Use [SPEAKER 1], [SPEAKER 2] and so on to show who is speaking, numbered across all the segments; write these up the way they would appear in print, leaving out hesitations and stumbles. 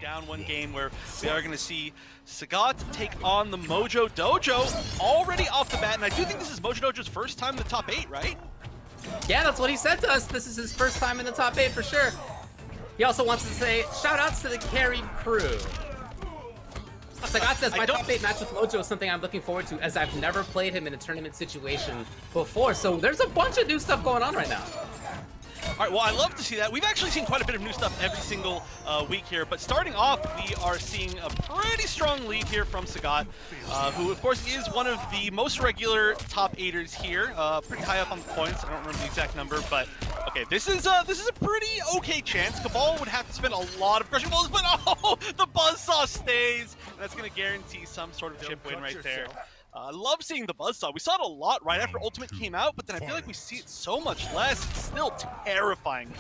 [SPEAKER 1] down one game where we are going to see Saggat take on the MojoDojo already off the bat. And I do think this is MojoDojo's first time in the top 8, right?
[SPEAKER 2] Yeah, that's what he said to us. This is his first time in the top 8 for sure. He also wants to say, shout outs to the carried crew. Saggat says, my top 8 match with Mojo is something I'm looking forward to, as I've never played him in a tournament situation before. So there's a bunch of new stuff going on right now.
[SPEAKER 1] All right, well, I love to see that. We've actually seen quite a bit of new stuff every single week here, but starting off, we are seeing a pretty strong lead here from Saggat, who, of course, is one of the most regular top 8ers here, pretty high up on the points. I don't remember the exact number, but okay, this is a pretty okay chance. Kabal would have to spend a lot of crushing blows, but oh, the buzzsaw stays. And that's going to guarantee some sort of chip win right there. I love seeing the buzzsaw. We saw it a lot right after Ultimate came out, but then I feel like we see it so much less. It's still terrifying.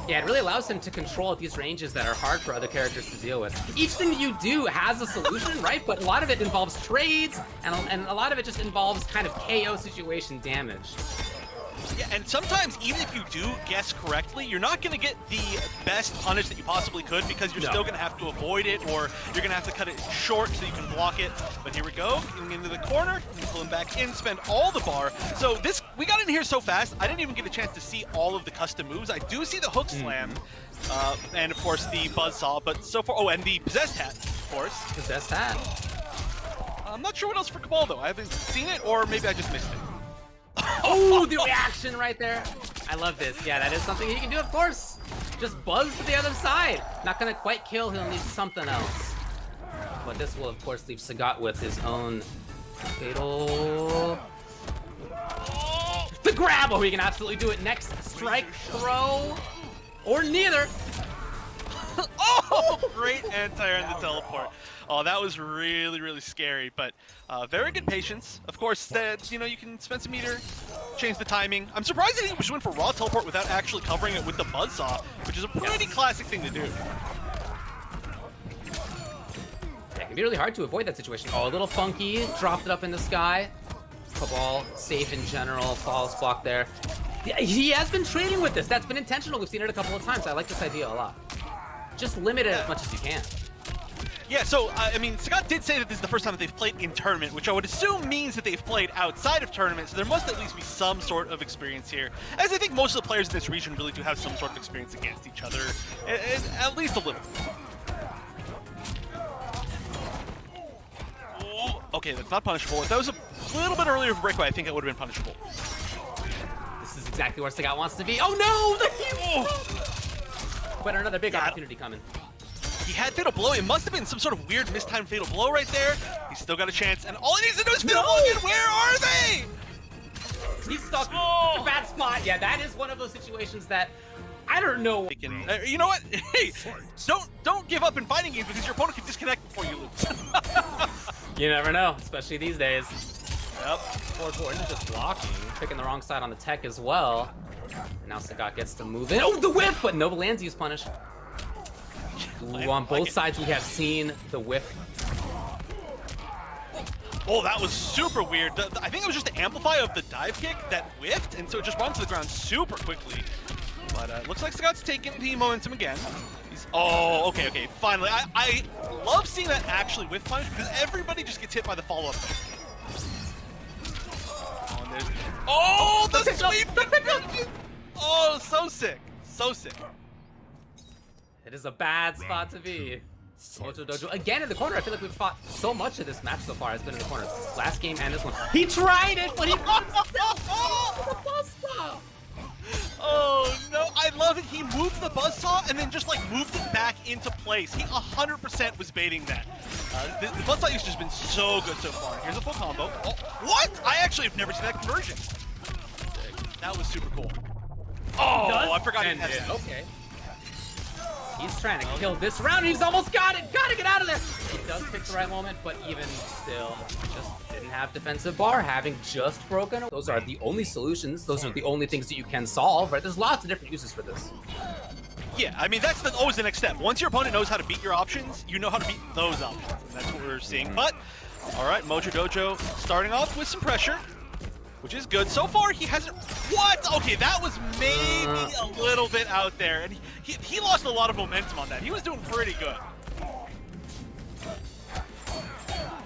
[SPEAKER 2] Yeah, it really allows him to control at these ranges that are hard for other characters to deal with. Each thing that you do has a solution, right? But a lot of it involves trades, and a lot of it just involves kind of KO situation damage.
[SPEAKER 1] Yeah, and sometimes, even if you do guess correctly, you're not going to get the best punish that you possibly could because you're still going to have to avoid it, or you're going to have to cut it short so you can block it. But here we go, getting into the corner, pull him back in, spend all the bar. So this, we got in here so fast, I didn't even get a chance to see all of the custom moves. I do see the hook slam, and of course the buzzsaw, but so far, oh, and the possessed hat, of course.
[SPEAKER 2] Possessed hat.
[SPEAKER 1] I'm not sure what else for Kabal though. I haven't seen it, or maybe I just missed it.
[SPEAKER 2] Oh, the reaction right there. I love this. Yeah, that is something he can do, of course. Just buzz to the other side. Not gonna quite kill, he'll need something else. But this will, of course, leave Saggat with his own fatal... The grab! Oh, he can absolutely do it. Next, strike, throw, or neither.
[SPEAKER 1] Oh, great anti-air in the teleport. Oh, that was really, really scary, but very good patience. Of course, you know, you can spend some meter, change the timing. I'm surprised that he just went for raw teleport without actually covering it with the buzzsaw, which is a pretty classic thing to do.
[SPEAKER 2] Yeah, it can be really hard to avoid that situation. Oh, a little funky, dropped it up in the sky. Kabal, safe in general, flawless block there. He has been trading with this. That's been intentional. We've seen it a couple of times. I like this idea a lot. Just limit it as much as you can.
[SPEAKER 1] Yeah, so, I mean, Saggat did say that this is the first time that they've played in tournament, which I would assume means that they've played outside of tournament, so there must at least be some sort of experience here. As I think most of the players in this region really do have some sort of experience against each other, at least a little. Oh, okay, that's not punishable. If that was a little bit earlier of a breakaway, I think it would have been punishable.
[SPEAKER 2] This is exactly where Saggat wants to be. Oh no! But another big opportunity coming.
[SPEAKER 1] He had Fatal Blow. It must have been some sort of weird mistimed Fatal Blow right there. He's still got a chance, and all he needs to do is Fatal Blow again. Where are they?
[SPEAKER 2] He's stuck in a bad spot. Yeah, that is one of those situations that I don't know.
[SPEAKER 1] You know what? Hey, don't give up in fighting games because your opponent can disconnect before you lose.
[SPEAKER 2] You never know, especially these days.
[SPEAKER 1] Yep.
[SPEAKER 2] Forward just blocking, picking the wrong side on the tech as well. And now Saggat gets to move in. Oh, the whiff! But no lands use punish. Ooh, on both sides, we have seen the whiff.
[SPEAKER 1] Oh, that was super weird. I think it was just the amplify of the dive kick that whiffed, and so it just brought him to the ground super quickly. But it looks like Saggat's taking the momentum again. Oh, okay, finally. I love seeing that actually whiff punish because everybody just gets hit by the follow-up. Oh, the sweep! Oh, so sick. So sick.
[SPEAKER 2] It is a bad spot to be. MojoDojo again in the corner. I feel like we've fought so much of this match so far has been in the corner. Last game and this one. He tried it, but he
[SPEAKER 1] Oh no, I love it. He moved the buzzsaw and then just like moved it back into place. He 100% was baiting that. The buzzsaw usage has been so good so far. Here's a full combo. Oh, what? I actually have never seen that conversion. That was super cool. Oh, I forgot he has it.
[SPEAKER 2] Okay. He's trying to kill this round. He's almost got it. Gotta get out of there. He does pick the right moment, but even still, just didn't have defensive bar, having just broken. Those are the only solutions. Those are the only things that you can solve, right? There's lots of different uses for this.
[SPEAKER 1] Yeah, I mean, that's always the next step. Once your opponent knows how to beat your options, you know how to beat those options. And that's what we're seeing. But, all right, MojoDojo starting off with some pressure. which is good. So far, he hasn't... What? Okay, that was maybe a little bit out there. And he lost a lot of momentum on that. He was doing pretty good.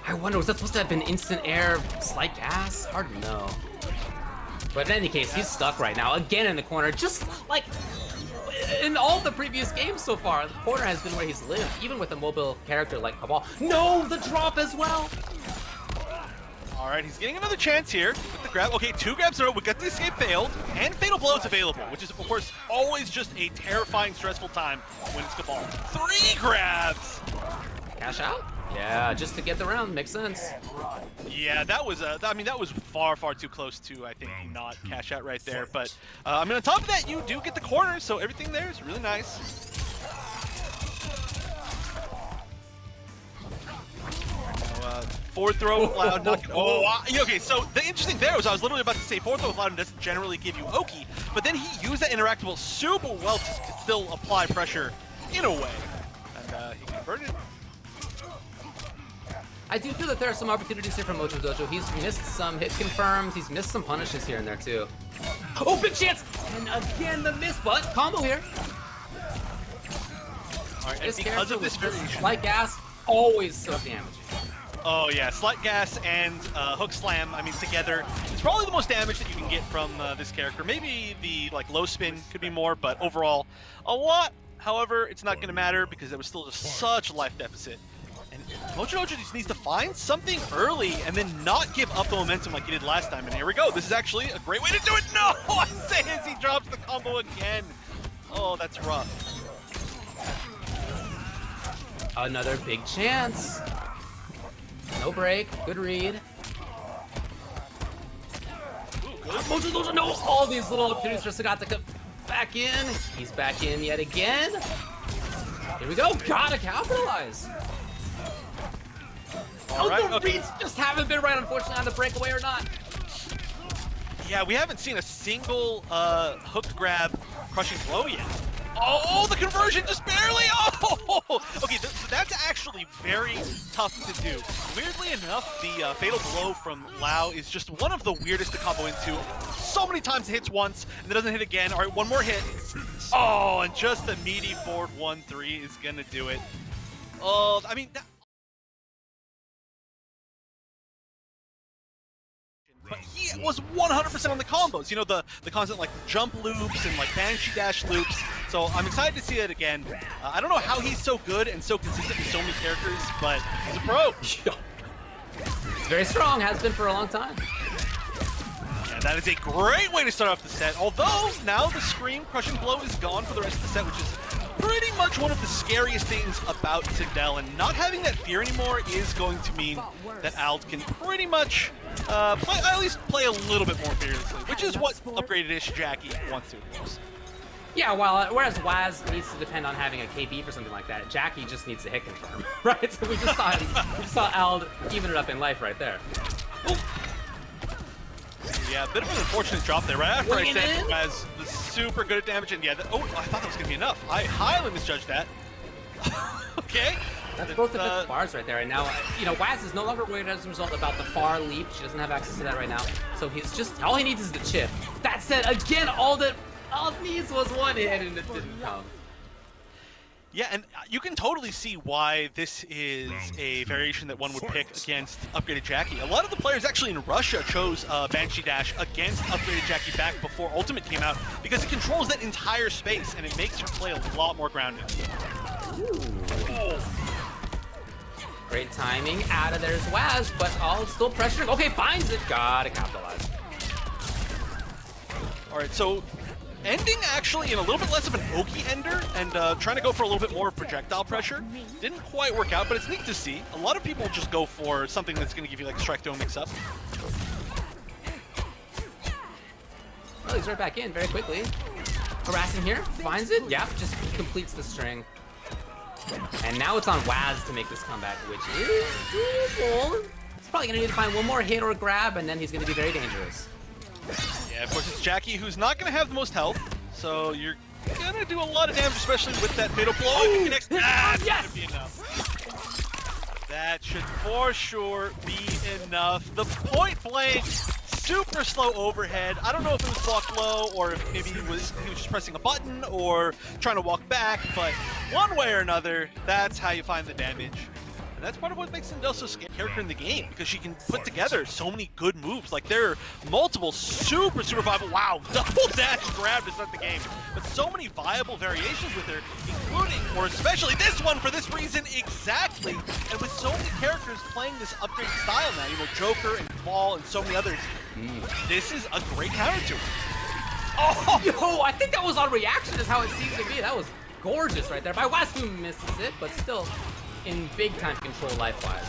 [SPEAKER 2] I wonder, was that supposed to have been instant air, slight gas? Hard to know. But in any case, he's stuck right now, again in the corner, just like in all the previous games so far. The corner has been where he's lived, even with a mobile character like Kabal. No, the drop as well!
[SPEAKER 1] All right, he's getting another chance here with the grab. Okay, 2 grabs in a row. We got the escape failed, and Fatal Blow is available, which is, of course, always just a terrifying, stressful time when it's Kabal. 3 grabs!
[SPEAKER 2] Cash out? Yeah, just to get the round, makes sense.
[SPEAKER 1] Yeah, that was, I mean, that was far, far too close to, I think, not cash out right there. But, I mean, on top of that, you do get the corner, so everything there is really nice. Forward throw with Loud, okay, so the interesting there was I was literally about to say forward throw with Loud doesn't generally give you Oki, but then he used that interactable super well to still apply pressure in a way. And he converted it.
[SPEAKER 2] I do feel that there are some opportunities here for MojoDojo. He's missed some hit confirms, he's missed some punishes here and there too. Oh, big chance! And again the miss, but combo here.
[SPEAKER 1] All right, and because of this variation.
[SPEAKER 2] Light gas, always so damaging.
[SPEAKER 1] Oh yeah, slight gas and hook slam, I mean together, it's probably the most damage that you can get from this character. Maybe the like low spin could be more, but overall, a lot. However, it's not gonna matter because there was still just such a life deficit. And MojoDojo just needs to find something early and then not give up the momentum like he did last time. And here we go, this is actually a great way to do it. No, I say as he drops the combo again. Oh, that's rough.
[SPEAKER 2] Another big chance. No break, good read. MojoDojo, no! All these little opportunities for Saggat to come back in. He's back in yet again. Here we go, gotta capitalize.
[SPEAKER 1] All right,
[SPEAKER 2] the reads just haven't been right, unfortunately, on the breakaway or not.
[SPEAKER 1] Yeah, we haven't seen a single hook grab crushing blow yet. Oh, the conversion just barely. Oh, okay, so that's actually very tough to do. Weirdly enough, the fatal blow from Lau is just one of the weirdest to combo into. So many times it hits once and it doesn't hit again. All right, one more hit. Oh, and just the meaty forward 1-3 is gonna do it. Oh, I mean. But he was 100% on the combos, you know, the constant like jump loops and like Banshee dash loops. So I'm excited to see it again. I don't know how he's so good and so consistent with so many characters, but he's a pro.
[SPEAKER 2] He's very strong, has been for a long time.
[SPEAKER 1] And that is a great way to start off the set. Although now the Scream Crushing Blow is gone for the rest of the set, which is pretty much one of the scariest things about Sindel, and not having that fear anymore is going to mean that Ald can pretty much at least play a little bit more fearlessly, which is what upgraded-ish Jacqui wants to, of course.
[SPEAKER 2] Yeah, whereas Waz needs to depend on having a KB for something like that, Jacqui just needs to hit confirm, right? So we just saw Ald even it up in life right there. Ooh.
[SPEAKER 1] Yeah, a bit of an unfortunate drop there, right after I said Waz was super good at damage, and yeah, I thought that was going to be enough. I highly misjudged that. Okay.
[SPEAKER 2] That's both of its bars right there, and now, you know, Waz is no longer worried as a result about the far leap. She doesn't have access to that right now, so he's just, all he needs is the chip. That said, again, all it needs was one hit, and it didn't come.
[SPEAKER 1] Yeah, and you can totally see why this is a variation that one would pick against upgraded Jacqui. A lot of the players actually in Russia chose Banshee Dash against upgraded Jacqui back before Ultimate came out because it controls that entire space and it makes her play a lot more grounded.
[SPEAKER 2] Ooh. Great timing. Out of there's Waz, but all still pressuring. Okay, finds it. Gotta capitalize.
[SPEAKER 1] All right, so ending actually in a little bit less of an Oki ender and trying to go for a little bit more projectile pressure. Didn't quite work out, but it's neat to see. A lot of people just go for something that's going to give you like a strike don't mix up.
[SPEAKER 2] Well, he's right back in very quickly. Harassing here, finds it. Yep, just completes the string. And now it's on Waz to make this comeback, which is doable. He's probably going to need to find one more hit or grab, and then he's going to be very dangerous.
[SPEAKER 1] Yeah, of course it's Jacqui who's not going to have the most health, so you're going to do a lot of damage, especially with that fatal blow. If you connect, that should be enough. That should for sure be enough. The point blank super slow overhead. I don't know if it was blocked low or if maybe he was just pressing a button or trying to walk back, but one way or another, that's how you find the damage. And that's part of what makes Sindel so scary character in the game, because she can put together so many good moves. Like, there are multiple super viable, wow, double dash grab to start the game, but so many viable variations with her, including, or especially this one for this reason exactly. And with so many characters playing this upgraded style now, you know, Joker and Kabal and so many others, this is a great counter to it. Oh!
[SPEAKER 2] Yo, I think that was on reaction is how it seems to be. That was gorgeous right there. By Wazoo misses it, but still in big time control life-wise.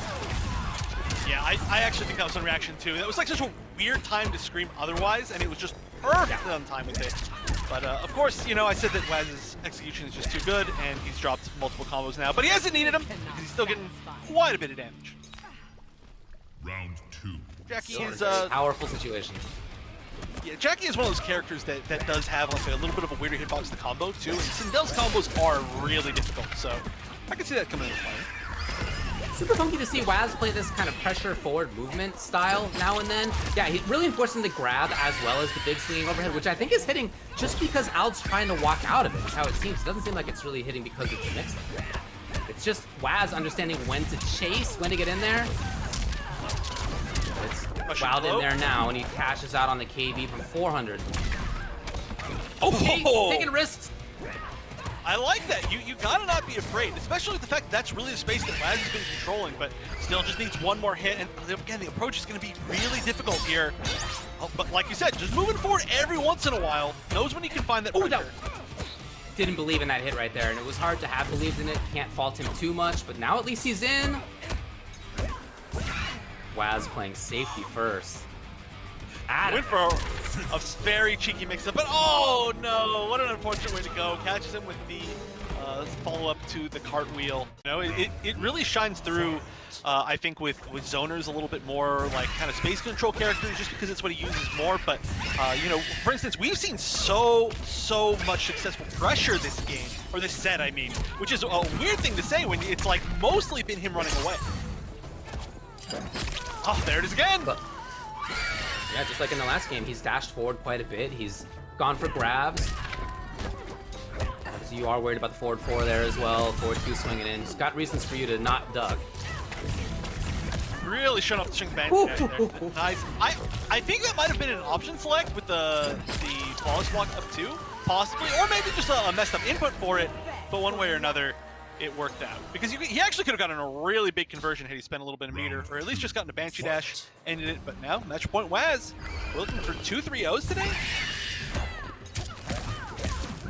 [SPEAKER 1] Yeah, I actually think that was on reaction too. That was like such a weird time to scream otherwise, and it was just perfectly on time with it. But of course, you know, I said that Waz's execution is just too good, and he's dropped multiple combos now, but he hasn't needed them because he's still getting quite a bit of damage.
[SPEAKER 3] Round 2.
[SPEAKER 1] Jacqui
[SPEAKER 2] So
[SPEAKER 1] is
[SPEAKER 2] powerful situation.
[SPEAKER 1] yeah, Jacqui is one of those characters that does have like a little bit of a weirder hitbox to combo too, and Sindel's combos are really difficult, so I can see that coming into play.
[SPEAKER 2] Super funky to see Waz play this kind of pressure forward movement style now and then. Yeah, he's really enforcing the grab as well as the big swinging overhead, which I think is hitting just because Ald's trying to walk out of it, is how it seems. It doesn't seem like it's really hitting because it's a mix. It's just Waz understanding when to chase, when to get in there. It's Wild in there now, and he cashes out on the KB from 400. Okay, taking risks.
[SPEAKER 1] I like that. You gotta not be afraid, especially with the fact that that's really the space that Waz has been controlling, but still just needs one more hit, and again, the approach is gonna be really difficult here. Oh, but like you said, just moving forward every once in a while, knows when he can find that pressure.
[SPEAKER 2] No. Didn't believe in that hit right there, and it was hard to have believed in it. Can't fault him too much, but now at least he's in. Waz playing safety first.
[SPEAKER 1] Went for a very cheeky mix-up, but oh no, what an unfortunate way to go. Catches him with the follow-up to the cartwheel. You know, it really shines through, I think, with zoners a little bit more, like kind of space control characters, just because it's what he uses more. But you know, for instance, we've seen so much successful pressure this game, or this set, I mean, which is a weird thing to say when it's like mostly been him running away. Oh, there it is again.
[SPEAKER 2] Yeah, just like in the last game, he's dashed forward quite a bit. He's gone for grabs. So you are worried about the forward 4 there as well. Forward 2 swinging in. He's got reasons for you to not duck.
[SPEAKER 1] Really showing off the Shang banshee there. Nice. I think that might have been an option select with the flawless block up 2, possibly, or maybe just a messed up input for it. But one way or another, it worked out. Because he actually could have gotten a really big conversion had he spent a little bit of meter, or at least just gotten a Banshee Dash, ended it. But now, match point Waz. We're looking for 2 3-0s today.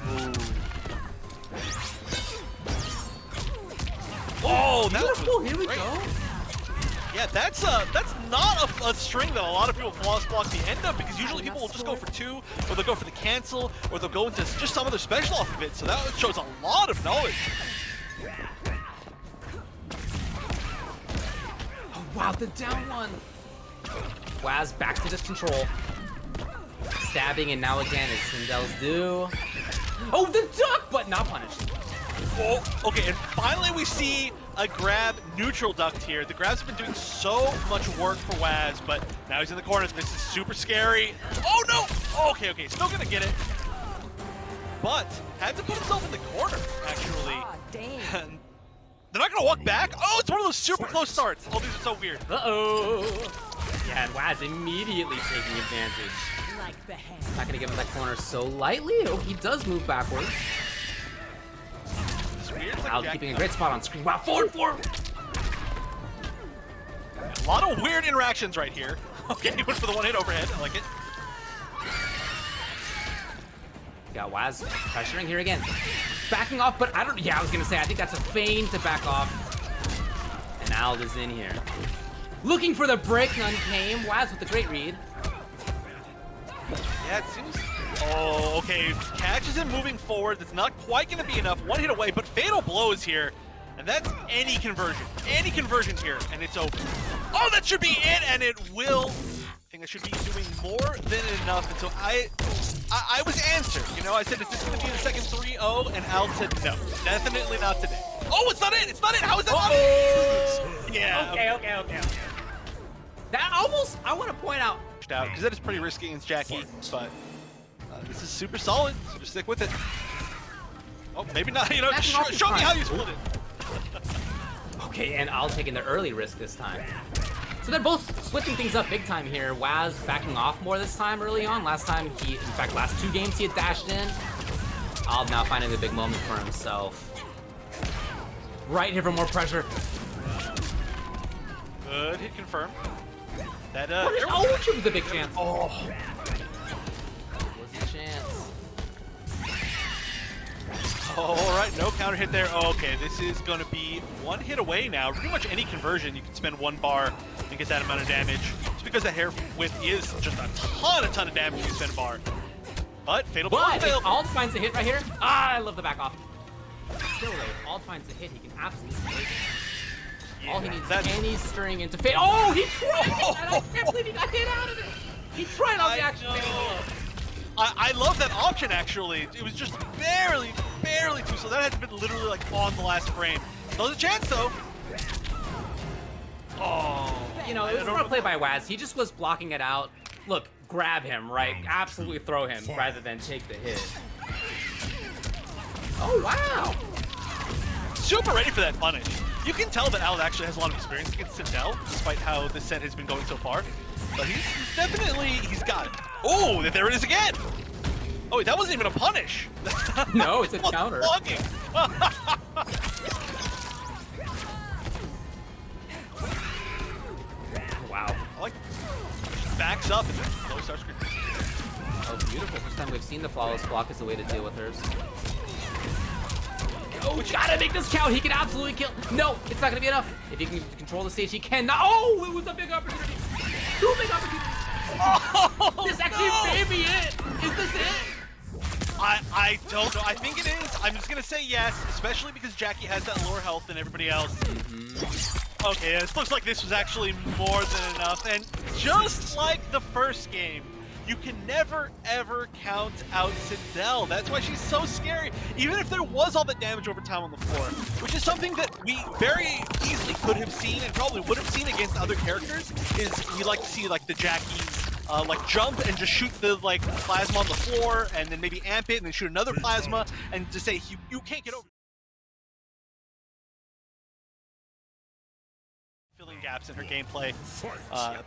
[SPEAKER 1] Ooh. Oh, that was
[SPEAKER 2] Here we
[SPEAKER 1] great.
[SPEAKER 2] go.
[SPEAKER 1] Yeah, that's not a string that a lot of people flawless block the end of, because usually people will just go for 2, or they'll go for the cancel, or they'll go into just some other special off of it. So that shows a lot of knowledge.
[SPEAKER 2] Oh, wow, the down one. Waz back to this control. Stabbing, and now again is Sindel's due. Oh, the duck, but not punished.
[SPEAKER 1] Oh, okay, and finally we see a grab neutral ducked here. The grabs have been doing so much work for Waz, but now he's in the corner. This is super scary. Oh no! Okay, still gonna get it. But had to put himself in the corner, actually. And they're not gonna walk back. Oh, it's one of those super close starts. Oh, these are so weird.
[SPEAKER 2] Uh-oh. Yeah, and Waz immediately taking advantage. Not gonna give him that corner so lightly. Oh, he does move backwards. Ald keeping a great spot on screen. Wow, forward.
[SPEAKER 1] A lot of weird interactions right here. Okay, he went for the 1-hit overhead. I like it.
[SPEAKER 2] Got Waz pressuring here again. Backing off, but I was gonna say, I think that's a feint to back off. And Ald is in here. Looking for the break, none came. Waz with the great read.
[SPEAKER 1] Yeah, it seems... Oh, okay. Catches him moving forward. That's not quite going to be enough. 1 hit away, but Fatal Blow is here. And that's any conversion. Any conversion here, and it's open. Oh, that should be it, and it will. I think I should be doing more than enough. And so I was answered. You know, I said, is this going to be the second 3-0? And Ald said, no, definitely not today. Oh, it's not it. It's not it. How is that not it? Yeah.
[SPEAKER 2] Okay. That almost, I want to point out,
[SPEAKER 1] out because that is pretty risky against Jacqui, but this is super solid, so just stick with it. Oh, maybe not, you know, show me how you split it.
[SPEAKER 2] Okay, and I'll taking the early risk this time. So they're both switching things up big time here. Waz backing off more this time early on. Last time in fact, last 2 games he had dashed in. Ald now finding the big moment for himself. Right here for more pressure.
[SPEAKER 1] Good hit confirm. That
[SPEAKER 2] oh, it was a big chance. Oh, was a chance.
[SPEAKER 1] All right, no counter hit there. Okay, this is going to be 1 hit away now. Pretty much any conversion, you can spend 1 bar and get that amount of damage. It's because the hair width is just a ton of damage when you spend a bar. But fatal blow failed.
[SPEAKER 2] Ald finds the hit right here. Ah, I love the back off. Still though, if Ald finds the hit, he can absolutely break it. Yeah, all he needs is any stirring into fate. Oh, he tried it! And I can't believe he got hit out of it! He tried on the action.
[SPEAKER 1] I love that option, actually. It was just barely too, so that had been literally like on the last frame. Still has a chance, though. Oh.
[SPEAKER 2] You know, it was a play by Waz. He just was blocking it out. Look, grab him, right? Absolutely throw him rather than take the hit. Oh, wow.
[SPEAKER 1] Super ready for that punish. You can tell that Ald actually has a lot of experience against Sindel, despite how this set has been going so far. But he's definitely, he's got it. Oh, there it is again! Oh, wait, that wasn't even a punish.
[SPEAKER 2] No, it's a counter. Wow.
[SPEAKER 1] I like backs up and then low star screen.
[SPEAKER 2] Oh, beautiful. First time we've seen the flawless block as a way to deal with hers. Oh, gotta make this count. He can absolutely kill. No, it's not gonna be enough. If he can control the stage, he can. Oh, it was a big opportunity. 2 big opportunities. Oh, this actually may be it. Is this it?
[SPEAKER 1] I don't know. I think it is. I'm just gonna say yes, especially because Jacqui has that lower health than everybody else. Okay, it looks like this was actually more than enough. And just like the first game, you can never, ever count out Sindel. That's why she's so scary, even if there was all that damage over time on the floor, which is something that we very easily could have seen and probably would have seen against other characters, is you like to see like the Jacqui like jump and just shoot the like plasma on the floor and then maybe amp it and then shoot another plasma and just say you can't get over. Filling gaps in her gameplay,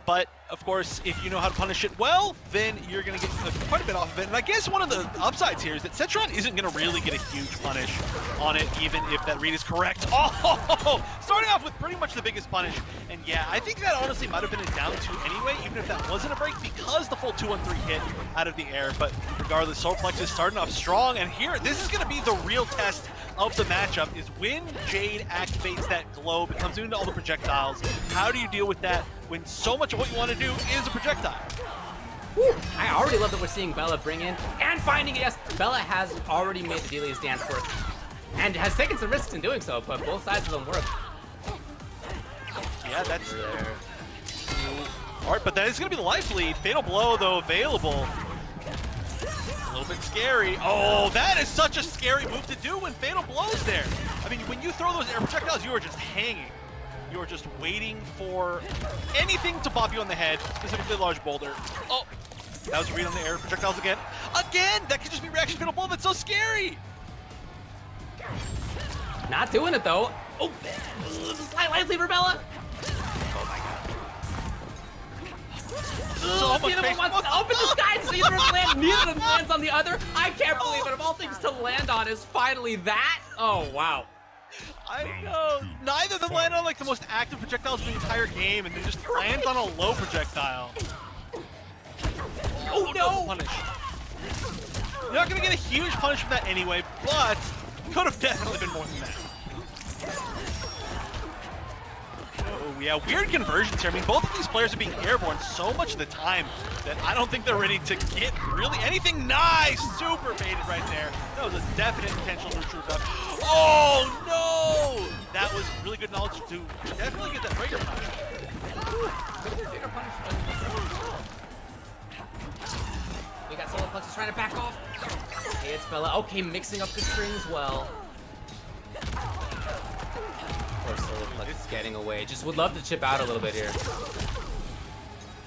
[SPEAKER 1] but of course if you know how to punish it well, then you're gonna get quite a bit off of it. And I guess one of the upsides here is that Cetrion isn't gonna really get a huge punish on it, even if that read is correct. Oh, starting off with pretty much the biggest punish. And yeah, I think that honestly might have been a down 2 anyway, even if that wasn't a break, because the full 2-on-3 hit out of the air. But regardless, Solar-Plexis starting off strong, and here this is gonna be the real test of the matchup, is when Jade activates that glow, becomes immune to all the projectiles. How do you deal with that when so much of what you want to do is a projectile?
[SPEAKER 2] Whew. I already love that we're seeing Bella bring in and finding it. Yes, Bella has already made the Delia's dance work and has taken some risks in doing so, but both sides of them work.
[SPEAKER 1] Yeah, that's there. All right, but that is going to be the life lead. Fatal blow, though, available. A little bit scary. Oh, that is such a scary move to do when Fatal Blow's there. I mean, when you throw those air projectiles, you are just hanging. You are just waiting for anything to pop you on the head, specifically a large boulder. Oh, that was a read on the air projectiles again. Again, that could just be reaction Fatal Blow. That's so scary.
[SPEAKER 2] Not doing it, though. Oh, slight life lead for Bella.
[SPEAKER 1] Oh, my God.
[SPEAKER 2] So much space. Wants to open the sky to see either land. Neither of them lands on the other. I can't believe it. Of all things to land on is finally that. Oh, wow.
[SPEAKER 1] I know. Neither of them land on like the most active projectiles in the entire game, and they just land on a low projectile. Oh, no! Punish. You're not going to get a huge punish from that anyway, but could have definitely been more than that. Oh, yeah, weird conversions here. I mean, both of these players are being airborne so much of the time that I don't think they're ready to get really anything. Nice! Super baited right there. That was a definite intentional neutral up. Oh, no! That was really good knowledge to definitely get that breaker punish.
[SPEAKER 2] We got Solar-Plexis trying to back off. Hey, it's Bella. Okay, mixing up the strings well. Of course, Solar-Plexis getting away. Just would love to chip out a little bit here.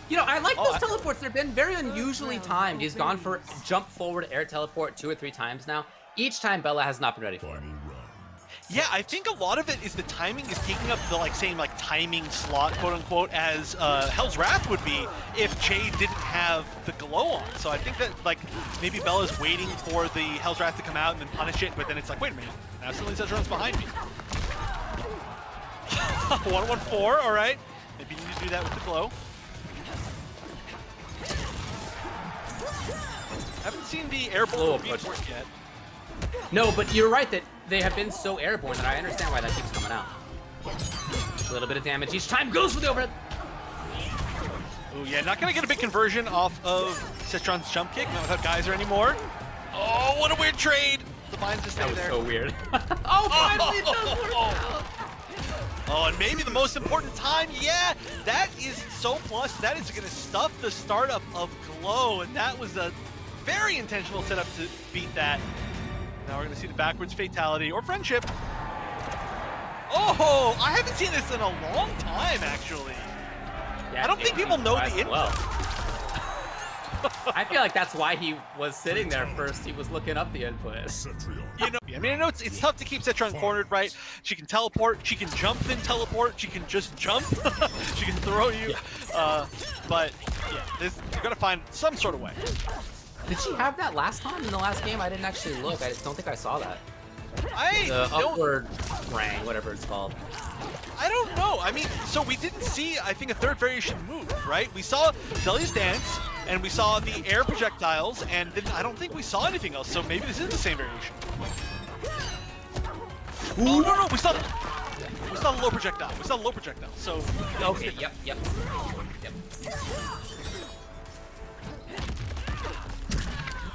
[SPEAKER 2] You know, I like those teleports. They've been very unusually timed. He's gone for jump forward air teleport 2 or 3 times now. Each time Bella has not been ready for it.
[SPEAKER 1] Yeah, I think a lot of it is the timing is taking up the same timing slot, quote unquote, as Hell's Wrath would be if Jade didn't have the glow on. So I think that maybe Bella's waiting for the Hell's Wrath to come out and then punish it, but then it's like, wait a minute, now suddenly Cetrion's behind me. 1-1-4, all right. Maybe you need to do that with the glow. Haven't seen the airborne reinforce yet.
[SPEAKER 2] No, but you're right that they have been so airborne that I understand why that keeps coming out. A little bit of damage each time, goes for the overhead.
[SPEAKER 1] Oh yeah, not gonna get a big conversion off of Cetrion's jump kick, not without Geyser anymore. Oh, what a weird trade! The vines just stay there.
[SPEAKER 2] That was so weird. Oh, finally it does work out!
[SPEAKER 1] Oh, and maybe the most important time, yeah, that is so plus. That is gonna stuff the startup of Glow, and that was a very intentional setup to beat that. Now we're gonna see the backwards fatality or friendship. Oh, I haven't seen this in a long time, actually.
[SPEAKER 2] Yeah,
[SPEAKER 1] I don't think people know the info.
[SPEAKER 2] Well. I feel like that's why he was sitting there first. He was looking up the input.
[SPEAKER 1] You know, I mean, I know it's tough to keep Cetrion cornered, right? She can teleport, she can jump then teleport, she can just jump, she can throw you. Yeah. But yeah, you're gonna find some sort of way.
[SPEAKER 2] Did she have that last time in the last game? I didn't actually look. I don't think I saw that. The upward rang, whatever it's called.
[SPEAKER 1] I don't know. I mean, so we didn't see, I think, a third variation move, right? We saw Zelia's dance, and we saw the air projectiles, and then I don't think we saw anything else, so maybe this is the same variation. Ooh. Oh, no, we saw the low projectile. We saw the low projectile, so...
[SPEAKER 2] Okay, yep.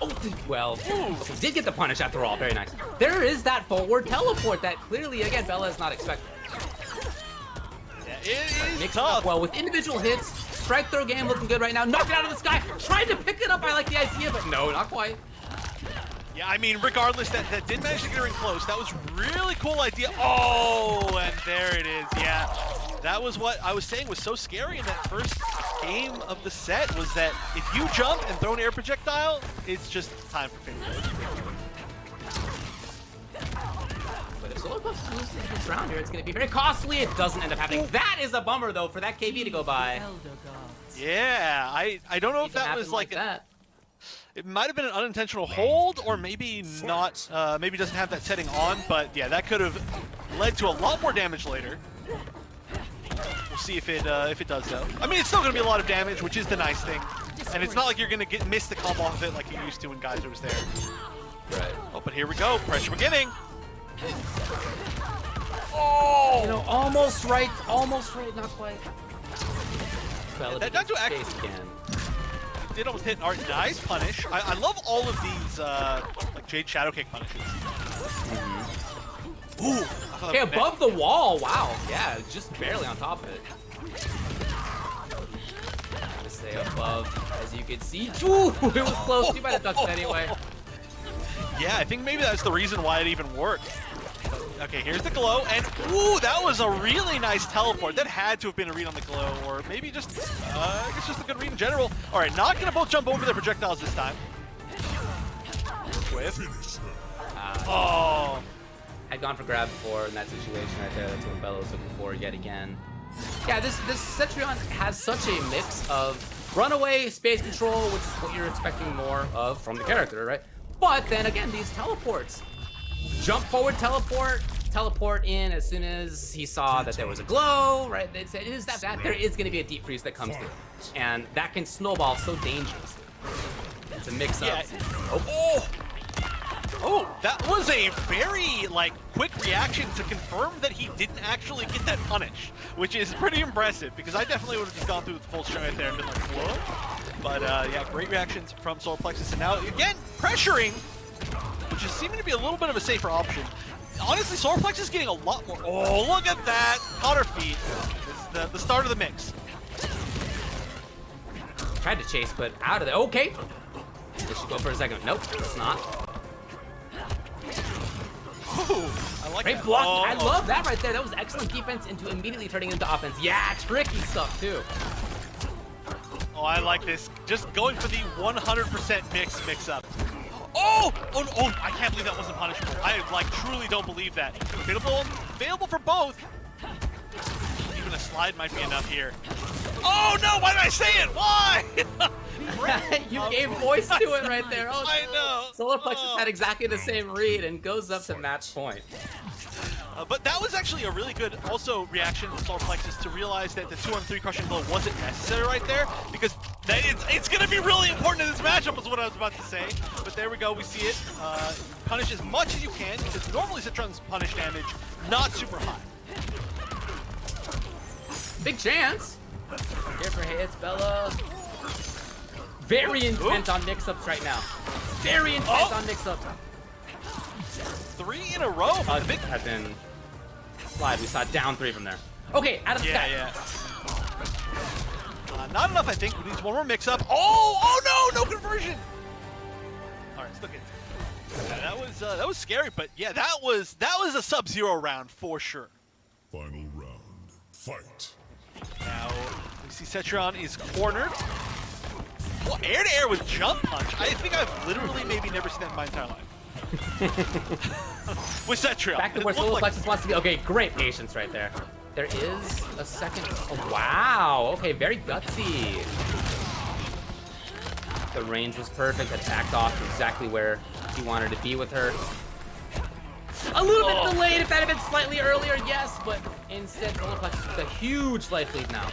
[SPEAKER 2] Oh, well, okay, did get the punish after all. Very nice. There is that forward teleport that clearly, again, Bella is not expecting.
[SPEAKER 1] Yeah, it is
[SPEAKER 2] Mixed
[SPEAKER 1] tough.
[SPEAKER 2] up well with individual hits. Strike throw game looking good right now. Knocked it out of the sky. Tried to pick it up. I like the idea, but no, not quite.
[SPEAKER 1] Yeah, I mean, regardless, that did manage to get her in close. That was really cool idea. Oh, and there it is. Yeah, that was what I was saying was so scary in that first game of the set, was that if you jump and throw an air projectile, it's just time for finish.
[SPEAKER 2] But if Solar-Plexis loses this round here, it's going to be very costly. It doesn't end up happening. That is a bummer, though, for that KB to go by.
[SPEAKER 1] Yeah, I don't know if that was like
[SPEAKER 2] that.
[SPEAKER 1] It might have been an unintentional hold, or maybe not. Maybe doesn't have that setting on, but yeah, that could have led to a lot more damage later. We'll see if it does though. I mean, it's still going to be a lot of damage, which is the nice thing, and it's not like you're going to miss the combo off of it like you used to when Geyser was there.
[SPEAKER 2] Right.
[SPEAKER 1] Oh, but here we go. Pressure beginning. Oh!
[SPEAKER 2] You know, almost right, not quite. Well,
[SPEAKER 1] that to actually
[SPEAKER 2] again.
[SPEAKER 1] Did almost hit Art. Nice punish. I love all of these like Jade Shadow Kick punishes. Ooh.
[SPEAKER 2] Okay, above the wall. Wow. Yeah, just barely on top of it. Gotta stay above, as you can see. Ooh, it was close. You might have touched it anyway.
[SPEAKER 1] Yeah, I think maybe that's the reason why it even worked. Okay, here's the glow, and ooh, that was a really nice teleport. That had to have been a read on the glow, or maybe just, I guess just a good read in general. All right, not gonna both jump over their projectiles this time. Swift. Oh.
[SPEAKER 2] I'd gone for grab before in that situation right there. That's what Bella was looking for yet again. Yeah, this Cetrion has such a mix of runaway, space control, which is what you're expecting more of from the character, right? But then again, these teleports. Jump forward, teleport in as soon as he saw that there was a glow, right? They said, is that there is going to be a deep freeze that comes through. And that can snowball so dangerously. It's a mix-up.
[SPEAKER 1] Yeah. Oh, that was a very, quick reaction to confirm that he didn't actually get that punish, which is pretty impressive, because I definitely would have just gone through with the full string right there and been like, whoa. But, yeah, great reactions from Solar-Plexis. And now, again, pressuring, which is seeming to be a little bit of a safer option. Honestly, Solar-Plexis is getting a lot more. Oh, look at that! Caught her feet. This is the start of the mix.
[SPEAKER 2] Tried to chase, but out of there. Okay. Did she go for a second? Nope, it's not.
[SPEAKER 1] Ooh, I like
[SPEAKER 2] Great
[SPEAKER 1] that.
[SPEAKER 2] block.
[SPEAKER 1] Oh,
[SPEAKER 2] I love that right there. That was excellent defense into immediately turning into offense. Yeah, tricky stuff too.
[SPEAKER 1] Oh, I like this. Just going for the 100% mix-up. Oh! Oh, I can't believe that wasn't punishable. I, like, truly don't believe that. Available for both. Even a slide might be enough here. Oh, no! Why did I say it? Why?
[SPEAKER 2] You gave voice to it right there. Oh,
[SPEAKER 1] I know.
[SPEAKER 2] Solar-Plexis had exactly the same read and goes up to match point.
[SPEAKER 1] But that was actually a really good also reaction from Solar-Plexis to realize that the 2-on-3 crushing blow wasn't necessary right there, because it's going to be really important in this matchup is what I was about to say. But there we go, we see it. Punish as much as you can, because normally Cetrion's punish damage not super high.
[SPEAKER 2] Big chance. Here for XxHeyItsBella. Very intent on mix-ups right now. Very intent on mix-ups.
[SPEAKER 1] 3 in a row.
[SPEAKER 2] Big had been slide. We saw down 3 from there. Okay, out of the sky.
[SPEAKER 1] Yeah. Not enough, I think. We need one more mix-up. Oh no conversion. All right, still good. Yeah, that was scary, but yeah, that was a Sub-Zero round for sure.
[SPEAKER 3] Final round. Fight.
[SPEAKER 1] Now we see Cetrion is cornered. Well, air-to-air with jump punch. I think I've literally maybe never seen that in my entire life. With Cetrion.
[SPEAKER 2] Back to where Solar-Plexis wants to be. Okay, great patience right there. There is a second. Oh, wow. Okay, very gutsy. The range was perfect. Attacked off exactly where he wanted to be with her. A little bit delayed. If that had been slightly earlier, yes, but instead Solar-Plexis with a huge life lead now.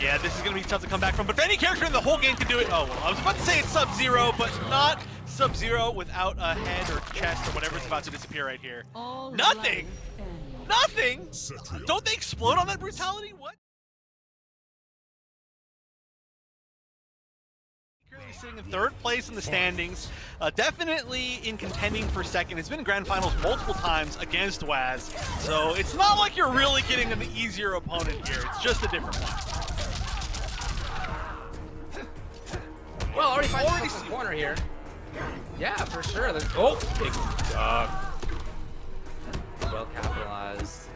[SPEAKER 1] Yeah, this is going to be tough to come back from, but if any character in the whole game can do it, oh, well, I was about to say it's Sub-Zero, but not Sub-Zero without a head or chest or whatever is about to disappear right here. Nothing! Nothing! Don't they explode on that brutality? What? Currently sitting in 3rd place in the standings, definitely in contending for 2nd. It's been in grand finals multiple times against Waz, so it's not like you're really getting an easier opponent here. It's just a different one.
[SPEAKER 2] Well, already the corner here. Yeah, for sure. There's, big dog. Well capitalized.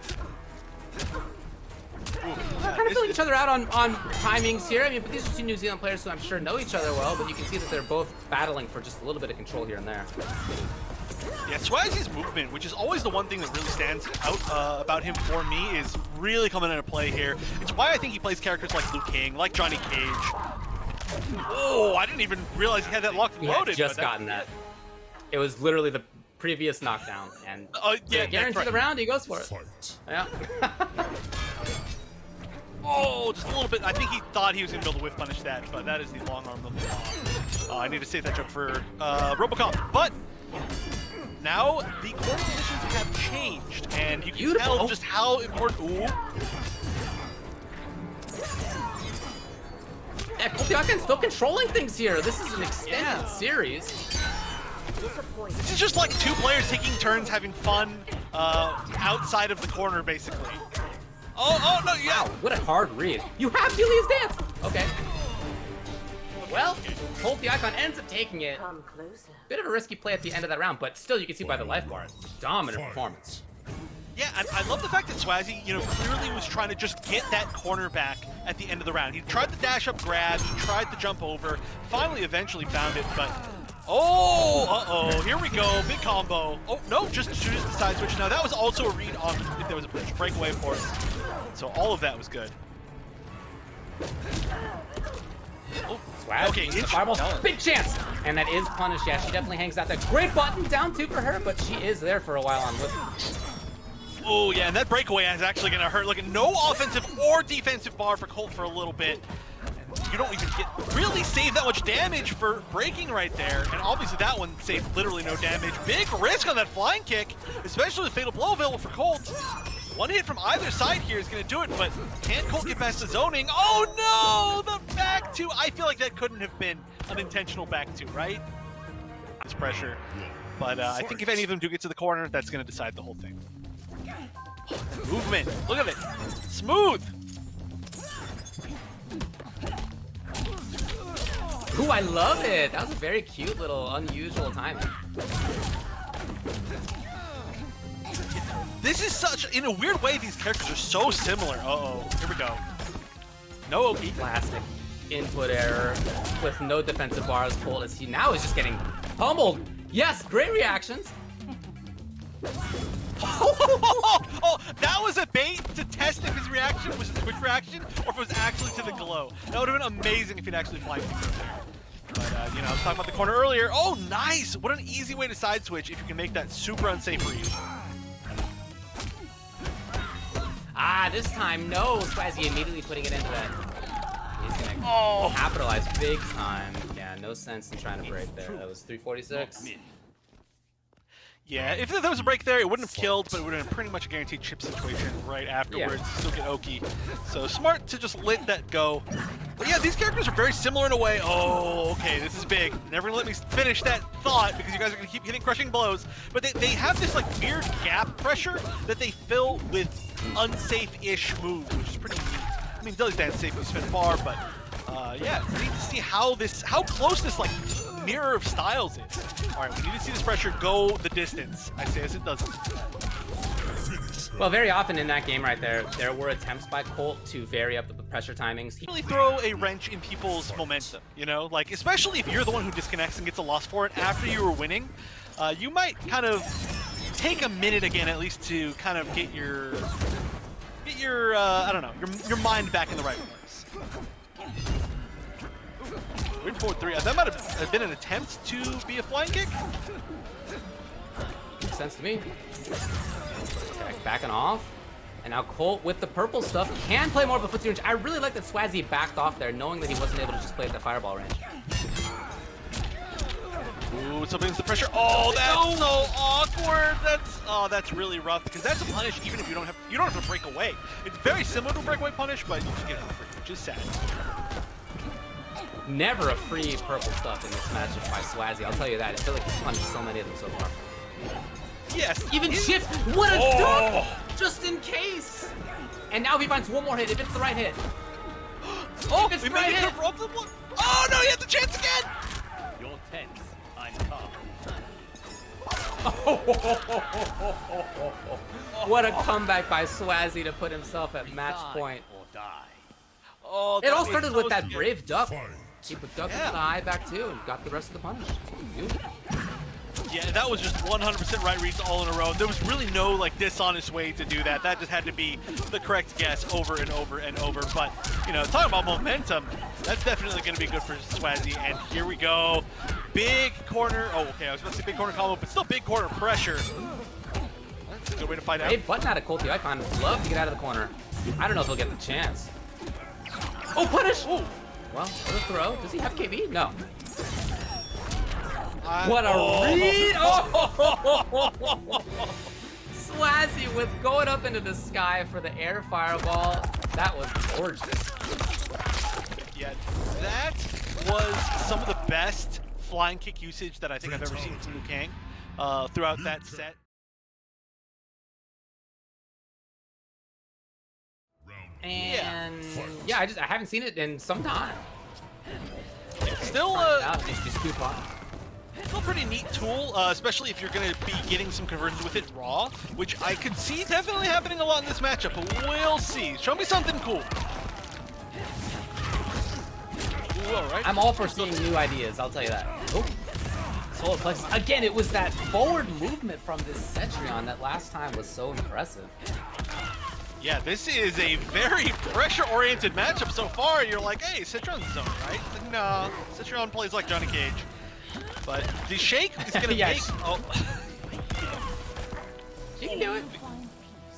[SPEAKER 2] Kind of filling each other out on timings here. I mean, but these are 2 New Zealand players who I'm sure know each other well, but you can see that they're both battling for just a little bit of control here and there.
[SPEAKER 1] Yeah, Swazzy's movement, which is always the one thing that really stands out about him for me, is really coming into play here. It's why I think he plays characters like Liu Kang, like Johnny Cage. Oh, I didn't even realize he had that locked and loaded.
[SPEAKER 2] He had just gotten that. It was literally the previous knockdown, and guarantee the round, he goes for it.
[SPEAKER 3] Fight.
[SPEAKER 2] Yeah.
[SPEAKER 1] Oh, just a little bit. I think he thought he was going to be able to whiff punish that, but that is the long arm of the law. I need to save that joke for Robocop. But now the corner conditions have changed, and you can tell just how important. Ooh.
[SPEAKER 2] Yeah, KOLTTHEiCON still controlling things here. This is an extended series.
[SPEAKER 1] This is just like 2 players taking turns having fun outside of the corner, basically. Oh no, yeah.
[SPEAKER 2] Wow, what a hard read. You have Julia's dance. Okay. Well, KOLTTHEiCON ends up taking it. Bit of a risky play at the end of that round, but still you can see by the life bar, dominant performance.
[SPEAKER 1] Yeah, I love the fact that Swazzy, clearly was trying to just get that corner back at the end of the round. He tried the dash up grab, he tried the jump over, finally eventually found it, but here we go, big combo. Oh, no, just the side switch. Now, that was also a read on if there was a potential breakaway, of course. So all of that was good. Oh,
[SPEAKER 2] Swazzy, okay, fireball, big chance! And that is punished. Yeah, she definitely hangs out that great button down 2 for her, but she is there for a while on with.
[SPEAKER 1] Oh, yeah, and that breakaway is actually going to hurt. Look at no offensive or defensive bar for Colt for a little bit. And you don't even really save that much damage for breaking right there. And obviously that one saved literally no damage. Big risk on that flying kick, especially with Fatal Blow available for Colt. One hit from either side here is going to do it, but can Colt get past the zoning? Oh, no! The back 2. I feel like that couldn't have been an intentional back 2, right? This pressure. But I think if any of them do get to the corner, that's going to decide the whole thing. Movement. Look at it. Smooth.
[SPEAKER 2] Ooh, I love it. That was a very cute little unusual timing.
[SPEAKER 1] This is such, in a weird way, these characters are so similar. Uh-oh. Here we go. No Oki.
[SPEAKER 2] Plastic. input error with no defensive bars pulled as he now is just getting pummeled. Yes, great reactions.
[SPEAKER 1] Oh, that was a bait to test if his reaction was a Twitch reaction or if it was actually to the glow. That would have been amazing if he'd actually fly there. But, you know, I was talking about the corner earlier. Oh, nice! What an easy way to side switch if you can make that super unsafe for you.
[SPEAKER 2] Ah, this time, no. Swazzy immediately putting it into that. He's gonna capitalize big time. Yeah, no sense in trying to break there. That was 346.
[SPEAKER 1] Yeah, if there was a break there, it wouldn't have killed, but it would have been pretty much a guaranteed chip situation right afterwards.
[SPEAKER 2] Yeah.
[SPEAKER 1] Still get Oki. So smart to just let that go. But yeah, these characters are very similar in a way. Oh, okay, this is big. Never gonna let me finish that thought because you guys are gonna keep hitting crushing blows. But they have this like weird gap pressure that they fill with unsafe-ish moves, which is pretty neat. I mean, Dilly's dance safe was spent far, but yeah, it's neat to see how close this like mirror of styles is. All right, we need to see this pressure go the distance. I say as it doesn't.
[SPEAKER 2] Well, very often in that game right there were attempts by Colt to vary up the pressure timings.
[SPEAKER 1] Really throw a wrench in people's momentum, you know? Like, especially if you're the one who disconnects and gets a loss for it after you were winning, you might kind of take a minute again at least to kind of get your I don't know, your mind back in the right place. Weird forward 3. That might have been an attempt to be a flying kick.
[SPEAKER 2] Makes sense to me. Okay, backing off. And now Colt with the purple stuff can play more of a footsie range. I really like that Swazzy backed off there, knowing that he wasn't able to just play at the fireball range.
[SPEAKER 1] Ooh, it's up against the pressure. Oh, that's so awkward. That's really rough because that's a punish even if you don't have to break away. It's very similar to a breakaway punish, but you just get it free, which is sad.
[SPEAKER 2] Never a free purple stuff in this matchup by Swazzy, I'll tell you that. I feel like he's punished so many of them so far.
[SPEAKER 1] Yes.
[SPEAKER 2] Even shift. What a duck! Just in case. And now he finds one more hit if it's the right hit.
[SPEAKER 1] Oh,
[SPEAKER 2] if it's
[SPEAKER 1] we
[SPEAKER 2] the right
[SPEAKER 1] made it
[SPEAKER 2] hit.
[SPEAKER 1] to one. Oh no, he had the chance again.
[SPEAKER 4] You're tense. I'm calm.
[SPEAKER 2] What a comeback by Swazzy to put himself at match point.
[SPEAKER 4] Or die.
[SPEAKER 1] Oh,
[SPEAKER 2] It all started with that
[SPEAKER 1] scary.
[SPEAKER 2] brave duck.
[SPEAKER 3] Fight.
[SPEAKER 2] He put duck
[SPEAKER 1] Yeah.
[SPEAKER 2] into the eye back too and got the rest of the punish. Beautiful.
[SPEAKER 1] Yeah, that was just 100% right reads all in a row. There was really no like dishonest way to do that. That just had to be the correct guess over and over and over. But, you know, talking about momentum, that's definitely going to be good for Swazzy. And here we go. Big corner. Oh, okay, I was about to say big corner combo, but still big corner pressure. That's a good way to find out.
[SPEAKER 2] Hey, button out of COLTTHEiCON. Would love to get out of the corner. I don't know if he'll get the chance. Oh, punish!
[SPEAKER 1] Ooh.
[SPEAKER 2] Well, what a throw. Does he have KB? No. What a read! Oh! Swazzy with going up into the sky for the air fireball. That was gorgeous.
[SPEAKER 1] Yeah, that was some of the best flying kick usage that I think I've ever seen from Kang throughout that set.
[SPEAKER 2] And yeah, I haven't seen it in some time.
[SPEAKER 1] Still,
[SPEAKER 2] It's just too fun.
[SPEAKER 1] still a pretty neat tool, especially if you're going to be getting some conversions with it raw, which I could see definitely happening a lot in this matchup, but we'll see. Show me something cool. Ooh, all right.
[SPEAKER 2] I'm all for seeing new ideas, I'll tell you that. Oh, Solar-Plexis. Again, it was that forward movement from this Cetrion that last time was so impressive.
[SPEAKER 1] Yeah, this is a very pressure-oriented matchup so far. You're like, hey, Cetrion's zone, right? No, Cetrion plays like Johnny Cage. But the shake is going to
[SPEAKER 2] Yeah,
[SPEAKER 1] make... Oh.
[SPEAKER 2] She can do it.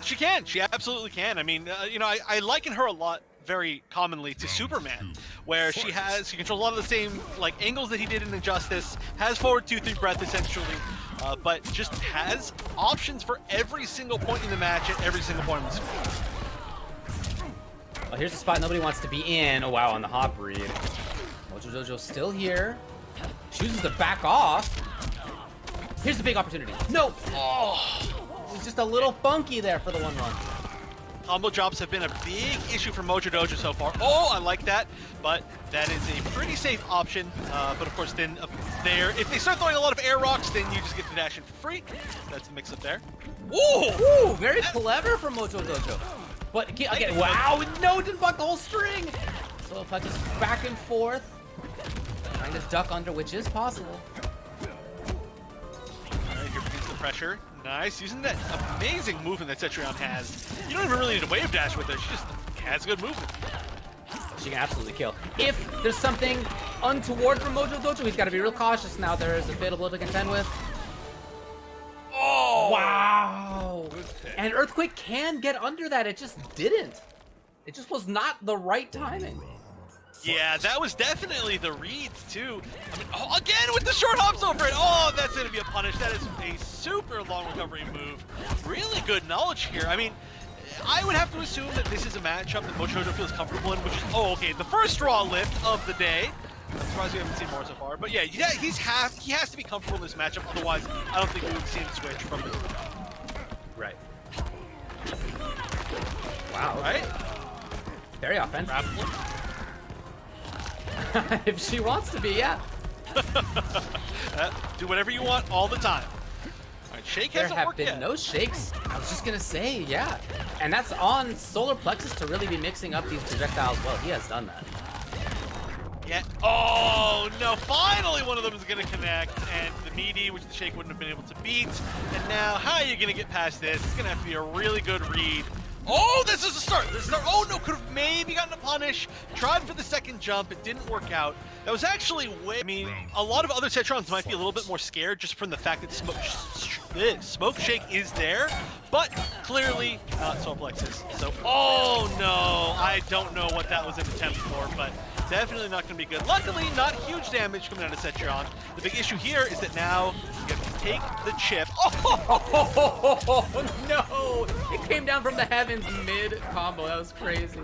[SPEAKER 1] She can. She absolutely can. I mean, you know, I liken her a lot very commonly to Superman, where she controls a lot of the same like angles that he did in Injustice, has forward 2-3 breath essentially, but just has options for every single point in the match at every single point in the screen.
[SPEAKER 2] Well, here's the spot nobody wants to be in. Oh wow, on the hop read. MojoDojo still here. Chooses to back off. Here's the big opportunity. No! Oh! It was just a little funky there for the one run.
[SPEAKER 1] Combo drops have been a big issue for MojoDojo so far. Oh, I like that, but that is a pretty safe option. But of course, then if they start throwing a lot of air rocks, then you just get the dash in for free. That's the mix-up there.
[SPEAKER 2] Ooh, very clever from MojoDojo. But again, wow, no, didn't block the whole string. Solar-Plexis back and forth. Trying to duck under, which is possible.
[SPEAKER 1] Alright, here begins the pressure. Nice, using that amazing movement that Cetrion has. You don't even really need a wave dash with her, she just has good movement.
[SPEAKER 2] She can absolutely kill. If there's something untoward from MojoDojo, he's got to be real cautious now. There is a fatal blow to contend with.
[SPEAKER 1] Oh!
[SPEAKER 2] Wow! And Earthquake can get under that, it just didn't. It just was not the right timing.
[SPEAKER 1] Yeah, that was definitely the reads too. I mean, oh, again with the short hops over it. Oh, that's gonna be a punish. That is a super long recovery move. Really good knowledge here. I mean, I would have to assume that this is a matchup that MojoDojo feels comfortable in, which is, oh, okay, the first raw lift of the day. I'm surprised we haven't seen more so far. But yeah, he has to be comfortable in this matchup. Otherwise, I don't think we would see him switch from the
[SPEAKER 2] Right. Wow.
[SPEAKER 1] right.
[SPEAKER 2] Very offensive.
[SPEAKER 1] Grapple.
[SPEAKER 2] If she wants to be, yeah.
[SPEAKER 1] Do whatever you want all the time. All right, shake
[SPEAKER 2] There
[SPEAKER 1] hasn't
[SPEAKER 2] have
[SPEAKER 1] worked
[SPEAKER 2] been
[SPEAKER 1] yet.
[SPEAKER 2] no shakes. I was just gonna say, yeah. And that's on Solar-Plexis to really be mixing up these projectiles well. He has done that.
[SPEAKER 1] Yeah. Oh no! Finally, one of them is gonna connect, and the meaty, which the shake wouldn't have been able to beat. And now, how are you gonna get past this? It's gonna have to be a really good read. Oh, this is a start. This is a start. Oh no! Could have maybe gotten a punish. Tried for the second jump. It didn't work out. That was actually way. I mean, a lot of other Cetrions might be a little bit more scared just from the fact that smoke shake is there, but clearly not Solar-Plexis. So, oh no! I don't know what that was an attempt for, but. Definitely not going to be good. Luckily, not huge damage coming out of Cetrion. The big issue here is that now you have to take the chip.
[SPEAKER 2] Oh no! It came down from the heavens mid-combo. That was crazy.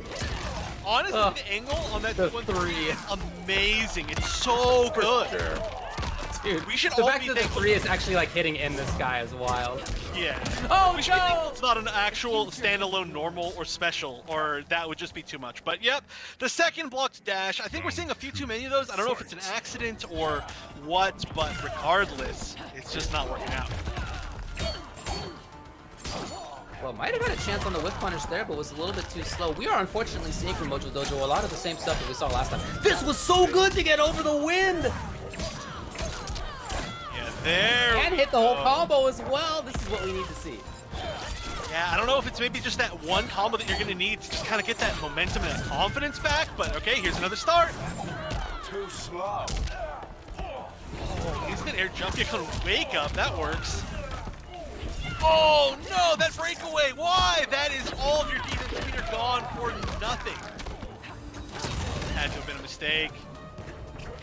[SPEAKER 1] Honestly, the angle on that
[SPEAKER 2] the
[SPEAKER 1] 2-1-3
[SPEAKER 2] three.
[SPEAKER 1] is amazing. It's so good.
[SPEAKER 2] Sure. Dude,
[SPEAKER 1] We should
[SPEAKER 2] the
[SPEAKER 1] all
[SPEAKER 2] fact
[SPEAKER 1] be
[SPEAKER 2] that the
[SPEAKER 1] thankful.
[SPEAKER 2] 3 is actually like hitting in the sky is wild.
[SPEAKER 1] Yeah.
[SPEAKER 2] Oh,
[SPEAKER 1] We should be
[SPEAKER 2] no!
[SPEAKER 1] thankful it's not an actual standalone normal or special, or that would just be too much. But yep, the second blocked dash. I think we're seeing a few too many of those. I don't know if it's an accident or what, but regardless, it's just not working out.
[SPEAKER 2] Well, might have had a chance on the whip punish there, but was a little bit too slow. We are unfortunately seeing from MojoDojo a lot of the same stuff that we saw last time. This was so good to get over the wind!
[SPEAKER 1] Yeah, there.
[SPEAKER 2] And hit the whole combo as well. This is what we need to see.
[SPEAKER 1] Yeah, I don't know if it's maybe just that one combo that you're going to need to just kind of get that momentum and that confidence back, but okay, here's another start.
[SPEAKER 3] Too slow.
[SPEAKER 1] Oh, instant air jump kick on wake up, that works. Oh no, that breakaway, why? That is all of your defense speed are gone for nothing. Had to have been a mistake.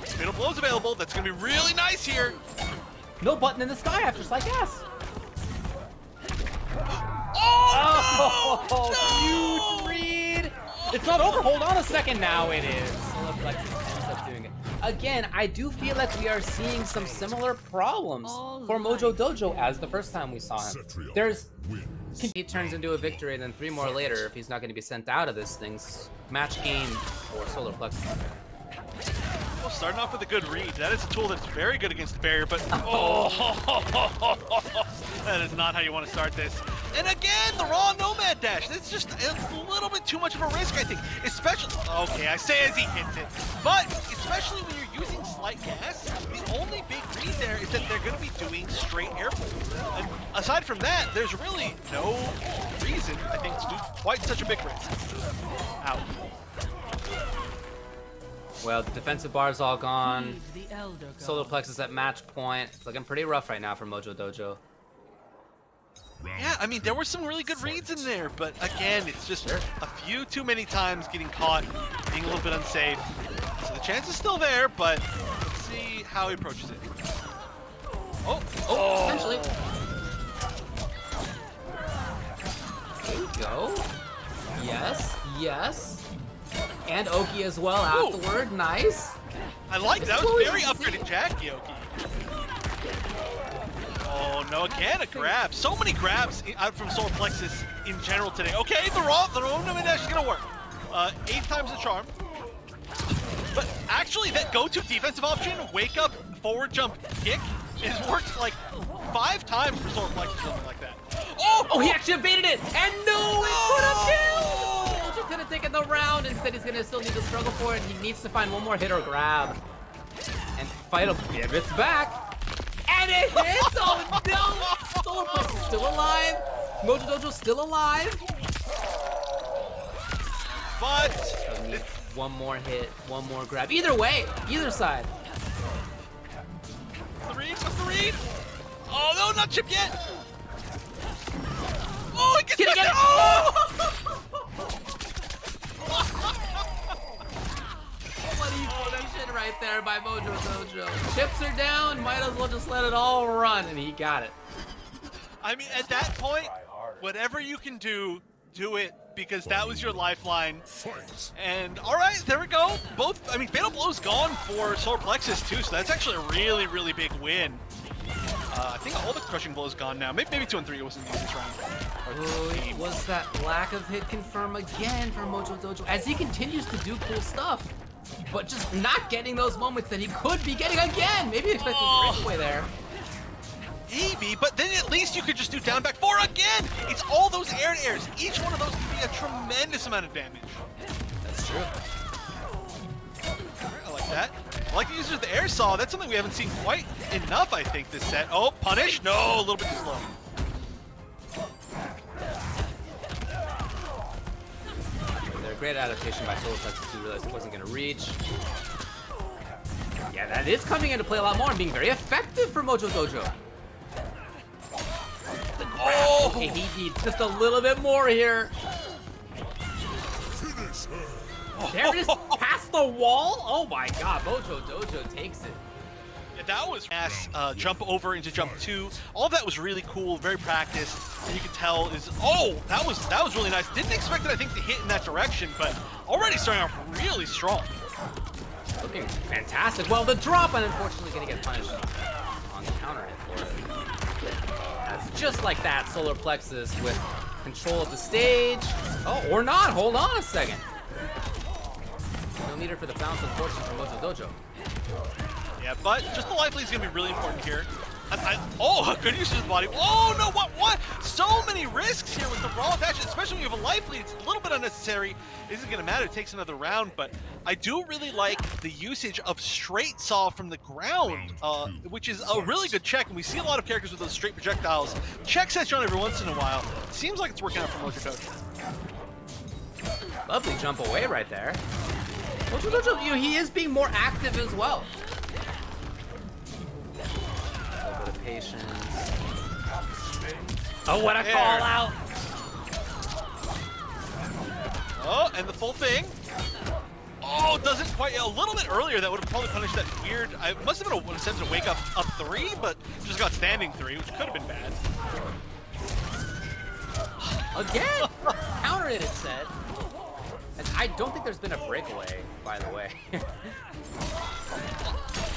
[SPEAKER 1] Fatal blow's available, that's going to be really nice here.
[SPEAKER 2] No button in the sky after Slice Gas.
[SPEAKER 1] Oh,
[SPEAKER 2] Oh, huge read! It's not over. Hold on a second. Now it is. Solar-Plexis ends up doing it. Again, I do feel like we are seeing some similar problems for MojoDojo as the first time we saw him. There's he turns into a victory, and then 3 more later, if he's not going to be sent out of this thing's match game for Solar-Plexis.
[SPEAKER 1] Well, starting off with a good read. That is a tool that's very good against the barrier, but oh, that is not how you want to start this. And again, the raw nomad dash. It's just it's a little bit too much of a risk, I think. Especially, okay, I say as he hits it, but especially when you're using slight gas, the only big read there is that they're going to be doing straight air pulls. And aside from that, there's really no reason, I think, to do quite such a big risk. Out.
[SPEAKER 2] Well, the defensive bar is all gone. Solar-Plexis at match point. It's looking pretty rough right now for MojoDojo.
[SPEAKER 1] Yeah, I mean, there were some really good reads in there, but again, it's just a few too many times getting caught, being a little bit unsafe. So the chance is still there, but let's see how he approaches it. Oh,
[SPEAKER 2] Potentially. There we go. Yes, yes. And Oki as well afterward. Nice.
[SPEAKER 1] I like that. Was very upgraded Jacqui, Oki. Oh no, again a grab. So many grabs out from Solar-Plexis in general today. Okay, the raw nomad dash is gonna work. 8 times the charm. But actually that go-to defensive option, wake up, forward jump, kick, has worked like 5 times for Solar-Plexis, something like that.
[SPEAKER 2] Oh, he actually evaded it! And no, it could have killed! He could have taken the round confidence that he's gonna still need to struggle for it. He needs to find one more hit or grab. And fight him. Pivots back. And it hits! Oh no! Solar-Plexis still alive. MojoDojo's still alive.
[SPEAKER 1] But
[SPEAKER 2] One more hit, one more grab. Either way, either side.
[SPEAKER 1] 3 for 3. Oh no, not chip yet. Oh, it gets
[SPEAKER 2] Get it,
[SPEAKER 1] back
[SPEAKER 2] get it.
[SPEAKER 1] there.
[SPEAKER 2] What evasion right there by MojoDojo. Chips are down, might as well just let it all run, and he got it.
[SPEAKER 1] I mean, at that point, whatever you can do, do it, because that was your lifeline. And all right, there we go. Both, I mean, Fatal Blow's gone for Solar-Plexis too, so that's actually a really, really big win. I think all the Crushing Blow's gone now. Maybe 2 and 3 wasn't the easiest round.
[SPEAKER 2] Oh, it was that lack of hit confirm again for MojoDojo as he continues to do cool stuff, but just not getting those moments that he could be getting again. Maybe expecting a breakaway there.
[SPEAKER 1] Maybe, but then at least you could just do down back 4 again. It's all those air to airs. Each one of those can be a tremendous amount of damage.
[SPEAKER 2] That's true.
[SPEAKER 1] I like that. I like the usage of the air saw. That's something we haven't seen quite enough, I think, this set. Oh, punish? No, a little bit too slow.
[SPEAKER 2] They're a great adaptation by Solar-Plexis who realized it wasn't going to reach. Yeah, that is coming into play a lot more and being very effective for MojoDojo.
[SPEAKER 1] Oh!
[SPEAKER 2] Okay, he needs just a little bit more here. There it is, past the wall. Oh my God, MojoDojo takes it.
[SPEAKER 1] Yeah, that was mass jump over into jump 2. All of that was really cool, very practiced, and you could tell is that was really nice. Didn't expect it, I think, to hit in that direction, but already starting off really strong.
[SPEAKER 2] Looking fantastic. Well, the drop, and unfortunately going to get punished on the counter hit for it. That's just like that, Solar-Plexis with control of the stage. Oh, or not. Hold on a second. No meter for the bounce, unfortunately, for MojoDojo.
[SPEAKER 1] Yeah, but just the life lead is going to be really important here. Oh, good use of the body. Oh, no, what? So many risks here with the raw attachment, especially when you have a life lead. It's a little bit unnecessary. It isn't going to matter. It takes another round, but I do really like the usage of straight saw from the ground, which is a really good check, and we see a lot of characters with those straight projectiles. Check Cetrion every once in a while. Seems like it's working out for MojoDojo.
[SPEAKER 2] Lovely jump away right there. MojoDojo, he is being more active as well. A little bit of patience. Oh, what a call out!
[SPEAKER 1] Oh, and the full thing. Oh, doesn't quite. A little bit earlier, that would have probably punished that weird. It must have been an attempt to wake up 3, but just got standing 3, which could have been bad.
[SPEAKER 2] Again! Counter it said. And I don't think there's been a breakaway, by the way.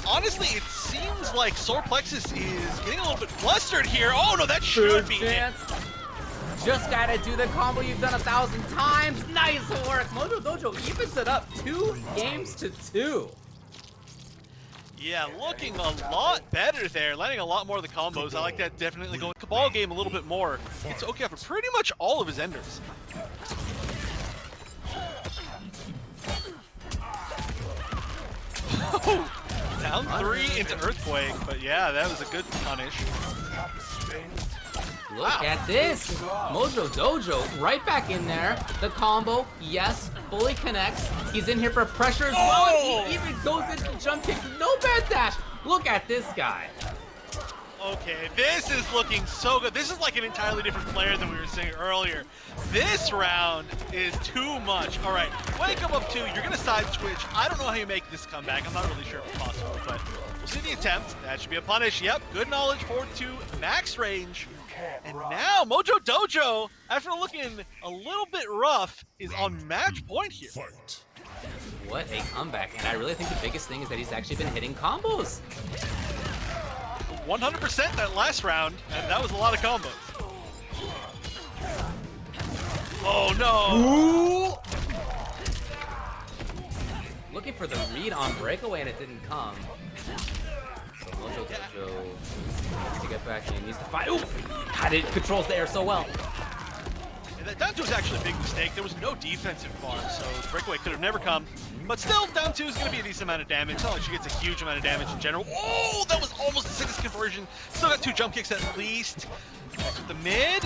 [SPEAKER 1] Honestly, it seems like Solar-Plexis is getting a little bit flustered here. Oh no, that should be it.
[SPEAKER 2] Just gotta do the combo you've done 1,000 times. Nice work. MojoDojo evens it up 2 games to 2.
[SPEAKER 1] Yeah, looking a lot better there. Landing a lot more of the combos. I like that. Definitely going Kabal game a little bit more. It's okay for pretty much all of his enders. Down 3 into Earthquake, but yeah, that was a good punish.
[SPEAKER 2] Look at this. MojoDojo right back in there. The combo, yes, fully connects. He's in here for pressure as well. And he even goes into jump kick. No bad dash. Look at this guy.
[SPEAKER 1] Okay, this is looking so good. This is like an entirely different player than we were saying earlier. This round is too much. All right, when you come up 2, you're gonna side switch. I don't know how you make this comeback. I'm not really sure if it's possible, but we'll see the attempt. That should be a punish. Yep, good knowledge, forward to max range. And now MojoDojo, after looking a little bit rough, is on match point here.
[SPEAKER 2] What a comeback. And I really think the biggest thing is that he's actually been hitting combos.
[SPEAKER 1] 100% that last round, and that was a lot of combos. Oh no!
[SPEAKER 2] Ooh. Looking for the read on breakaway and it didn't come. So MojoDojo needs to get back in, needs to fight. Ooh! God, it controls the air so well.
[SPEAKER 1] Yeah, that down two was actually a big mistake. There was no defensive bar, so the breakaway could have never come. But still, down two is going to be a decent amount of damage. It's not like she gets a huge amount of damage in general. Oh, that was almost a 6 conversion. Still got 2 jump kicks at least. Back with the mid.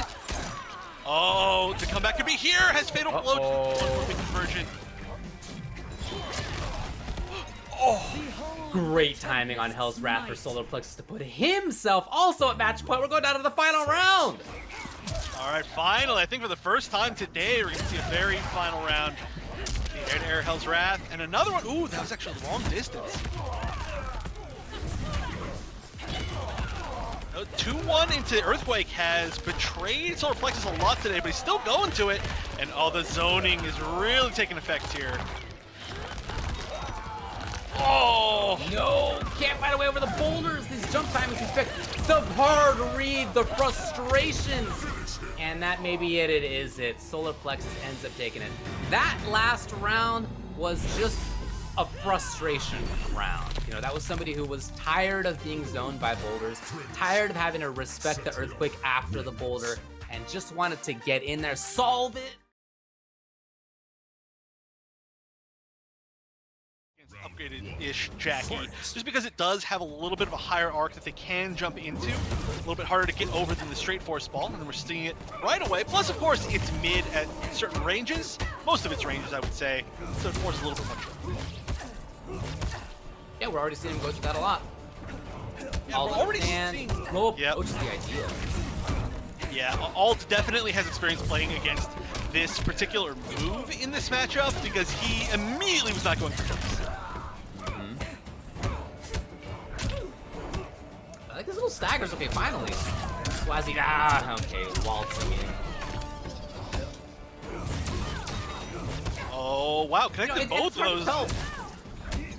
[SPEAKER 1] Oh, the comeback could be here. Has fatal blow. Big conversion. Oh.
[SPEAKER 2] Great timing on Hell's Wrath for Solar-Plexis to put himself also at match point. We're going down to the final round.
[SPEAKER 1] All right, finally, I think for the first time today, we're going to see a very final round. The air-to-air Hell's Wrath, and another one. Ooh, that was actually long distance. 2-1 into Earthquake has betrayed Solar-Plexis a lot today, but he's still going to it. And oh, the zoning is really taking effect here. Oh!
[SPEAKER 2] No, can't find a way over the boulders. These jump timings respect the hard read, the frustrations. And that may be it, it. Solar-Plexis ends up taking it. That last round was just a frustration round. You know, that was somebody who was tired of being zoned by boulders, tired of having to respect the Earthquake after the boulder, and just wanted to get in there, solve it.
[SPEAKER 1] Upgraded-ish Jacqui, just because it does have a little bit of a higher arc that they can jump into, a little bit harder to get over than the straight force ball, and then we're seeing it right away. Plus, of course, it's mid at certain ranges, most of its ranges, I would say, so it forces a little bit much.
[SPEAKER 2] Yeah, we're already seeing him go through that a lot.
[SPEAKER 1] Yeah, we're already seeing.
[SPEAKER 2] Go approach the idea.
[SPEAKER 1] Yeah, Ald definitely has experience playing against this particular move in this matchup because he immediately was not going for jumps.
[SPEAKER 2] I like his little staggers. Okay, finally. Swazzy, okay, waltzing in.
[SPEAKER 1] Oh, wow, connected both of those.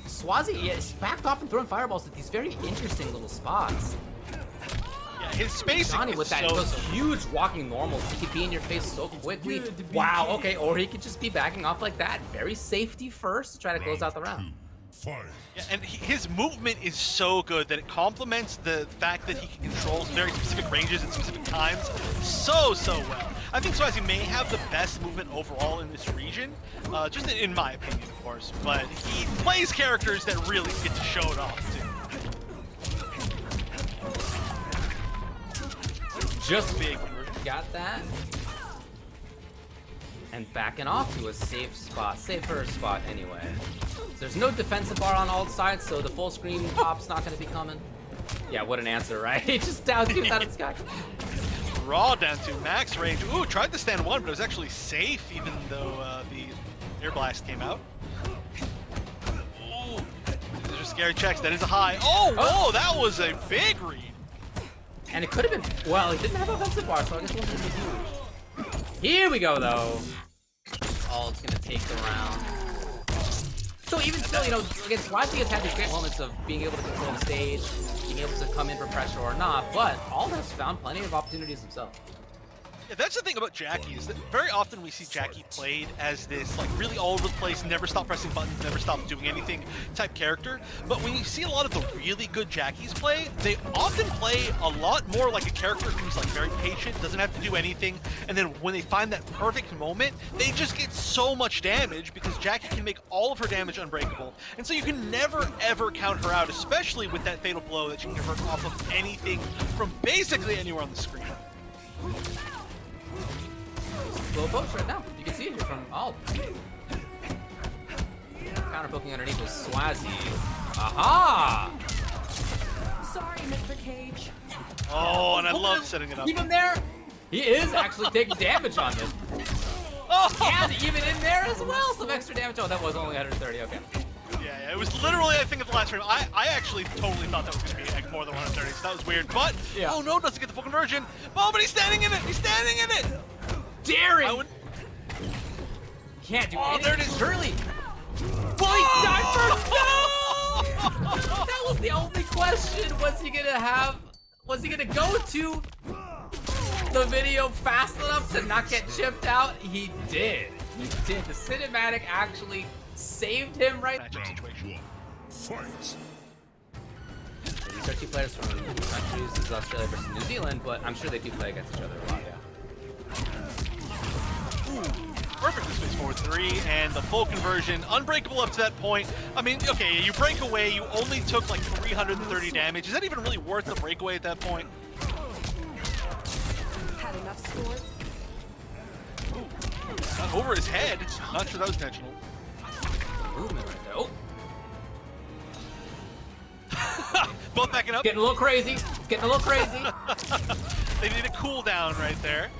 [SPEAKER 2] Swazzy is backed off and throwing fireballs at these very interesting little spots.
[SPEAKER 1] Yeah, his spacing
[SPEAKER 2] Johnny
[SPEAKER 1] is
[SPEAKER 2] with that,
[SPEAKER 1] so...
[SPEAKER 2] those huge walking normals. He could be in your face so quickly. Wow, okay, or he could just be backing off like that. Very safety first to try to close out the round.
[SPEAKER 1] Yeah, and his movement is so good that it complements the fact that he can control very specific ranges at specific times so well. I think Swazzy may have the best movement overall in this region, just in my opinion, of course, but he plays characters that really get to show it off, too.
[SPEAKER 2] Just big. Got that. And backing off to a safe spot, safer spot anyway. There's no defensive bar on Ald's side, so the full screen pop's not going to be coming. Yeah, what an answer, right? Just down two without its guy.
[SPEAKER 1] Raw down to max range. Ooh, tried to stand one, but it was actually safe even though the air blast came out. Ooh, these are scary checks. That is a high. Oh, whoa, that was a big read.
[SPEAKER 2] And it could have been, well, he didn't have offensive bar, so I guess it wasn't huge. Here we go, though. Ald's going to take the round. So even still, you know, again, Swazzy has had these great moments of being able to control the stage, being able to come in for pressure or not, but Ald has found plenty of opportunities himself.
[SPEAKER 1] Yeah, that's the thing about Jacqui, is that very often we see Jacqui played as this like really all over the place, never stop pressing buttons, never stop doing anything type character. But when you see a lot of the really good Jacquies play, they often play a lot more like a character who's like very patient, doesn't have to do anything, and then when they find that perfect moment, they just get so much damage because Jacqui can make all of her damage unbreakable. And so you can never ever count her out, especially with that fatal blow that she can convert off of anything from basically anywhere on the screen.
[SPEAKER 2] Slow approach right now. You can see it here from Ald. Counter poking underneath with Swazzy. Aha!
[SPEAKER 5] Sorry, Mr. Cage.
[SPEAKER 1] Oh, and I love setting it up.
[SPEAKER 2] Keep him there. He is actually taking damage on this.
[SPEAKER 1] Oh!
[SPEAKER 2] And even in there as well, some extra damage. Oh, that was only 130. Okay.
[SPEAKER 1] Yeah, it was literally, I think, at the last frame. I actually totally thought that was going to be like more than 130, so that was weird. But,
[SPEAKER 2] yeah.
[SPEAKER 1] Oh no, doesn't get the full conversion. Oh, but he's standing in it! He's standing in it!
[SPEAKER 2] Daring! Can't do anything.
[SPEAKER 1] There it is.
[SPEAKER 2] Hurley! Well, he died first! No! That was the only question. Was he gonna go to the video fast enough to not get chipped out? He did. He did. The cinematic actually saved him right.
[SPEAKER 1] Matchup situation.
[SPEAKER 3] Fight.
[SPEAKER 2] These are two players from countries. This is Australia versus New Zealand, but I'm sure they do play against each other a lot, yeah.
[SPEAKER 1] Perfect space forward 3 and the full conversion. Unbreakable up to that point. I mean, okay, you break away, you only took like 330 damage. Is that even really worth the breakaway at that point?
[SPEAKER 5] Had enough score?
[SPEAKER 1] Not over his head. Not sure that was intentional.
[SPEAKER 2] Movement right there. Oh,
[SPEAKER 1] Both backing up.
[SPEAKER 2] getting a little crazy. Getting a little crazy.
[SPEAKER 1] They need a cooldown right there.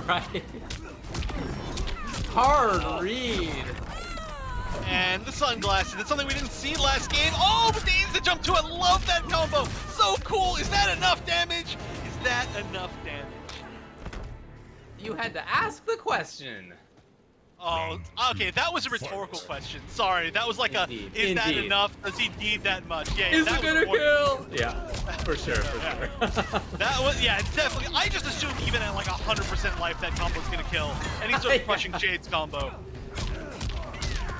[SPEAKER 2] Right. Hard read.
[SPEAKER 1] And the sunglasses. It's something we didn't see last game. Oh, but the instant jump too. I love that combo. So cool. Is that enough damage? Is that enough damage?
[SPEAKER 2] You had to ask the question.
[SPEAKER 1] Oh, okay. That was a rhetorical question. Sorry. That was like
[SPEAKER 2] Indeed.
[SPEAKER 1] a, is that
[SPEAKER 2] Indeed.
[SPEAKER 1] enough? Does he need that much? Yeah,
[SPEAKER 2] Is
[SPEAKER 1] that
[SPEAKER 2] it
[SPEAKER 1] was
[SPEAKER 2] gonna
[SPEAKER 1] important.
[SPEAKER 2] kill? Yeah, for sure, for sure.
[SPEAKER 1] That was, yeah, it's definitely. I just assumed even at like 100% life that combo's gonna kill. And he's sort of crushing Jade's combo.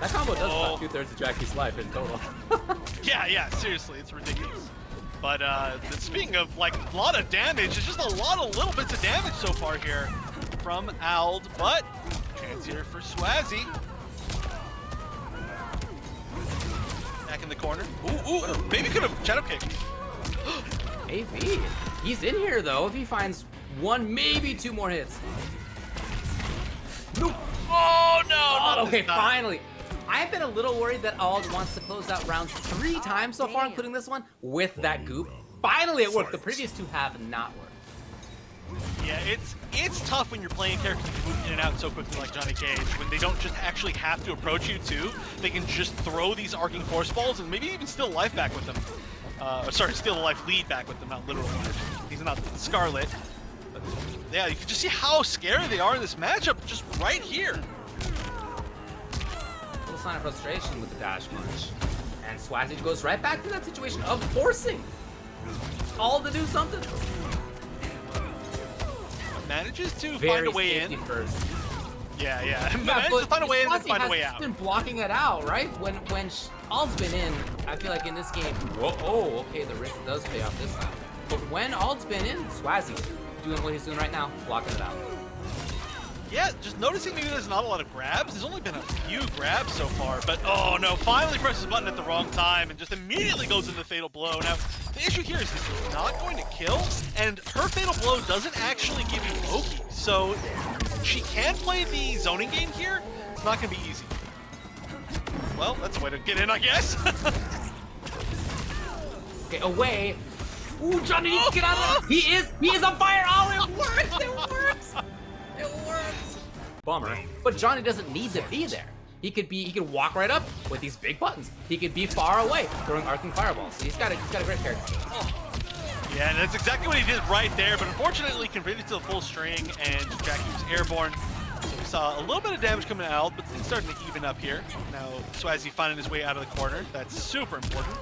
[SPEAKER 2] That combo does about 2/3 of Jacqui's life in total.
[SPEAKER 1] Yeah, seriously, it's ridiculous. But speaking of like a lot of damage, it's just a lot of little bits of damage so far here from Ald, but chance here for Swazzy. Back in the corner. Ooh, maybe could have shadow kicked.
[SPEAKER 2] Maybe. He's in here though if he finds one, maybe two more hits. Nope.
[SPEAKER 1] Oh no! not
[SPEAKER 2] Okay,
[SPEAKER 1] this time.
[SPEAKER 2] finally. I've been a little worried that Ald wants to close out rounds 3 times so far, including this one, with that goop. Finally it worked. The previous 2 have not worked.
[SPEAKER 1] Yeah, it's tough when you're playing characters that move in and out so quickly like Johnny Cage, when they don't just actually have to approach you too. They can just throw these arcing force balls and maybe even steal life back with them. Steal the life lead back with them, not literal life. He's not Scarlet. But yeah, you can just see how scary they are in this matchup just right here.
[SPEAKER 2] Little sign of frustration with the dash punch. And Swazzy goes right back to that situation of forcing Ald to do something.
[SPEAKER 1] Manages to
[SPEAKER 2] Very
[SPEAKER 1] find a way
[SPEAKER 2] safety
[SPEAKER 1] in.
[SPEAKER 2] First.
[SPEAKER 1] Yeah.
[SPEAKER 2] Yeah,
[SPEAKER 1] Manages to find a way in and
[SPEAKER 2] Swazzy
[SPEAKER 1] find a
[SPEAKER 2] has
[SPEAKER 1] way
[SPEAKER 2] just
[SPEAKER 1] out.
[SPEAKER 2] been blocking it out, right? When Ald's been in, I feel like in this game, okay, the risk does pay off this time. But when Ald's been in, Swazzy doing what he's doing right now, blocking it out.
[SPEAKER 1] Yeah, just noticing maybe there's not a lot of grabs. There's only been a few grabs so far, but oh no, finally presses the button at the wrong time and just immediately goes into the fatal blow. Now, the issue here is this is not going to kill, and her fatal blow doesn't actually give you Loki, so she can play the zoning game here. It's not going to be easy. Well, that's a way to get in, I guess.
[SPEAKER 2] Okay, away. Ooh, Johnny needs to get out of there. He is on fire. Oh, it works. It works. It works. Bummer. But Johnny doesn't need to be there. He could walk right up with these big buttons. He could be far away throwing arcing fireballs. He's got a great character.
[SPEAKER 1] Yeah, and that's exactly what he did right there, but unfortunately converted to the full string and Jacqui was airborne. So we saw a little bit of damage coming out, but things starting to even up here. Now Swazzy finding his way out of the corner. That's super important.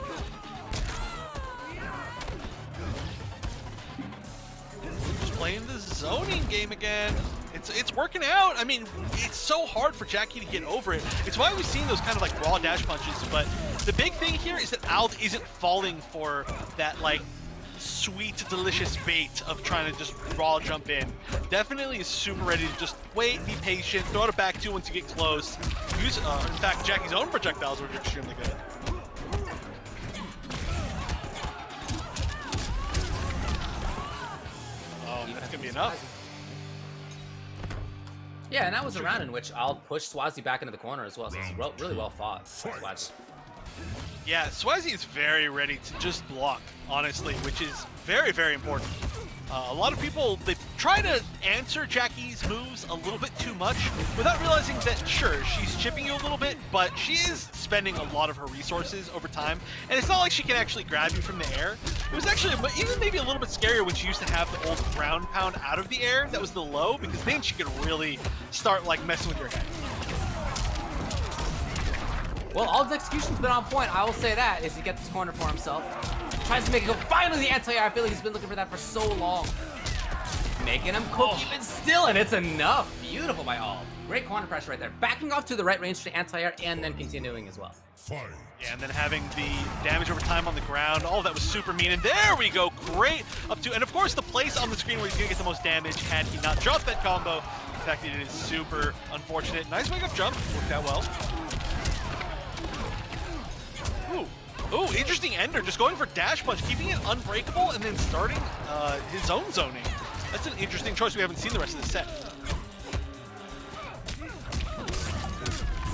[SPEAKER 1] Just playing the zoning game again. It's working out. I mean, it's so hard for Jacqui to get over it. It's why we've seen those kind of like raw dash punches, but the big thing here is that Ald isn't falling for that like sweet, delicious bait of trying to just raw jump in. Definitely is super ready to just wait, be patient, throw it back to once you get close. Use, in fact, Jacqui's own projectiles were extremely good. Oh, that's gonna be enough.
[SPEAKER 2] Yeah, and that was a round in which I'll push Swazzy back into the corner as well. So it's really well fought. Swazzy.
[SPEAKER 1] Yeah, Swazzy is very ready to just block, honestly, which is very, very important. A lot of people, they try to answer Jacqui's moves a little bit too much without realizing that, sure, she's chipping you a little bit, but she is spending a lot of her resources over time, and it's not like she can actually grab you from the air. It was actually even maybe a little bit scarier when she used to have the old ground pound out of the air. That was the low, because then she could really start like messing with your head.
[SPEAKER 2] Well, Ald's execution's been on point. I will say that as he gets this corner for himself. Tries to make it go. Finally, the anti-air. I feel like he's been looking for that for so long. Making him cook even still, and it's enough. Beautiful by Ald. Great corner pressure right there. Backing off to the right range to anti-air and then continuing as well.
[SPEAKER 1] Yeah, and then having the damage over time on the ground. All of that was super mean. And there we go. Great up to, and of course the place on the screen where he's gonna get the most damage had he not dropped that combo. fact, it is super unfortunate. Nice wake-up jump. Worked out well. Ooh. Ooh, interesting ender. Just going for dash punch, keeping it unbreakable, and then starting his own zoning. That's an interesting choice we haven't seen the rest of the set.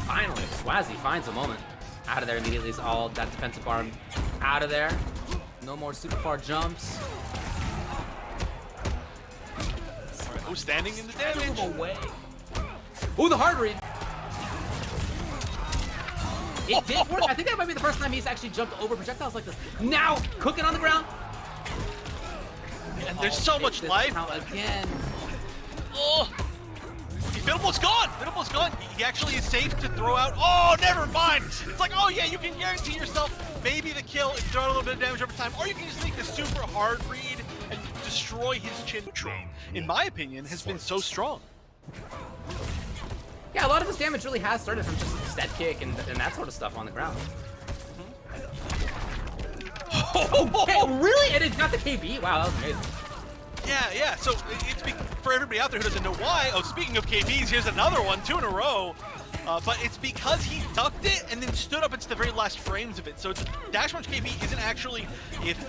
[SPEAKER 2] Finally, Swazzy finds a moment. Out of there immediately is all that defensive arm out of there. No more super far jumps.
[SPEAKER 1] Alright, oh, standing in the damage.
[SPEAKER 2] Away. Ooh, the hard read. It did work. I think that might be the first time he's actually jumped over projectiles like this. Now, cooking on the ground.
[SPEAKER 1] And there's so much life.
[SPEAKER 2] Again.
[SPEAKER 1] Oh. Fiddleball's gone! Fiddleball's gone. He actually is safe to throw out. Oh, never mind! It's like, oh yeah, you can guarantee yourself maybe the kill if you throw out a little bit of damage over time, or you can just make the super hard read and destroy his chin. In my opinion, has been so strong.
[SPEAKER 2] Yeah, a lot of his damage really has started from just step kick and that sort of stuff on the ground. Oh, really? And it got the KB? Wow, that was amazing.
[SPEAKER 1] Yeah. So it's for everybody out there who doesn't know why. Oh, speaking of KBs, here's another one, 2 in a row. But it's because he ducked it and then stood up into the very last frames of it. So dash punch KB isn't actually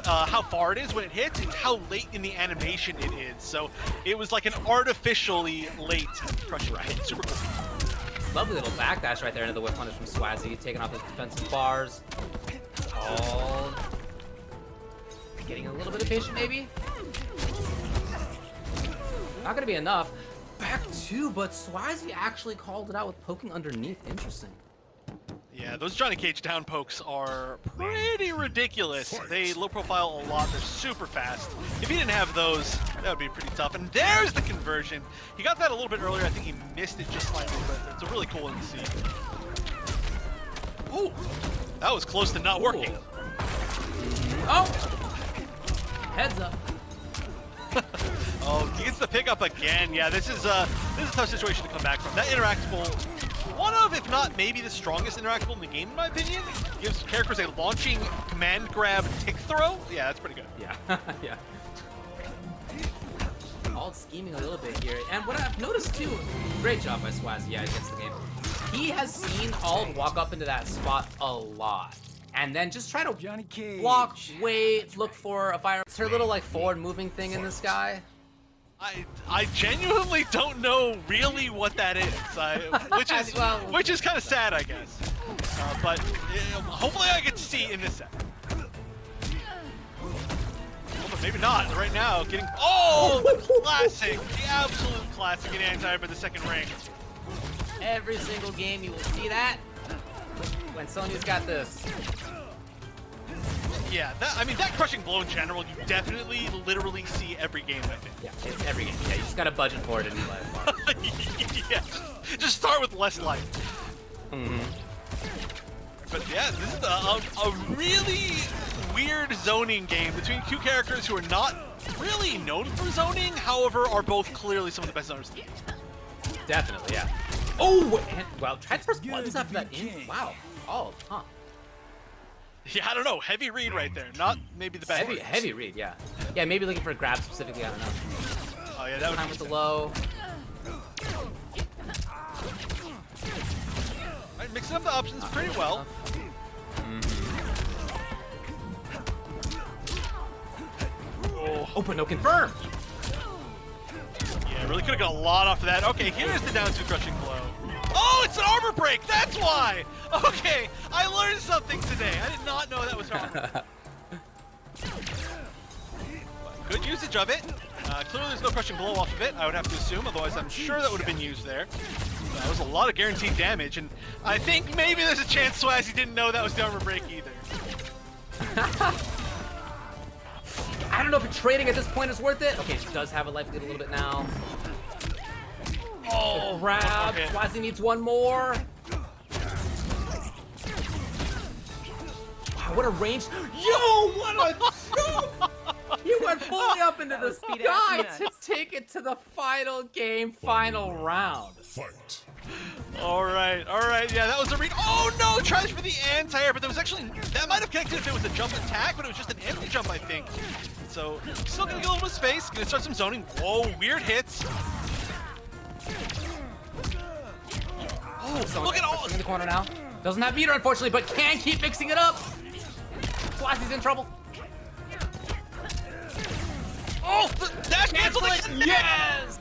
[SPEAKER 1] how far it is when it hits, it's how late in the animation it is. So it was like an artificially late crushing hit. Super cool.
[SPEAKER 2] Lovely little backdash right there into the whip punish from Swazzy, taking off those defensive bars. All getting a little bit impatient, maybe. Not gonna be enough. Back two, but Swazzy actually called it out with poking underneath. Interesting.
[SPEAKER 1] Yeah, those Johnny Cage down pokes are pretty ridiculous. They low profile a lot. They're super fast. If he didn't have those, that would be pretty tough. And there's the conversion. He got that a little bit earlier. I think he missed it just slightly, but it's a really cool one to see. Ooh, that was close to not working.
[SPEAKER 2] Oh! Heads up.
[SPEAKER 1] Oh, he gets the pickup again. Yeah, this is a tough situation to come back from. That interactable, one of, if not maybe the strongest interactable in the game, in my opinion. Gives characters a launching command grab tick throw. Yeah, that's pretty good.
[SPEAKER 2] Yeah, yeah. All scheming a little bit here. And what I've noticed too, great job by Swazzy, yeah, against the game. He has seen Ald walk up into that spot a lot. And then just try to block, wait, look for a fire. It's her little like forward moving thing in the sky.
[SPEAKER 1] I genuinely don't know really what that is, which is kind of sad, I guess. But hopefully I get to see in this set. Oh, but maybe not. Right now, getting classic, the absolute classic in anti by the second ring.
[SPEAKER 2] Every single game you will see that when Sonya's got this.
[SPEAKER 1] Yeah, that crushing blow in general, you definitely, literally see every game, I think.
[SPEAKER 2] Yeah, it's every game. Yeah, you just gotta budget for it in your life.
[SPEAKER 1] Yeah, just start with less life.
[SPEAKER 2] Mm-hmm.
[SPEAKER 1] But yeah, this is a really weird zoning game between two characters who are not really known for zoning, however, are both clearly some of the best zoners in the game.
[SPEAKER 2] Definitely, yeah. Oh, and, well, transfers buttons after that in. Wow. Oh, huh.
[SPEAKER 1] Yeah, I don't know. Heavy read right there. Not maybe the best.
[SPEAKER 2] Heavy read, yeah. Yeah, maybe looking for a grab specifically, I don't know.
[SPEAKER 1] Oh yeah, that would
[SPEAKER 2] time with the low.
[SPEAKER 1] Right, mixing up the options pretty well.
[SPEAKER 2] Oh, but no confirm.
[SPEAKER 1] Yeah, really could have got a lot off of that. Okay, here's the down two crushing blow. Oh, it's an armor break. That's why. Okay, I learned something today. I did not know that was armor. Good usage of it. Clearly there's no crushing blow off of it, I would have to assume, otherwise I'm sure that would have been used there. That was a lot of guaranteed damage, and I think maybe there's a chance Swazzy didn't know that was the armor break either.
[SPEAKER 2] I don't know if trading at this point is worth it. Okay, she does have a life lead a little bit now. Oh, grab. Okay. Swazzy needs one more. Wow, what a range. Yo, what a He went fully up into the speed guy to take it to the final game, final round.
[SPEAKER 3] Fight.
[SPEAKER 1] All right, yeah, that was a read. Oh no, tries for the anti-air, but that was actually, that might have connected if it was a jump attack, but it was just an empty jump, I think. So, still gonna get a little bit of space, gonna start some zoning. Whoa, weird hits.
[SPEAKER 2] Sonya
[SPEAKER 1] look at all.
[SPEAKER 2] in the corner now. Doesn't have meter, unfortunately, but can keep mixing it up. Swazzy's in trouble.
[SPEAKER 1] Oh, the dash cancel.
[SPEAKER 2] Yes!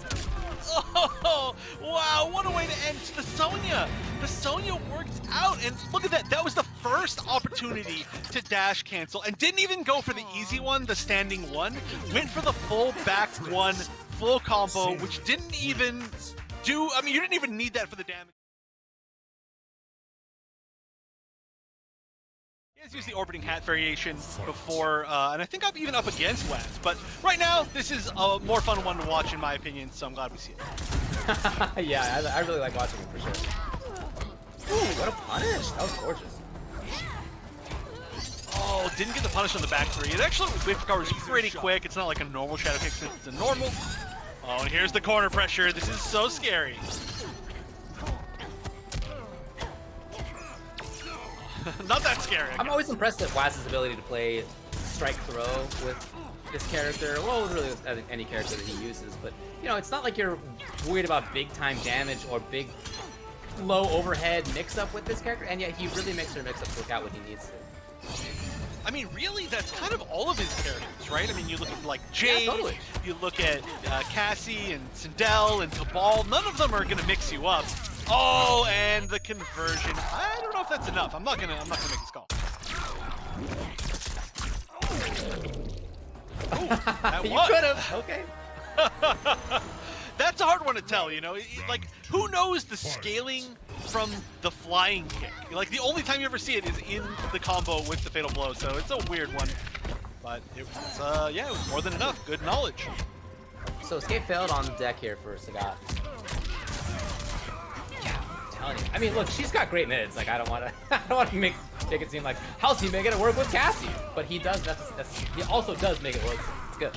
[SPEAKER 1] Oh, wow, what a way to end the Sonya. The Sonya worked out, and look at that. That was the first opportunity to dash cancel, and didn't even go for the easy one, the standing one. Went for the full back one, full combo, which didn't even do, I mean, you didn't even need that for the damage. He has used the orbiting hat variation before, and I think I'm even up against Waz. But right now, this is a more fun one to watch, in my opinion, so I'm glad we see it.
[SPEAKER 2] Yeah, I really like watching him for sure. Ooh, what a punish. That was gorgeous.
[SPEAKER 1] Oh, didn't get the punish on the back three. It actually recovers pretty quick. It's not like a normal shadow kick since it's a normal. Oh, and here's the corner pressure. This is so scary. Not that scary.
[SPEAKER 2] I'm always impressed at Waz's ability to play strike throw with this character. Well, really with any character that he uses, but you know, it's not like you're worried about big time damage or big low overhead mix up with this character, and yet he really makes her mix up work out what he needs to.
[SPEAKER 1] I mean, really, that's kind of all of his characters, right? I mean, you look at like Jade,
[SPEAKER 2] Yeah, totally.
[SPEAKER 1] You look at Cassie and Sindel and Kabal. None of them are gonna mix you up. Oh, and the conversion. I don't know if that's enough. I'm not gonna make this call. Oh, that
[SPEAKER 2] You
[SPEAKER 1] was.
[SPEAKER 2] could have. Okay.
[SPEAKER 1] That's a hard one to tell, you know? Like, who knows the scaling from the flying kick? Like, the only time you ever see it is in the combo with the fatal blow, so it's a weird one. But it was, yeah, it was more than enough. Good knowledge.
[SPEAKER 2] So escape failed on the deck here for Saggat. Yeah, I'm telling you. I mean, look, she's got great mids. Like, I don't want to make it seem like how's he making it work with Cassie? But he does. He also does make it work. It's good.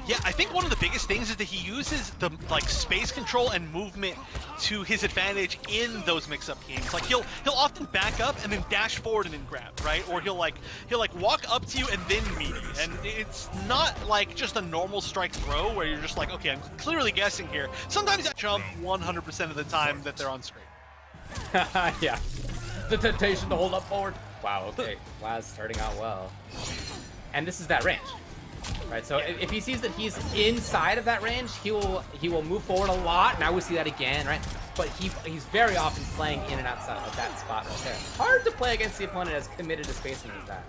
[SPEAKER 1] Yeah, I think one of the biggest things is that he uses the like space control and movement to his advantage in those mix-up games. Like he'll often back up and then dash forward and then grab, right? Or he'll walk up to you and then meet you. And it's not like just a normal strike throw where you're just like, okay, I'm clearly guessing here. Sometimes I jump 100% of the time that they're on screen.
[SPEAKER 2] Yeah. The temptation to hold up forward. Wow, okay. Waz starting out well. And this is that range. Right, so if he sees that he's inside of that range, he will move forward a lot. Now we see that again, right? But he's very often playing in and outside of that spot right there. Hard to play against the opponent as committed to spacing as that.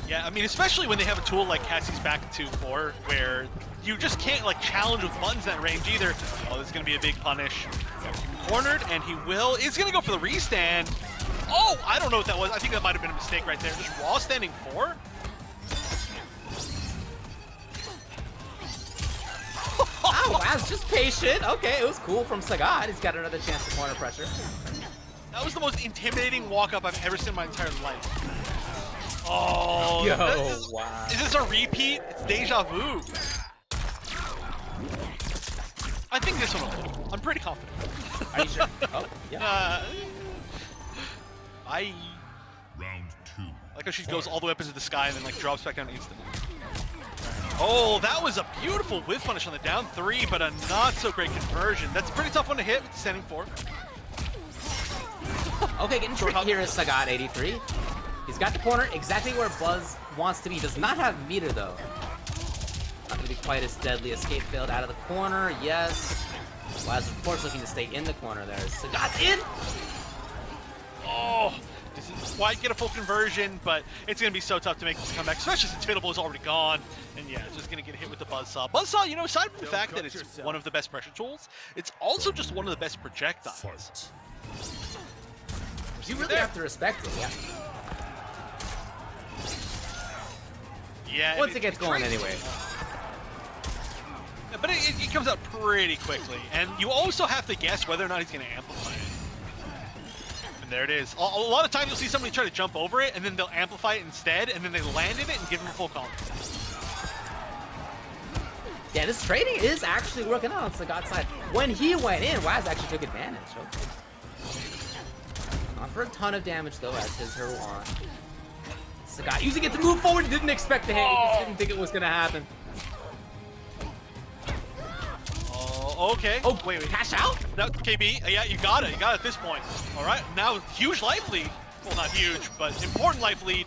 [SPEAKER 1] Yeah, I mean, especially when they have a tool like Cassie's back 2-4, where you just can't like challenge with buttons that range either. Oh, this is gonna be a big punish. Cornered, and he will. He's gonna go for the restand. Oh, I don't know what that was. I think that might have been a mistake right there. Just raw standing 4.
[SPEAKER 2] Wow, Waz just patient. Okay, it was cool from Saggat. He's got another chance to corner pressure.
[SPEAKER 1] That was the most intimidating walk-up I've ever seen in my entire life. Oh,
[SPEAKER 2] Yo, wow.
[SPEAKER 1] Is this a repeat? It's deja vu. I think this one will hit. I'm pretty confident.
[SPEAKER 2] Are you sure? Oh, yeah.
[SPEAKER 1] Round 2. Like how she goes all the way up into the sky and then like drops back down instantly. Oh, that was a beautiful whiff punish on the down 3, but a not so great conversion. That's a pretty tough one to hit with the standing 4.
[SPEAKER 2] Okay, getting tricky here is Saggat83. He's got the corner exactly where Buzz wants to be. Does not have meter though. Not gonna be quite as deadly. Escape failed out of the corner. Yes. Waz of course looking to stay in the corner there. Saggat's in.
[SPEAKER 1] Oh, doesn't quite get a full conversion, but it's going to be so tough to make this comeback, especially since Fatal Blow is already gone. And yeah, it's just going to get hit with the Buzzsaw. Buzzsaw, you know, aside from the fact that it's one of the best pressure tools, it's also just one of the best projectiles.
[SPEAKER 2] You really have to respect it, yeah.
[SPEAKER 1] Yeah.
[SPEAKER 2] Once it gets going anyway.
[SPEAKER 1] But it comes out pretty quickly, and you also have to guess whether or not he's going to amplify it. And there it is. A lot of times you'll see somebody try to jump over it, and then they'll amplify it instead, and then they land in it and give him a full combo.
[SPEAKER 2] Yeah, this trading is actually working out on Saggat's side. When he went in, Waz actually took advantage. Okay. Not for a ton of damage though, as is her want. Saggat using it to move forward, didn't expect the hit, he just didn't think it was gonna happen.
[SPEAKER 1] Oh, okay.
[SPEAKER 2] Oh,
[SPEAKER 1] wait.
[SPEAKER 2] cash out?
[SPEAKER 1] No, KB, yeah, you got it. You got it at this point. All right, now huge life lead. Well, not huge, but important life lead.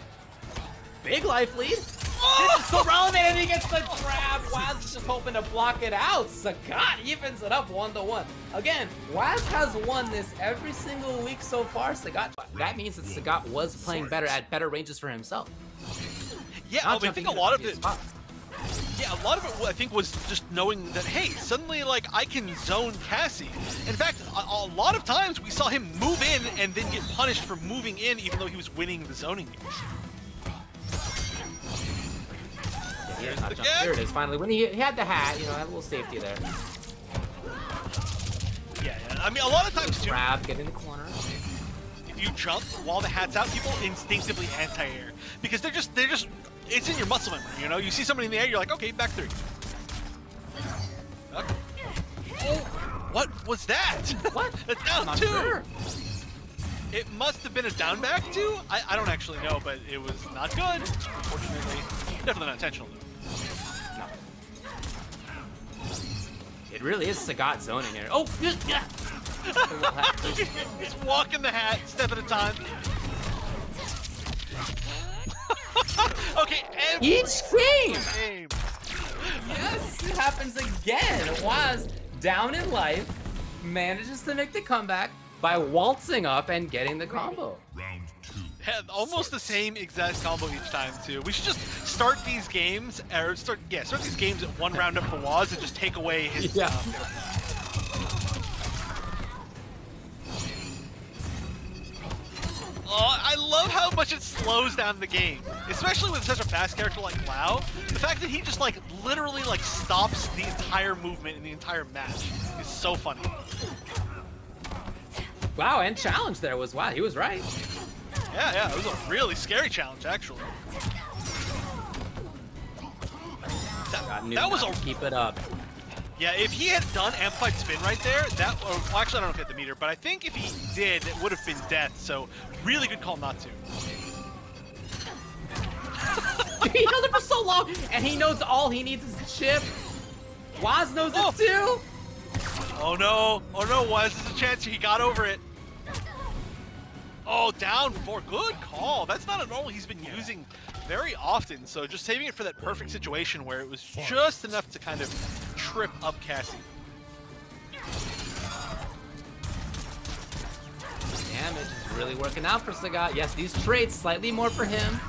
[SPEAKER 2] Big life lead. This is so relevant, and he gets the grab. Waz is just hoping to block it out. Saggat evens it up 1-1. Again, Waz has won this every single week so far. Saggat. That means that Saggat was playing better at better ranges for himself.
[SPEAKER 1] Yeah, I think a lot of it. Yeah, a lot of it, I think, was just knowing that, hey, suddenly, like, I can zone Cassie. In fact, a lot of times we saw him move in and then get punished for moving in, even though he was winning the zoning games.
[SPEAKER 2] There it is, finally. When he had the hat, you know, had a little safety there.
[SPEAKER 1] Yeah, I mean, a lot of times, too,
[SPEAKER 2] Grab, get in the corner.
[SPEAKER 1] if you jump while the hat's out, people instinctively anti-air. Because they're just, it's in your muscle memory, you know? You see somebody in the air, you're like, okay, back three. Okay. Oh, what was that?
[SPEAKER 2] What?
[SPEAKER 1] A down
[SPEAKER 2] I'm
[SPEAKER 1] two.
[SPEAKER 2] not sure.
[SPEAKER 1] It must have been a down back two? I don't actually know, but it was not good, unfortunately. Definitely not intentional, though.
[SPEAKER 2] No. It really is Saggat zoning here. Oh, yeah.
[SPEAKER 1] He's walking the hat, step at a time. Okay,
[SPEAKER 2] Each game!
[SPEAKER 1] game.
[SPEAKER 2] Yes, it happens again. Waz, down in life, manages to make the comeback by waltzing up and getting the combo.
[SPEAKER 1] Yeah, almost the same exact combo each time, too. We should just start these games, or start these games at one round up for Waz and just take away his.
[SPEAKER 2] Yeah.
[SPEAKER 1] I love how much it slows down the game, especially with such a fast character like Lau. The fact that he just like literally like stops the entire movement in the entire match is so funny.
[SPEAKER 2] Wow, and challenge there was, wow, he was right.
[SPEAKER 1] Yeah, it was a really scary challenge, actually. That was a
[SPEAKER 2] keep it up.
[SPEAKER 1] Yeah, if he had done amplified spin right there, well, actually I don't know if he had the meter, but I think if he did, it would have been death. So really good call not to.
[SPEAKER 2] He held it for so long, and he knows all he needs is a chip. Waz knows it too.
[SPEAKER 1] Oh no, Waz, there's a chance he got over it. Oh, down 4, good call. That's not a normal he's been using very often, so just saving it for that perfect situation where it was just enough to kind of trip up Cassie.
[SPEAKER 2] Damage is really working out for Saggat. Yes, these trades slightly more for him.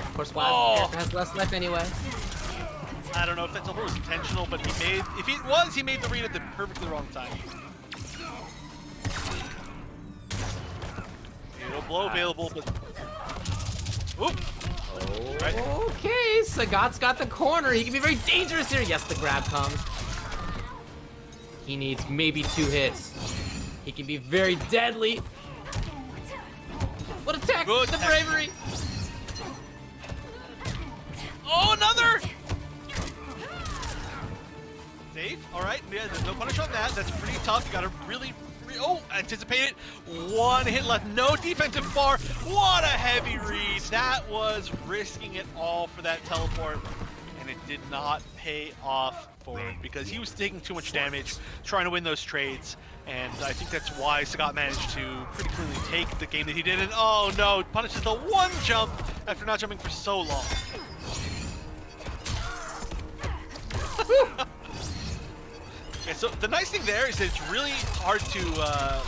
[SPEAKER 2] Of course, Waz has less life anyway.
[SPEAKER 1] I don't know if that's a little intentional, but if it was, he made the read at the perfectly wrong time. No blow available, but... Oop! Right.
[SPEAKER 2] Okay, Sagat's got the corner. He can be very dangerous here. Yes, the grab comes. He needs maybe 2 hits. He can be very deadly. What a tech!
[SPEAKER 1] Good
[SPEAKER 2] the
[SPEAKER 1] tech.
[SPEAKER 2] bravery!
[SPEAKER 1] Oh, another! Safe. All right. Yeah, there's no punish on that. That's pretty tough. You gotta really... anticipate it. 1 hit left. No defensive bar. What a heavy read. That was risking it all for that teleport. And it did not pay off for it because he was taking too much damage trying to win those trades. And I think that's why Saggat managed to pretty clearly take the game that he did. And oh no, punishes the 1 jump after not jumping for so long. Okay, so the nice thing there is that it's really hard to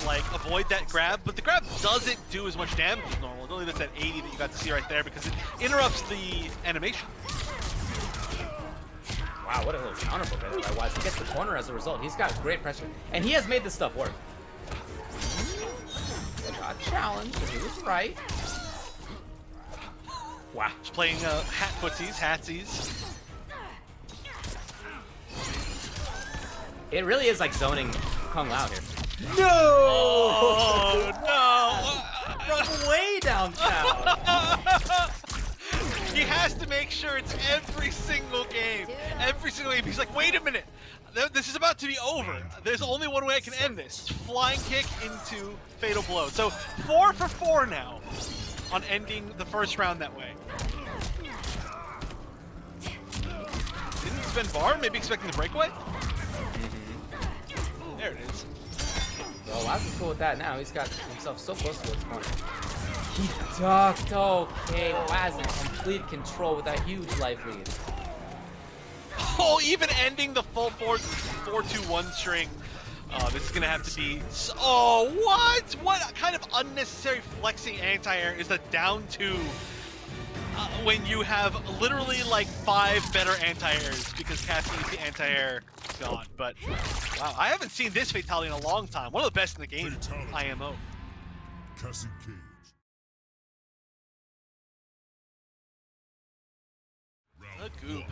[SPEAKER 1] like avoid that grab, but the grab doesn't do as much damage as normal. It only does that 80 that you got to see right there because it interrupts the animation.
[SPEAKER 2] Wow, what a little counterflow there by Waz. He gets the corner as a result. He's got great pressure, and he has made this stuff work. Got challenged, and he was right.
[SPEAKER 1] Wow, just playing hat footsies, hatsies.
[SPEAKER 2] It really is like zoning Kung Lao here.
[SPEAKER 1] No! Oh, no!
[SPEAKER 2] From way downtown.
[SPEAKER 1] He has to make sure it's every single game. Every single game. He's like, wait a minute. This is about to be over. There's only one way I can end this. Flying kick into fatal blow. So 4 for 4 now on ending the first round that way. Didn't spend bar, maybe expecting the breakaway? There it is.
[SPEAKER 2] Well, Waz is cool with that now. He's got himself so close to his corner. He ducked. Okay, Waz in complete control with that huge life lead.
[SPEAKER 1] Oh, even ending the full 4-2-1 string. This is gonna have to be. Oh, what? What kind of unnecessary flexing anti-air is a down 2 when you have literally like 5 better anti-airs because Cassie is the anti-air god. But wow, I haven't seen this fatality in a long time. One of the best in the game.
[SPEAKER 3] Fatality.
[SPEAKER 1] IMO.
[SPEAKER 3] Cassie Cage.
[SPEAKER 1] The goop.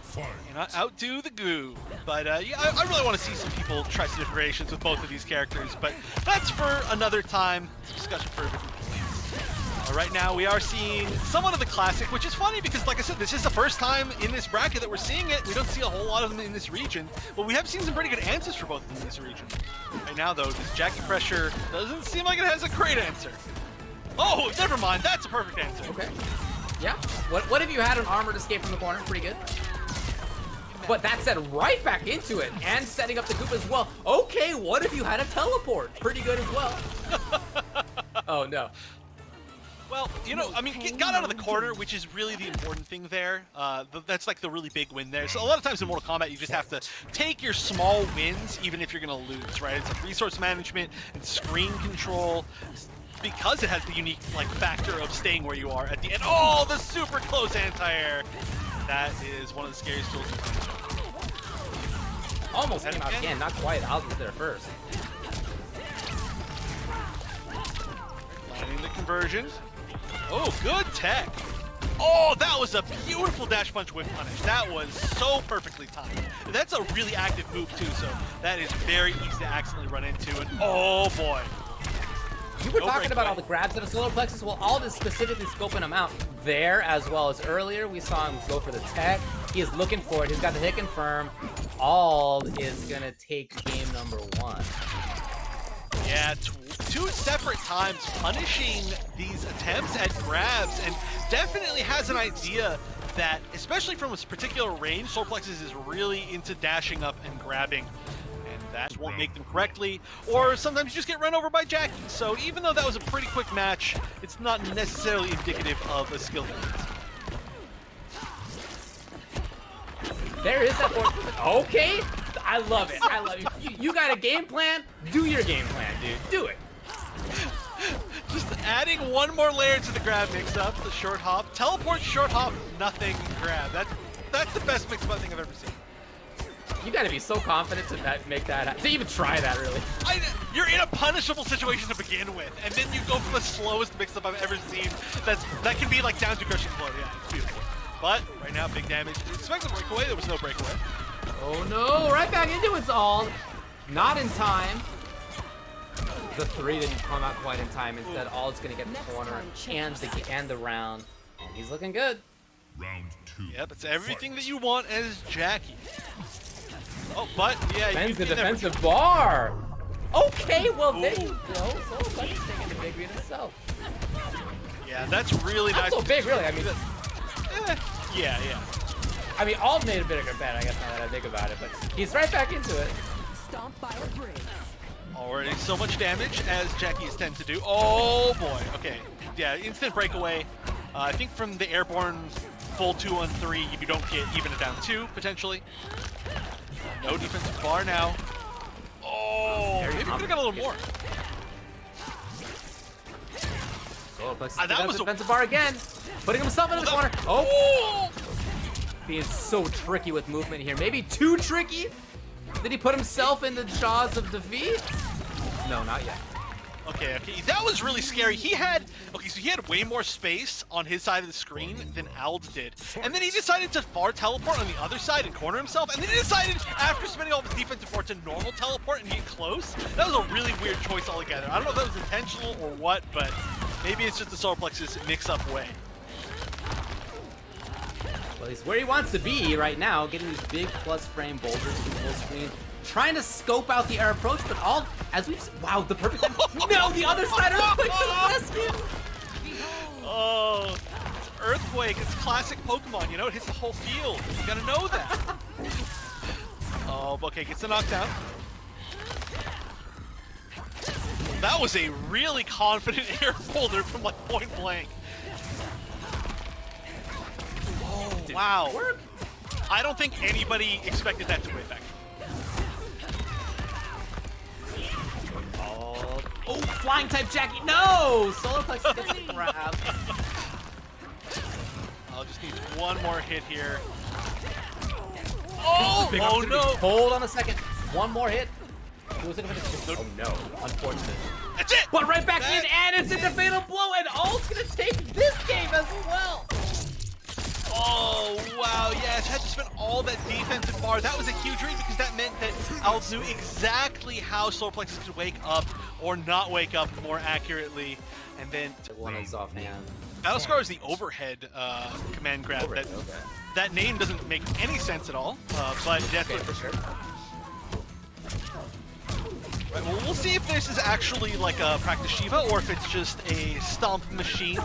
[SPEAKER 3] Fight.
[SPEAKER 1] Cannot outdo the goo. But yeah, I really want to see some people try some different variations with both of these characters, but that's for another time. Discussion for a different place. Right now we are seeing somewhat of the classic, which is funny because, like I said, this is the first time in this bracket that we're seeing it. We don't see a whole lot of them in this region, but we have seen some pretty good answers for both of them in this region. Right now, though, this Jacqui pressure doesn't seem like it has a great answer. Oh, never mind. That's a perfect answer.
[SPEAKER 2] Okay. Yeah. What if you had an armored escape from the corner? Pretty good. But that said, right back into it and setting up the goop as well. Okay, what if you had a teleport? Pretty good as well. Oh no.
[SPEAKER 1] Well, you know, I mean, got out of the corner, which is really the important thing there. That's like the really big win there. So a lot of times in Mortal Kombat, you just have to take your small wins, even if you're going to lose, right? It's like resource management and screen control, because it has the unique like factor of staying where you are at the end. Oh, the super close anti-air. That is one of the scariest tools you can.
[SPEAKER 2] Almost came out again, not quite. I was there first.
[SPEAKER 1] Landing the conversion. Oh, good tech. Oh, that was a beautiful dash punch whip punish. That was so perfectly timed. That's a really active move too, so that is very easy to accidentally run into. And oh boy.
[SPEAKER 2] You were talking about all the grabs at a Solar-Plexis. Well, Ald is specifically scoping him out there, as well as earlier. We saw him go for the tech. He is looking for it. He's got the hit confirm. Ald is going to take game number 1.
[SPEAKER 1] Yeah, 2 separate times punishing these attempts at grabs, and definitely has an idea that, especially from this particular range, Solar-Plexis is really into dashing up and grabbing. That won't make them correctly, or sometimes you just get run over by Jacqui. So even though that was a pretty quick match, it's not necessarily indicative of a skill difference.
[SPEAKER 2] There is that board. Okay, I love it. I love it. You got a game plan? Do your game plan, dude. Do it.
[SPEAKER 1] Just adding one more layer to the grab mix-up, the short hop. Teleport, short hop, nothing, grab. That's the best mix-up I think I've ever seen.
[SPEAKER 2] You gotta be so confident to make that, to even try that, really.
[SPEAKER 1] You're in a punishable situation to begin with, and then you go for the slowest mix-up I've ever seen. That can be like down to crushing blow. Yeah, it's beautiful. But right now, big damage. Expect the breakaway. There was no breakaway.
[SPEAKER 2] Oh no! Right back into it's all. Not in time. The 3 didn't come out quite in time. Instead, Ald's gonna get the corner and the round. He's looking good.
[SPEAKER 3] Round 2.
[SPEAKER 1] Yep, it's everything that you want as Jacqui. Oh, but yeah,
[SPEAKER 2] Defends the defensive bar. Okay, well there you go. So let's take the big read itself.
[SPEAKER 1] Yeah, that's really
[SPEAKER 2] Not
[SPEAKER 1] nice.
[SPEAKER 2] so big, really. I mean,
[SPEAKER 1] yeah.
[SPEAKER 2] I mean, Ald made a bigger bet, I guess, now that I think about it. But he's right back into it.
[SPEAKER 5] Stomp by a bridge.
[SPEAKER 1] Already so much damage as Jacqui's tend to do. Oh boy. Okay. Yeah, instant breakaway. I think from the airborne full 2-on-3, you don't get even a down 2 potentially. No defensive bar now. Oh, maybe could have got a little more.
[SPEAKER 2] Solar-Plexis
[SPEAKER 1] That was a
[SPEAKER 2] defensive bar again. Putting himself in the corner. Oh! Being so tricky with movement here. Maybe too tricky? Did he put himself in the jaws of defeat? No, not yet.
[SPEAKER 1] Okay, that was really scary. He had way more space on his side of the screen than Ald did. And then he decided to far teleport on the other side and corner himself. And then he decided, after spending all of his defensive bar, to normal teleport and get close. That was a really weird choice altogether. I don't know if that was intentional or what, but maybe it's just the Solar-Plexis mix-up way.
[SPEAKER 2] Well, he's where he wants to be right now, getting these big plus frame boulders to full screen. Trying to scope out the air approach, but all, as we've, wow, the perfect time. No, the other side earthquake for the rescue.
[SPEAKER 1] Oh, it's Earthquake. It's classic Pokemon. You know, it hits the whole field. You gotta know that. Oh, okay, gets the knockdown. That was a really confident air folder from like point blank. Oh, wow. I don't think anybody expected that to way back.
[SPEAKER 2] Oh, flying type Jacqui. No! Solar-Plexis gets the grab.
[SPEAKER 1] I'll just need one more hit here. Oh, oh no!
[SPEAKER 2] Hold on a second. One more hit. Oh no, unfortunate.
[SPEAKER 1] That's it!
[SPEAKER 2] But right back in, and it's into Fatal Blow, and Alt's gonna take this game as well!
[SPEAKER 1] Oh, wow, yes, had to spend all that defensive bar. That was a huge read because that meant that Ald knew exactly how Solar-Plexis could wake up or not wake up more accurately. And then
[SPEAKER 2] One is offhand.
[SPEAKER 1] Battlescar is the overhead command grab. That name doesn't make any sense at all, but that's
[SPEAKER 2] Okay, for sure.
[SPEAKER 1] Right, well, we'll see if this is actually like a practice Sheeva or if it's just a stomp machine.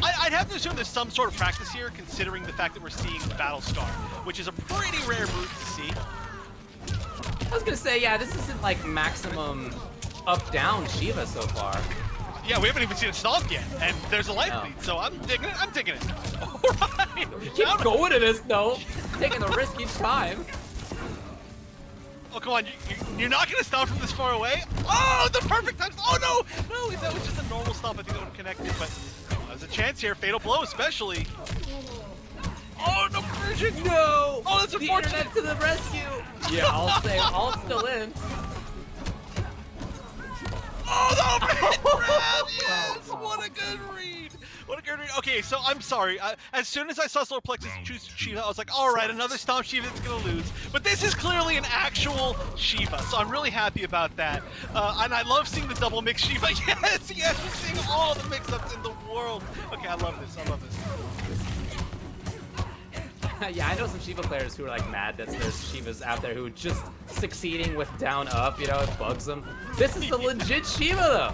[SPEAKER 1] I'd have to assume there's some sort of practice here, considering the fact that we're seeing Battlescar, which is a pretty rare move to see.
[SPEAKER 2] I was gonna say, yeah, this isn't like maximum up-down Sheeva so far.
[SPEAKER 1] Yeah, we haven't even seen a stomp yet, and there's a life lead, so I'm digging it. I'm digging it. All right.
[SPEAKER 2] Keep going to this, though. Taking the risk each time.
[SPEAKER 1] Oh, come on. You're not going to stomp from this far away? Oh, the perfect time. Oh, no. No, that was just a normal stomp. I think that would have connected, but there's a chance here. Fatal blow, especially. Oh, no conversion.
[SPEAKER 2] No.
[SPEAKER 1] Oh, that's unfortunate.
[SPEAKER 2] The internet to the rescue. Yeah, I'll say Alt's still in.
[SPEAKER 1] Oh, the overhead grab! Yes! What a good read! What a good read. Okay, so I'm sorry. As soon as I saw Solar-Plexis choose Sheeva, I was like, all right, another stomp Sheeva that's going to lose. But this is clearly an actual Sheeva, so I'm really happy about that. And I love seeing the double mix Sheeva. Yes, yes, we're seeing all the mix-ups in the world. Okay, I love this. I love this.
[SPEAKER 2] Yeah, I know some Sheeva players who are like mad that there's Sheevas out there who are just succeeding with down up, you know, it bugs them. This is the legit Sheeva though.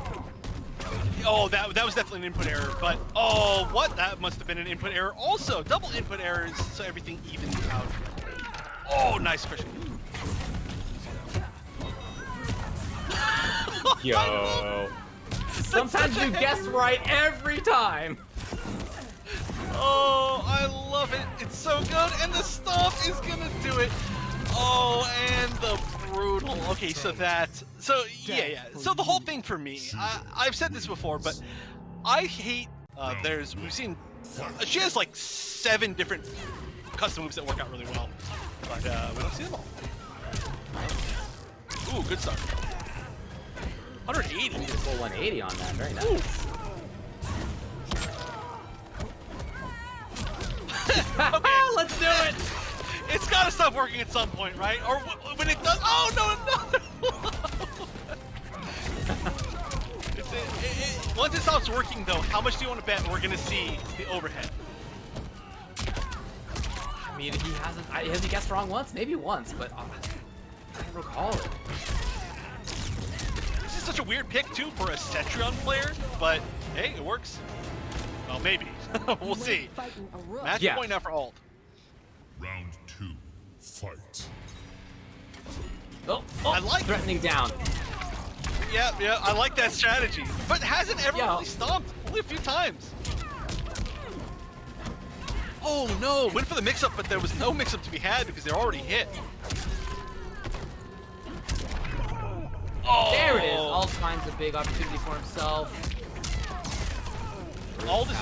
[SPEAKER 1] Oh, that was definitely an input error, but oh, what? That must have been an input error also. Double input errors, so everything evens out. Oh, nice question.
[SPEAKER 2] Yo. Sometimes you guess right every time.
[SPEAKER 1] Oh, I love it. It's so good, and the stomp is gonna do it. Oh, and the brutal. Okay, so yeah. So the whole thing for me, I've said this before, but I hate, we've seen, she has like 7 different custom moves that work out really well, but we don't see them all. Ooh, good start. 180.
[SPEAKER 2] Full 180 on that, very nice.
[SPEAKER 1] Ooh. Okay, let's do it. It's gotta stop working at some point, right? Or when it does. Oh no! Once it stops working, though, how much do you want to bet we're gonna see the overhead?
[SPEAKER 2] I mean, he hasn't. Has he guessed wrong once? Maybe once, but I don't recall it.
[SPEAKER 1] This is such a weird pick too for a Cetrion player, but hey, it works. Well, maybe. We'll see. Match point now for Ald.
[SPEAKER 3] Round 2, fight.
[SPEAKER 2] Oh,
[SPEAKER 1] I like
[SPEAKER 2] threatening down.
[SPEAKER 1] Yeah, I like that strategy. But hasn't ever really stomped. Only a few times. Oh no, went for the mix-up, but there was no mix-up to be had because they're already hit. Oh!
[SPEAKER 2] There it is. Ald finds a big opportunity for himself.
[SPEAKER 1] Ald is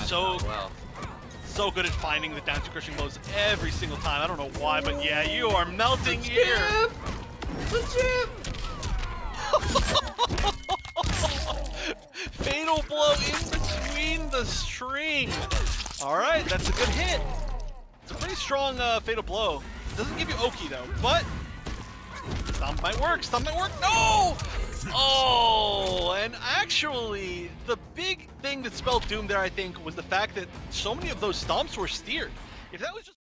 [SPEAKER 1] so good at finding the down to crushing blows every single time. I don't know why, but yeah, you are melting here.
[SPEAKER 2] Legit.
[SPEAKER 1] Fatal blow in between the string. All right, that's a good hit. It's a pretty strong fatal blow. Doesn't give you Oki though, but stomp might work. Stomp might work. No! Oh, and actually, the big thing that spelled doom there, I think, was the fact that so many of those stomps were steered. If that was just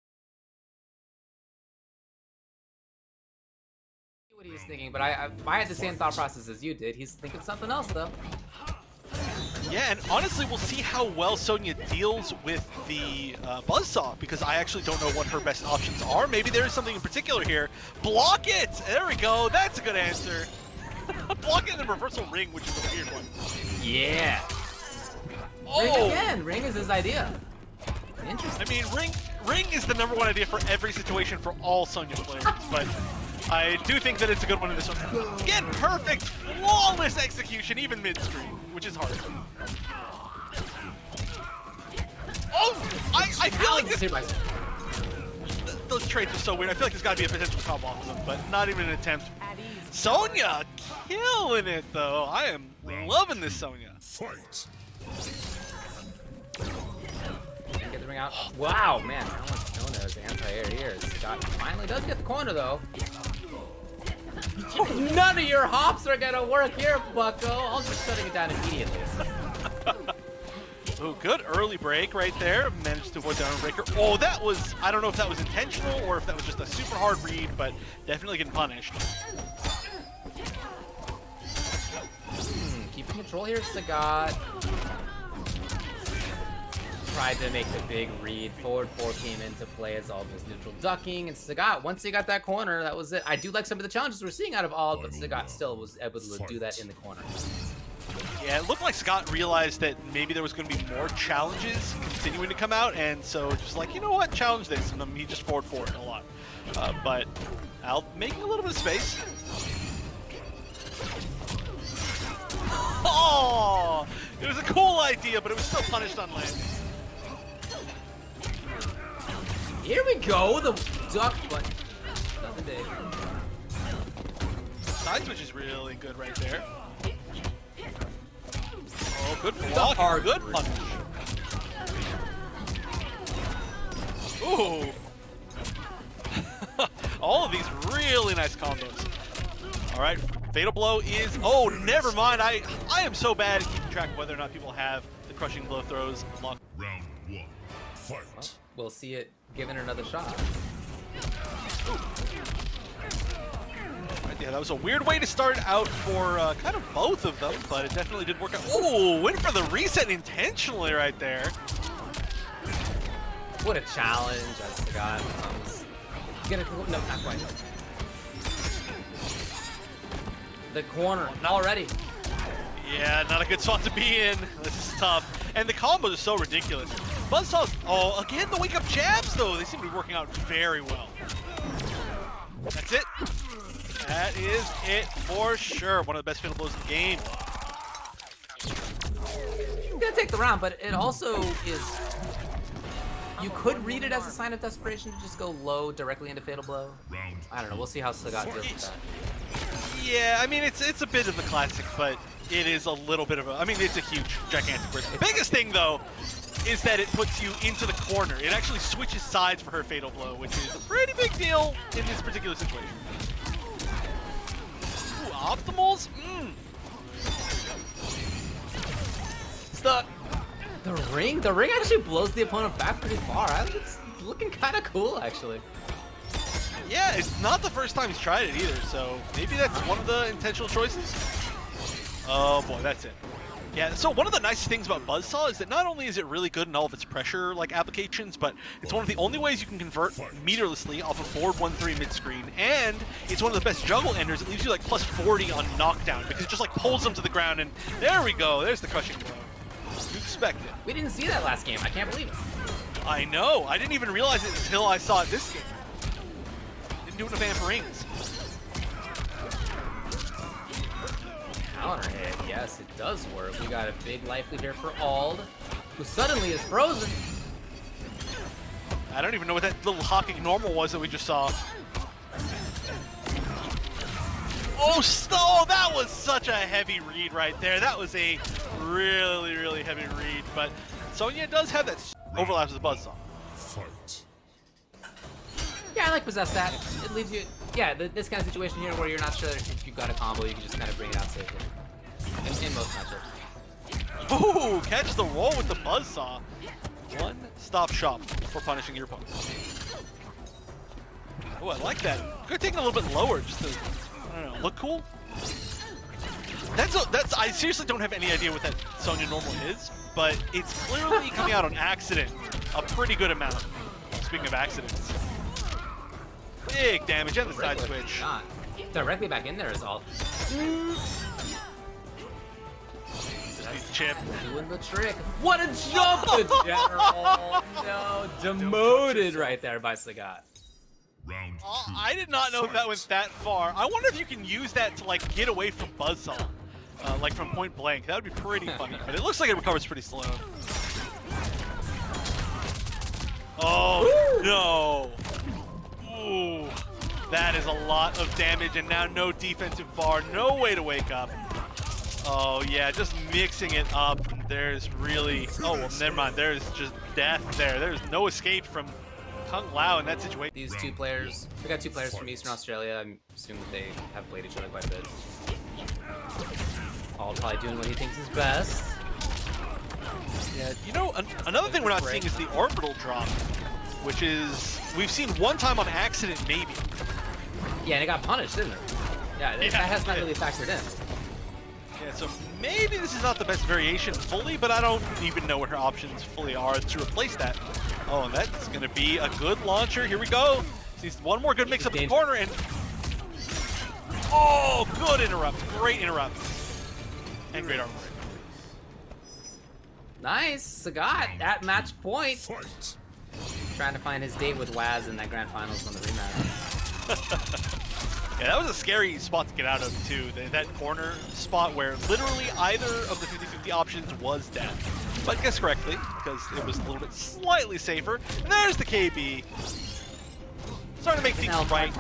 [SPEAKER 2] What he was thinking, but I had the same thought process as you did. He's thinking something else though.
[SPEAKER 1] yeah, and honestly, we'll see how well Sonya deals with the Buzzsaw, because I actually don't know what her best options are. Maybe there is something in particular here. Block it! There we go. That's a good answer. Blocking the reversal ring, which is a weird one.
[SPEAKER 2] Yeah.
[SPEAKER 1] Oh!
[SPEAKER 2] Ring again. Ring is his idea. Interesting.
[SPEAKER 1] I mean, ring is the #1 idea for every situation for all Sonya players, but I do think that it's a good one in this one. Again, perfect, flawless execution, even mid-screen, which is hard. Oh! I feel like this... Those trades are so weird. I feel like there's got to be a potential combo off of them, but not even an attempt. Sonya killing it, though. I am loving this Sonya.
[SPEAKER 3] Fight.
[SPEAKER 2] Get the ring out. Wow, man. No one's known as anti-air here. Scott finally does get the corner, though. None of your hops are gonna work here, bucko. I'll just shutting it down immediately.
[SPEAKER 1] Oh, good early break right there. Managed to avoid the arm breaker. Oh, that was, I don't know if that was intentional or if that was just a super hard read, but definitely getting punished.
[SPEAKER 2] Keeping control here, Saggat. Tried to make the big read. Forward 4 came into play as all was neutral ducking, and Saggat, once he got that corner, that was it. I do like some of the challenges we're seeing out of Ald, but Saggat still was able to do that in the corner.
[SPEAKER 1] Yeah, it looked like Scott realized that maybe there was going to be more challenges continuing to come out, and so just like, you know what, challenge this, and then he just forward it a lot. But Ald making a little bit of space. Oh, it was a cool idea, but it was still punished on landing.
[SPEAKER 2] Here we go, the duck, but nothing big.
[SPEAKER 1] Side switch is really good right there. Oh, good
[SPEAKER 2] The
[SPEAKER 1] block,
[SPEAKER 2] hard
[SPEAKER 1] good
[SPEAKER 2] read.
[SPEAKER 1] punish. Ooh. All of these really nice combos. All right, Fatal Blow is, oh, never mind. I am so bad at keeping track of whether or not people have the crushing blow throws locked.
[SPEAKER 3] Round 1. Fight.
[SPEAKER 2] Well, we'll see it given another shot.
[SPEAKER 1] Ooh. Right, yeah, that was a weird way to start out for kind of both of them, but it definitely did work out. Ooh, went for the reset intentionally right there.
[SPEAKER 2] What a challenge as Saggat comes. Gonna, no, not quite. The corner already.
[SPEAKER 1] Yeah, not a good spot to be in. This is tough. And the combos are so ridiculous. Buzzsaw's, oh, again, the wake-up jabs, though. They seem to be working out very well. That's it. That is it for sure. One of the best fatal blows in the game.
[SPEAKER 2] You're gonna take the round, but it also is... You could read it as a sign of desperation to just go low directly into Fatal Blow. I don't know. We'll see how Saggat deals with that.
[SPEAKER 1] Yeah, I mean, it's a bit of the classic, but it is a little bit of a... I mean, it's a huge, gigantic risk. The biggest thing, though, is that it puts you into the corner. It actually switches sides for her Fatal Blow, which is a pretty big deal in this particular situation. Ooh, optimals?
[SPEAKER 2] Stuck. The ring actually blows the opponent back pretty far. I think it's looking kind of cool, actually.
[SPEAKER 1] Yeah, it's not the first time he's tried it either, so maybe that's one of the intentional choices. Oh boy, that's it. Yeah, so one of the nice things about Buzzsaw is that not only is it really good in all of its pressure applications, but it's one of the only ways you can convert meterlessly off of forward 1-3 mid-screen, and it's one of the best juggle enders. It leaves you like plus 40 on knockdown because it just like pulls them to the ground, and there we go. There's the crushing blow. You expect it.
[SPEAKER 2] We didn't see that last game. I can't believe it.
[SPEAKER 1] I know. I didn't even realize it until I saw it this game. Didn't do enough amp rings.
[SPEAKER 2] Counter hit. Yes, it does work. We got a big life lead here for Ald, who suddenly is frozen.
[SPEAKER 1] I don't even know what that little hawking normal was that we just saw. Oh, that was such a heavy read right there. That was a really, really heavy read. But Sonya does have that overlaps with the Buzzsaw.
[SPEAKER 3] Fight.
[SPEAKER 2] Yeah, I like Possess that. It leaves you... Yeah, this kind of situation here where you're not sure if you've got a combo, you can just kind of bring it out safely. In most matchups.
[SPEAKER 1] Ooh, catch the roll with the Buzzsaw. One-stop shop for punishing your opponent. Oh, I like that. Could have taken a little bit lower just to, I don't know, look cool. That's I seriously don't have any idea what that Sonya normal is, but it's clearly coming out on accident. A pretty good amount. Speaking of accidents. Big damage and the side switch.
[SPEAKER 2] Not. Directly back in there is all.
[SPEAKER 1] Chip.
[SPEAKER 2] Doing the trick. What a jump! The general. No, demoted right there by Saggat.
[SPEAKER 3] Round two.
[SPEAKER 1] I did not know that went that far. I wonder if you can use that to like get away from Buzzsaw, like from point blank. That would be pretty funny. But it looks like it recovers pretty slow. Oh no! Ooh, that is a lot of damage, and now no defensive bar, no way to wake up. Oh yeah, just mixing it up. There's really, oh well, never mind. There's just death there. There's no escape from Kung Lao in that situation.
[SPEAKER 2] These two players, we got two players from Eastern Australia. I'm assuming that they have played each other quite a bit. All probably doing what he thinks is best.
[SPEAKER 1] Yeah, you know, another thing we're not seeing is the orbital drop, which is, we've seen one time on accident maybe.
[SPEAKER 2] Yeah, and it got punished, didn't it? Yeah, that has not really factored in.
[SPEAKER 1] Yeah, so maybe this is not the best variation fully, but I don't even know what her options fully are to replace that. Oh, and that's going to be a good launcher. Here we go. Sees one more good mix up the corner, and oh, good interrupt. Great interrupt. And great armor.
[SPEAKER 2] Nice, Saggat at match point.
[SPEAKER 3] Fight.
[SPEAKER 2] Trying to find his date with Waz in that grand finals on the rematch.
[SPEAKER 1] Yeah, that was a scary spot to get out of, too. That corner spot where literally either of the 50-50 options was death. But guessed correctly, because it was a little bit slightly safer. And there's the KB. Starting to make things right.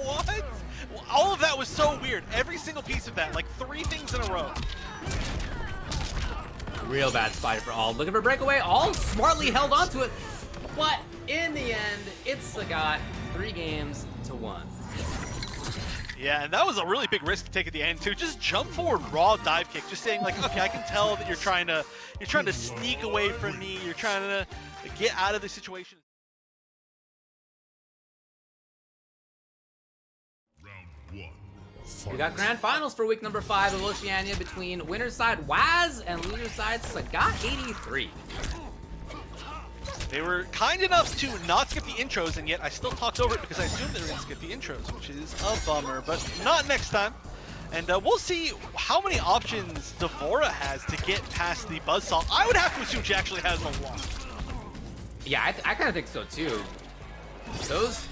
[SPEAKER 1] What? All of that was so weird. Every single piece of that, like 3 things in a row.
[SPEAKER 2] Real bad spot for Ald. Looking for breakaway. Ald smartly held onto it. But in the end, it's Saggat 3 games to 1.
[SPEAKER 1] Yeah, and that was a really big risk to take at the end too. Just jump forward, raw dive kick. Just saying like, okay, I can tell that you're trying to sneak away from me. You're trying to get out of the situation.
[SPEAKER 3] Round one. Fight.
[SPEAKER 2] We got grand finals for week number 5 of Oceania between winner's side Waz and loser's side Saggat83.
[SPEAKER 1] They were kind enough to not skip the intros, and yet I still talked over it because I assumed they were going to skip the intros, which is a bummer, but not next time. And we'll see how many options Devora has to get past the Buzzsaw. I would have to assume she actually has a lot.
[SPEAKER 2] Yeah, I kind of think so too. Those,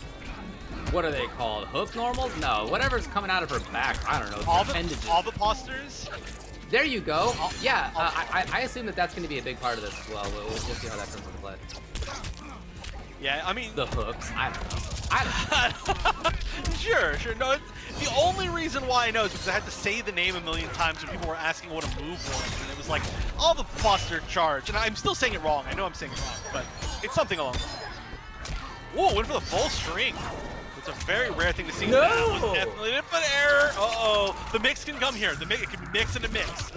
[SPEAKER 2] what are they called? Hook normals? No, whatever's coming out of her back. I don't know.
[SPEAKER 1] Ovipositors?
[SPEAKER 2] There you go. Yeah, I assume that that's going to be a big part of this as well. We'll see how that comes into play.
[SPEAKER 1] Yeah, I mean...
[SPEAKER 2] The hooks. I don't know.
[SPEAKER 1] Sure. No, the only reason why I know is because I had to say the name a million times when people were asking what a move was. And it was like, Ovipositor charge. And I'm still saying it wrong. I know I'm saying it wrong, but it's something along those lines. Whoa, went for the full string. It's a very rare thing to see.
[SPEAKER 2] No!
[SPEAKER 1] That was definitely an error. Uh-oh. The mix can come here. It can be mix and a mix.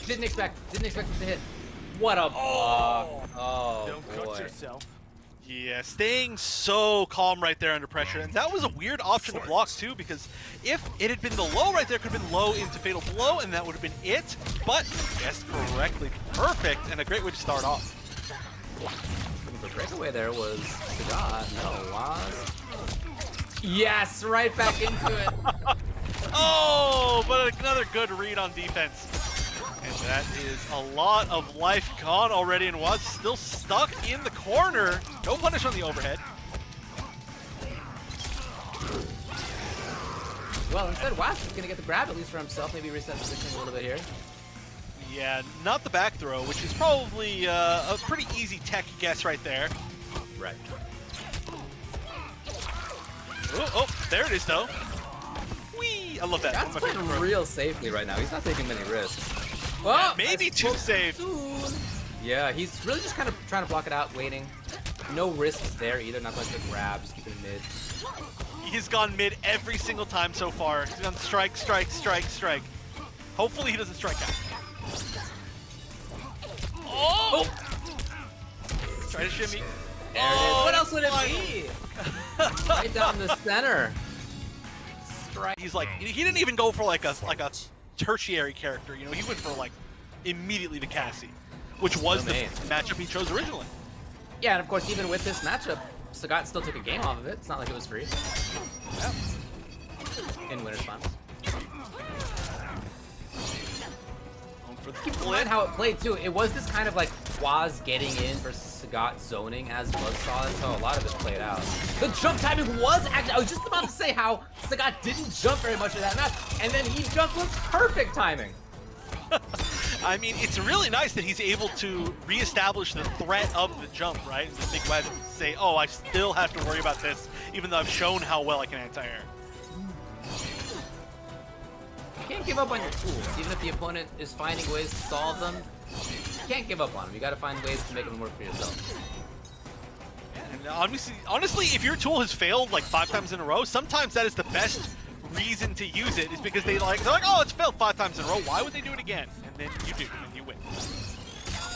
[SPEAKER 2] Didn't expect it to hit. What a block. Oh,
[SPEAKER 4] Don't
[SPEAKER 2] boy.
[SPEAKER 4] cut yourself.
[SPEAKER 1] Yeah, staying so calm right there under pressure. And that was a weird option to block too, because if it had been the low right there, it could have been low into fatal blow, and that would have been it. But guessed correctly. Perfect, and a great way to start off.
[SPEAKER 2] The breakaway there was Saggat. No, Waz. Yes, right back into it.
[SPEAKER 1] Oh, but another good read on defense. And that is a lot of life gone already, and Waz still stuck in the corner. No punish on the overhead.
[SPEAKER 2] Well, instead, Waz is going to get the grab at least for himself. Maybe reset position a little bit here.
[SPEAKER 1] Yeah, not the back throw, which is probably a pretty easy tech guess right there.
[SPEAKER 2] Right.
[SPEAKER 1] Oh, there it is, though. Whee! I love that.
[SPEAKER 2] That's playing real safely right now. He's not taking many risks.
[SPEAKER 1] Oh, maybe too safe.
[SPEAKER 2] Yeah, he's really just kind of trying to block it out, waiting. No risks there either. Not going to grab, just keeping mid.
[SPEAKER 1] He's gone mid every single time so far. He's gone strike, strike, strike, strike. Hopefully he doesn't strike out. Oh! Try to shimmy.
[SPEAKER 2] There it is. What else would it be? Right down the center.
[SPEAKER 1] He's like, he didn't even go for like a tertiary character. You know, he went for like immediately to Cassie, which was the matchup he chose originally.
[SPEAKER 2] Yeah, and of course, even with this matchup, Saggat still took a game off of it. It's not like it was free.
[SPEAKER 1] Yeah.
[SPEAKER 2] In Winners Finals. Keep in
[SPEAKER 1] Keep
[SPEAKER 2] mind how it played too. It was this kind of like Waz getting in versus Saggat zoning as Buzz saw. That's how a lot of it played out. The jump timing was actually, I was just about to say how Saggat didn't jump very much in that match, and then he jumped with perfect timing.
[SPEAKER 1] I mean, it's really nice that he's able to reestablish the threat of the jump, right? And just make Waz say, oh, I still have to worry about this, even though I've shown how well I can anti-air.
[SPEAKER 2] You can't give up on your tools, even if the opponent is finding ways to solve them. You can't give up on them. You gotta find ways to make them work for yourself.
[SPEAKER 1] And honestly, if your tool has failed like 5 times in a row, sometimes that is the best reason to use it, is because they're like, oh, it's failed 5 times in a row. Why would they do it again? And then you do, and you win.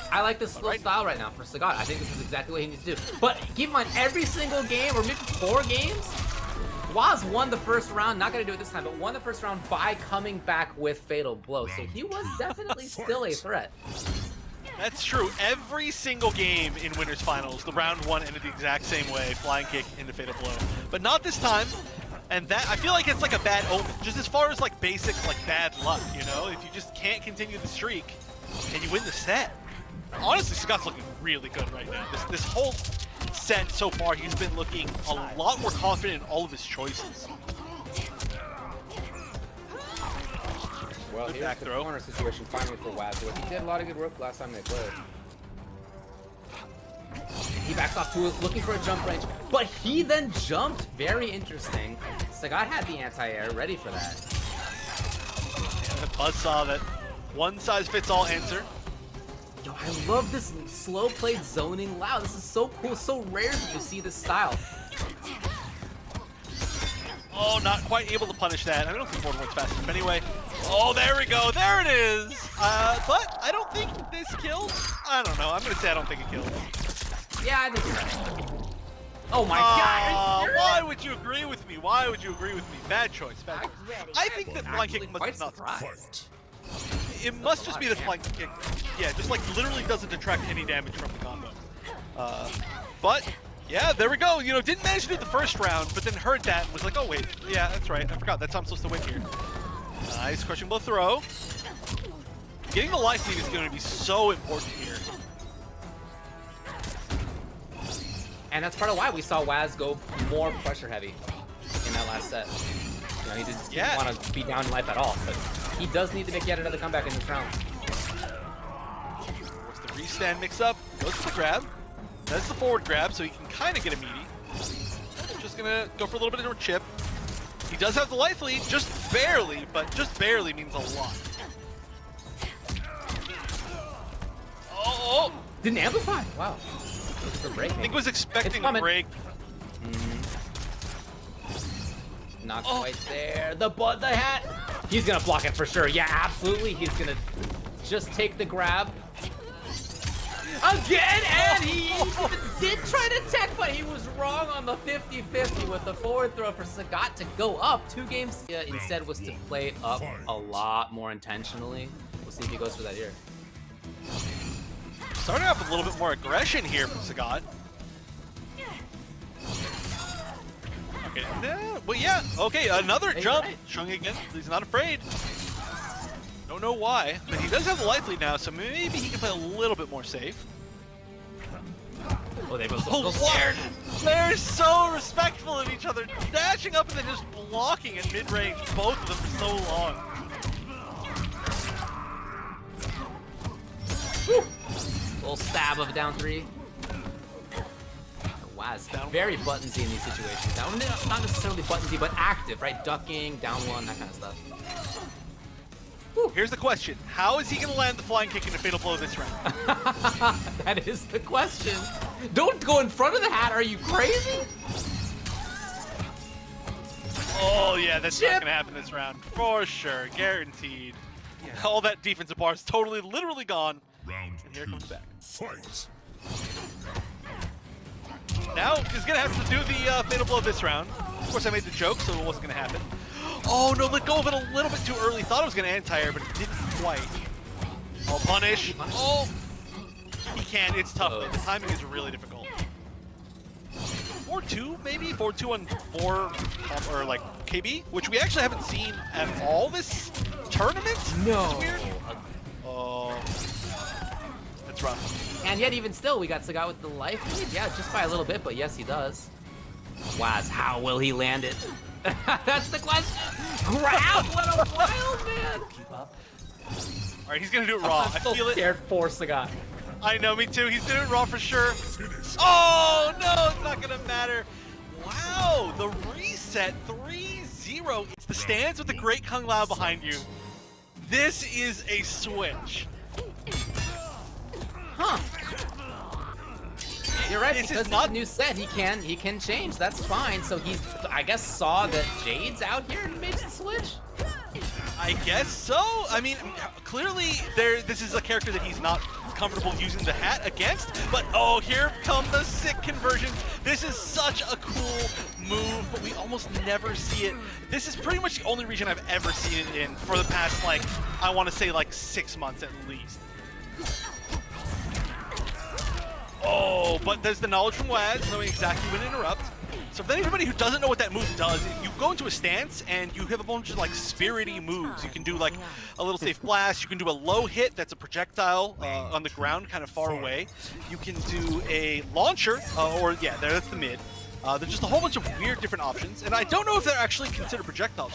[SPEAKER 2] I like this slow style right now for Saggat. I think this is exactly what he needs to do. But keep in mind, every single game, or maybe 4 games, Waz won the first round, not gonna do it this time, but won the first round by coming back with Fatal Blow. So he was definitely still a threat.
[SPEAKER 1] That's true. Every single game in Winners Finals, the round 1 ended the exact same way, flying kick into Fatal Blow. But not this time. And that, I feel like it's like a bad omen, just as far as like basic like bad luck, you know? If you just can't continue the streak and you win the set. Honestly, Scott's looking really good right now. This whole set so far, he's been looking a lot more confident in all of his choices.
[SPEAKER 2] Well, here's
[SPEAKER 1] back
[SPEAKER 2] the
[SPEAKER 1] throw.
[SPEAKER 2] corner situation finally for Waz. He did a lot of good work last time they played. He backs off to looking for a jump range, but he then jumped. Very interesting. Saggat had the anti-air ready for that.
[SPEAKER 1] And the Buzz saw that one-size-fits-all answer.
[SPEAKER 2] Yo, I love this slow played zoning. Wow, this is so cool. So rare that you see this style.
[SPEAKER 1] Oh, not quite able to punish that. I don't think Ford works fast enough anyway. Oh, there we go. There it is. But I don't think this kills. I don't know. I'm going to say I don't think it kills.
[SPEAKER 2] Yeah, I think you're right. Oh my god!
[SPEAKER 1] Why would you agree with me? Why would you agree with me? Bad choice. Bad choice. I think that flying kick must not. It must just be the flying kick. Yeah, just like literally doesn't detract any damage from the combo. But yeah, there we go. You know, didn't manage to do the first round, but then heard that and was like, oh wait, yeah, that's right. I forgot. That's how I'm supposed to win here. Nice crushing blow throw. Getting the life lead is going to be so important here.
[SPEAKER 2] And that's part of why we saw Waz go more pressure heavy in that last set. You know, he didn't want to be down in life at all, but he does need to make yet another comeback in this round.
[SPEAKER 1] What's the restand mix up? Goes for the grab. That's the forward grab, so he can kind of get a meaty. Just gonna go for a little bit of a chip. He does have the life lead, just barely, but just barely means a lot. Oh!
[SPEAKER 2] Didn't amplify. Wow. Break,
[SPEAKER 1] I think was expecting a break.
[SPEAKER 2] Not quite there. The hat. He's gonna block it for sure. Yeah, absolutely. He's gonna just take the grab. Again, and he did try to tech, but he was wrong on the 50-50 with the forward throw for Saggat to go up 2 games. Instead was to play it up a lot more intentionally. We'll see if he goes for that here.
[SPEAKER 1] Starting off with a little bit more aggression here from Saggat. Okay, well, yeah, okay, another jump. Right. Shang again, he's not afraid. Don't know why, but he does have the life lead now, so maybe he can play a little bit more safe.
[SPEAKER 2] Oh, they both look scared.
[SPEAKER 1] They're so respectful of each other, dashing up and then just blocking at mid-range, both of them for so long.
[SPEAKER 2] Woo. Little stab of down 3. Waz, very buttonsy in these situations. Now, not necessarily buttonsy, but active, right? Ducking, down 1, that kind of stuff.
[SPEAKER 1] Whew. Here's the question. How is he going to land the flying kick into Fatal Blow this round?
[SPEAKER 2] That is the question. Don't go in front of the hat. Are you crazy?
[SPEAKER 1] Oh, yeah, that's not going to happen this round. For sure. Guaranteed. Yeah. All that defensive bar is totally, literally gone.
[SPEAKER 3] Round
[SPEAKER 1] and here it comes back.
[SPEAKER 3] Fight.
[SPEAKER 1] Now he's gonna have to do the Fatal Blow this round. Of course, I made the joke, so it wasn't gonna happen. Oh no, let go of it a little bit too early. Thought it was gonna anti-air, but it didn't quite. Oh, punish. Oh, he can. It's tough, but the timing is really difficult. 4-2 maybe? 4-2 on 4 or like KB, which we actually haven't seen at all this tournament.
[SPEAKER 2] No.
[SPEAKER 1] It's weird. Oh, that's rough.
[SPEAKER 2] And yet, even still, we got Saggat with the life lead. Yeah, just by a little bit, but yes, he does. Waz, how will he land it? That's the question. Grab! What a wild man! Keep up.
[SPEAKER 1] All right, he's gonna do it raw.
[SPEAKER 2] I'm still scared for Saggat.
[SPEAKER 1] I know, me too. He's doing it raw for sure. Oh no, it's not gonna matter. Wow, the reset 3-0. It's the stands with the great Kung Lao behind you. This is a switch.
[SPEAKER 2] Huh. You're right,
[SPEAKER 1] This
[SPEAKER 2] because
[SPEAKER 1] is not
[SPEAKER 2] the new set, he can change. That's fine. So he, I guess, saw that Jade's out here and made the switch.
[SPEAKER 1] I guess so. I mean, clearly this is a character that he's not comfortable using the hat against, but oh, here come the sick conversions. This is such a cool move, but we almost never see it. This is pretty much the only region I've ever seen it in for the past, like, I want to say like 6 months at least. Oh, but there's the knowledge from Waz, knowing exactly when to interrupt. So for anybody who doesn't know what that move does, you go into a stance and you have a bunch of like spirity moves. You can do like a little safe blast. You can do a low hit that's a projectile on the ground, kind of far away. You can do a launcher, or yeah, that's the mid. There's just a whole bunch of weird different options, and I don't know if they're actually considered projectiles.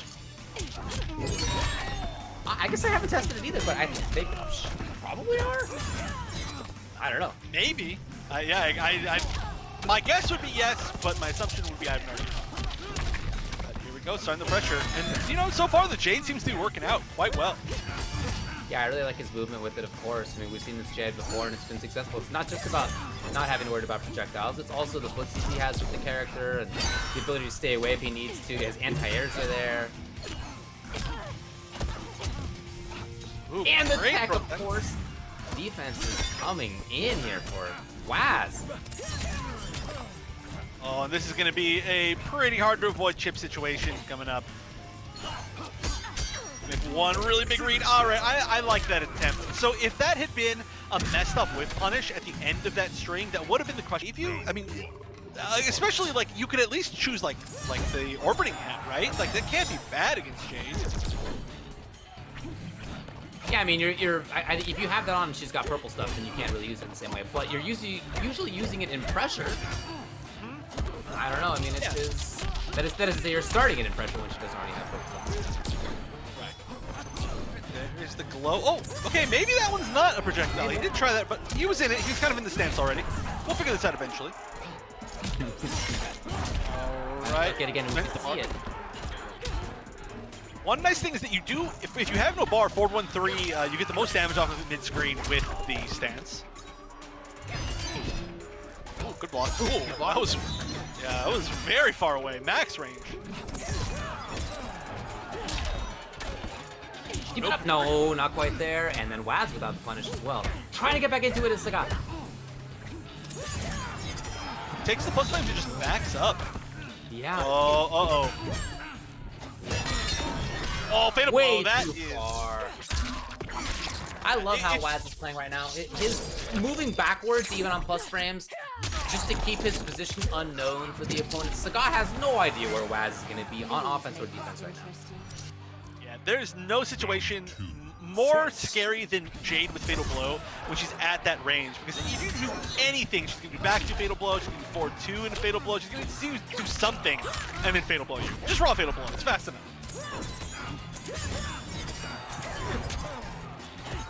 [SPEAKER 2] I guess I haven't tested it either, but I think they probably are. I don't know.
[SPEAKER 1] Maybe. Yeah, my guess would be yes, but my assumption would be I have no idea. But here we go, starting the pressure. And, you know, so far the Jade seems to be working out quite well.
[SPEAKER 2] Yeah, I really like his movement with it, of course. I mean, we've seen this Jade before, and it's been successful. It's not just about not having to worry about projectiles. It's also the footsies he has with the character and the ability to stay away if he needs to. His anti-airs are there.
[SPEAKER 1] Ooh,
[SPEAKER 2] And the
[SPEAKER 1] great
[SPEAKER 2] tech, of
[SPEAKER 1] protect.
[SPEAKER 2] course. Defense is coming in here for Waz.
[SPEAKER 1] Oh, and this is going to be a pretty hard to avoid chip situation coming up. Make one really big read. All right, I like that attempt. So if that had been a messed up whip punish at the end of that string, that would have been the question. If you, I mean, especially like you could at least choose like the orbiting hat, right? Like that can't be bad against Jade.
[SPEAKER 2] Yeah, I mean, if you have that on and she's got purple stuff, then you can't really use it in the same way. But you're usually using it in pressure. I don't know. I mean, that is to say you're starting it in pressure when she doesn't already have purple stuff.
[SPEAKER 1] Right. There's the glow. Oh, okay, maybe that one's not a projectile. He did try that, but he was in it. He was kind of in the stance already. We'll figure this out eventually. All right.
[SPEAKER 2] Okay, again, we get to see it.
[SPEAKER 1] One nice thing is that you do, if you have no bar, forward 1-3, you get the most damage off of it mid-screen with the stance. Oh, good block. Ooh, that was very far away. Max range.
[SPEAKER 2] Keep it up. No, not quite there. And then Waz without the punish as well. Trying to get back into it is Saggat.
[SPEAKER 1] Takes the plus flame to just backs up.
[SPEAKER 2] Yeah.
[SPEAKER 1] Oh, uh-oh. Oh, fatal blow, that
[SPEAKER 2] too
[SPEAKER 1] is...
[SPEAKER 2] far. I love how Waz is playing right now. His moving backwards, even on plus frames, just to keep his position unknown for the opponent. Saggat has no idea where Waz is going to be on offense or defense right now.
[SPEAKER 1] Yeah, there's no situation more scary than Jade with Fatal Blow when she's at that range. Because if you do anything, she's going to be back to Fatal Blow, she's going to be forward 2 into Fatal Blow, she's going to do something and then Fatal Blow you. Just raw Fatal Blow, it's fast enough.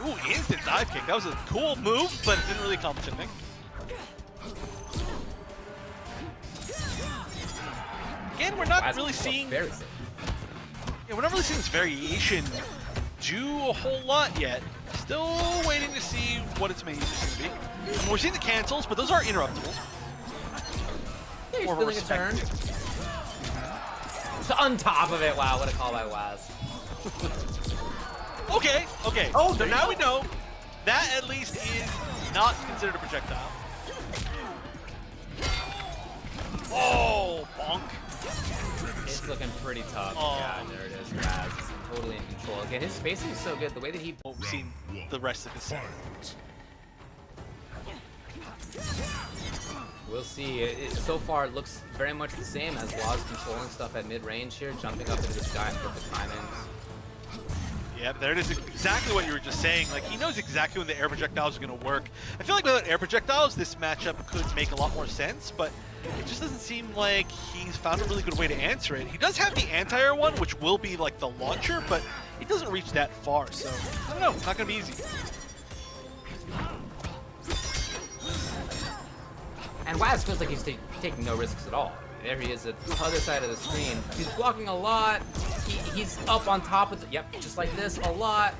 [SPEAKER 1] Ooh, instant dive kick. That was a cool move, but it didn't really accomplish anything. Again, we're not really seeing... Yeah, we're not really seeing this variation do a whole lot yet. Still waiting to see what its main use is going to be. And we're seeing the cancels, but those are interruptible.
[SPEAKER 2] Yeah, he's
[SPEAKER 1] More of
[SPEAKER 2] feeling a turn. So on top of it, wow, what a call by Waz.
[SPEAKER 1] Okay.
[SPEAKER 2] Oh,
[SPEAKER 1] so now we know that at least is not considered a projectile. Oh, bonk.
[SPEAKER 2] It's looking pretty tough.
[SPEAKER 1] Oh.
[SPEAKER 2] Yeah, there it is. Waz is totally in control. Again, his spacing is so good. The way that he...
[SPEAKER 1] We've seen the rest of his set.
[SPEAKER 2] We'll see. So far, it looks very much the same as Waz controlling stuff at mid-range here, jumping up into the sky in perfect timings.
[SPEAKER 1] Yeah, there it is, exactly what you were just saying. Like, he knows exactly when the air projectiles are going to work. I feel like without air projectiles, this matchup could make a lot more sense, but it just doesn't seem like he's found a really good way to answer it. He does have the anti-air one, which will be like the launcher, but he doesn't reach that far, so I don't know, it's not going to be easy.
[SPEAKER 2] And Waz feels like he's taking no risks at all. There he is at the other side of the screen. He's blocking a lot. He's up on top of the, yep, just like this, a lot.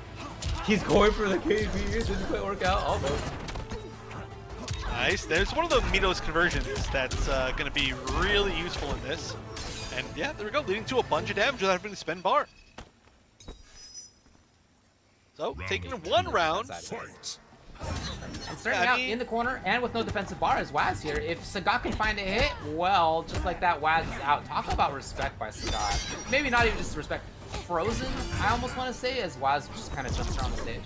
[SPEAKER 2] He's going for the KB. It didn't quite work out. Almost.
[SPEAKER 1] Nice. There's one of the Mitos conversions that's going to be really useful in this. And yeah, there we go, leading to a bunch of damage without having to spend bar. So, taking one round.
[SPEAKER 3] Fight.
[SPEAKER 2] And starting out in the corner and with no defensive bar is Waz here. If Saggat can find a hit, well, just like that, Waz is out. Talk about respect by Saggat. Maybe not even just respect. Frozen, I almost want to say, as Waz just kind of jumps around the stage.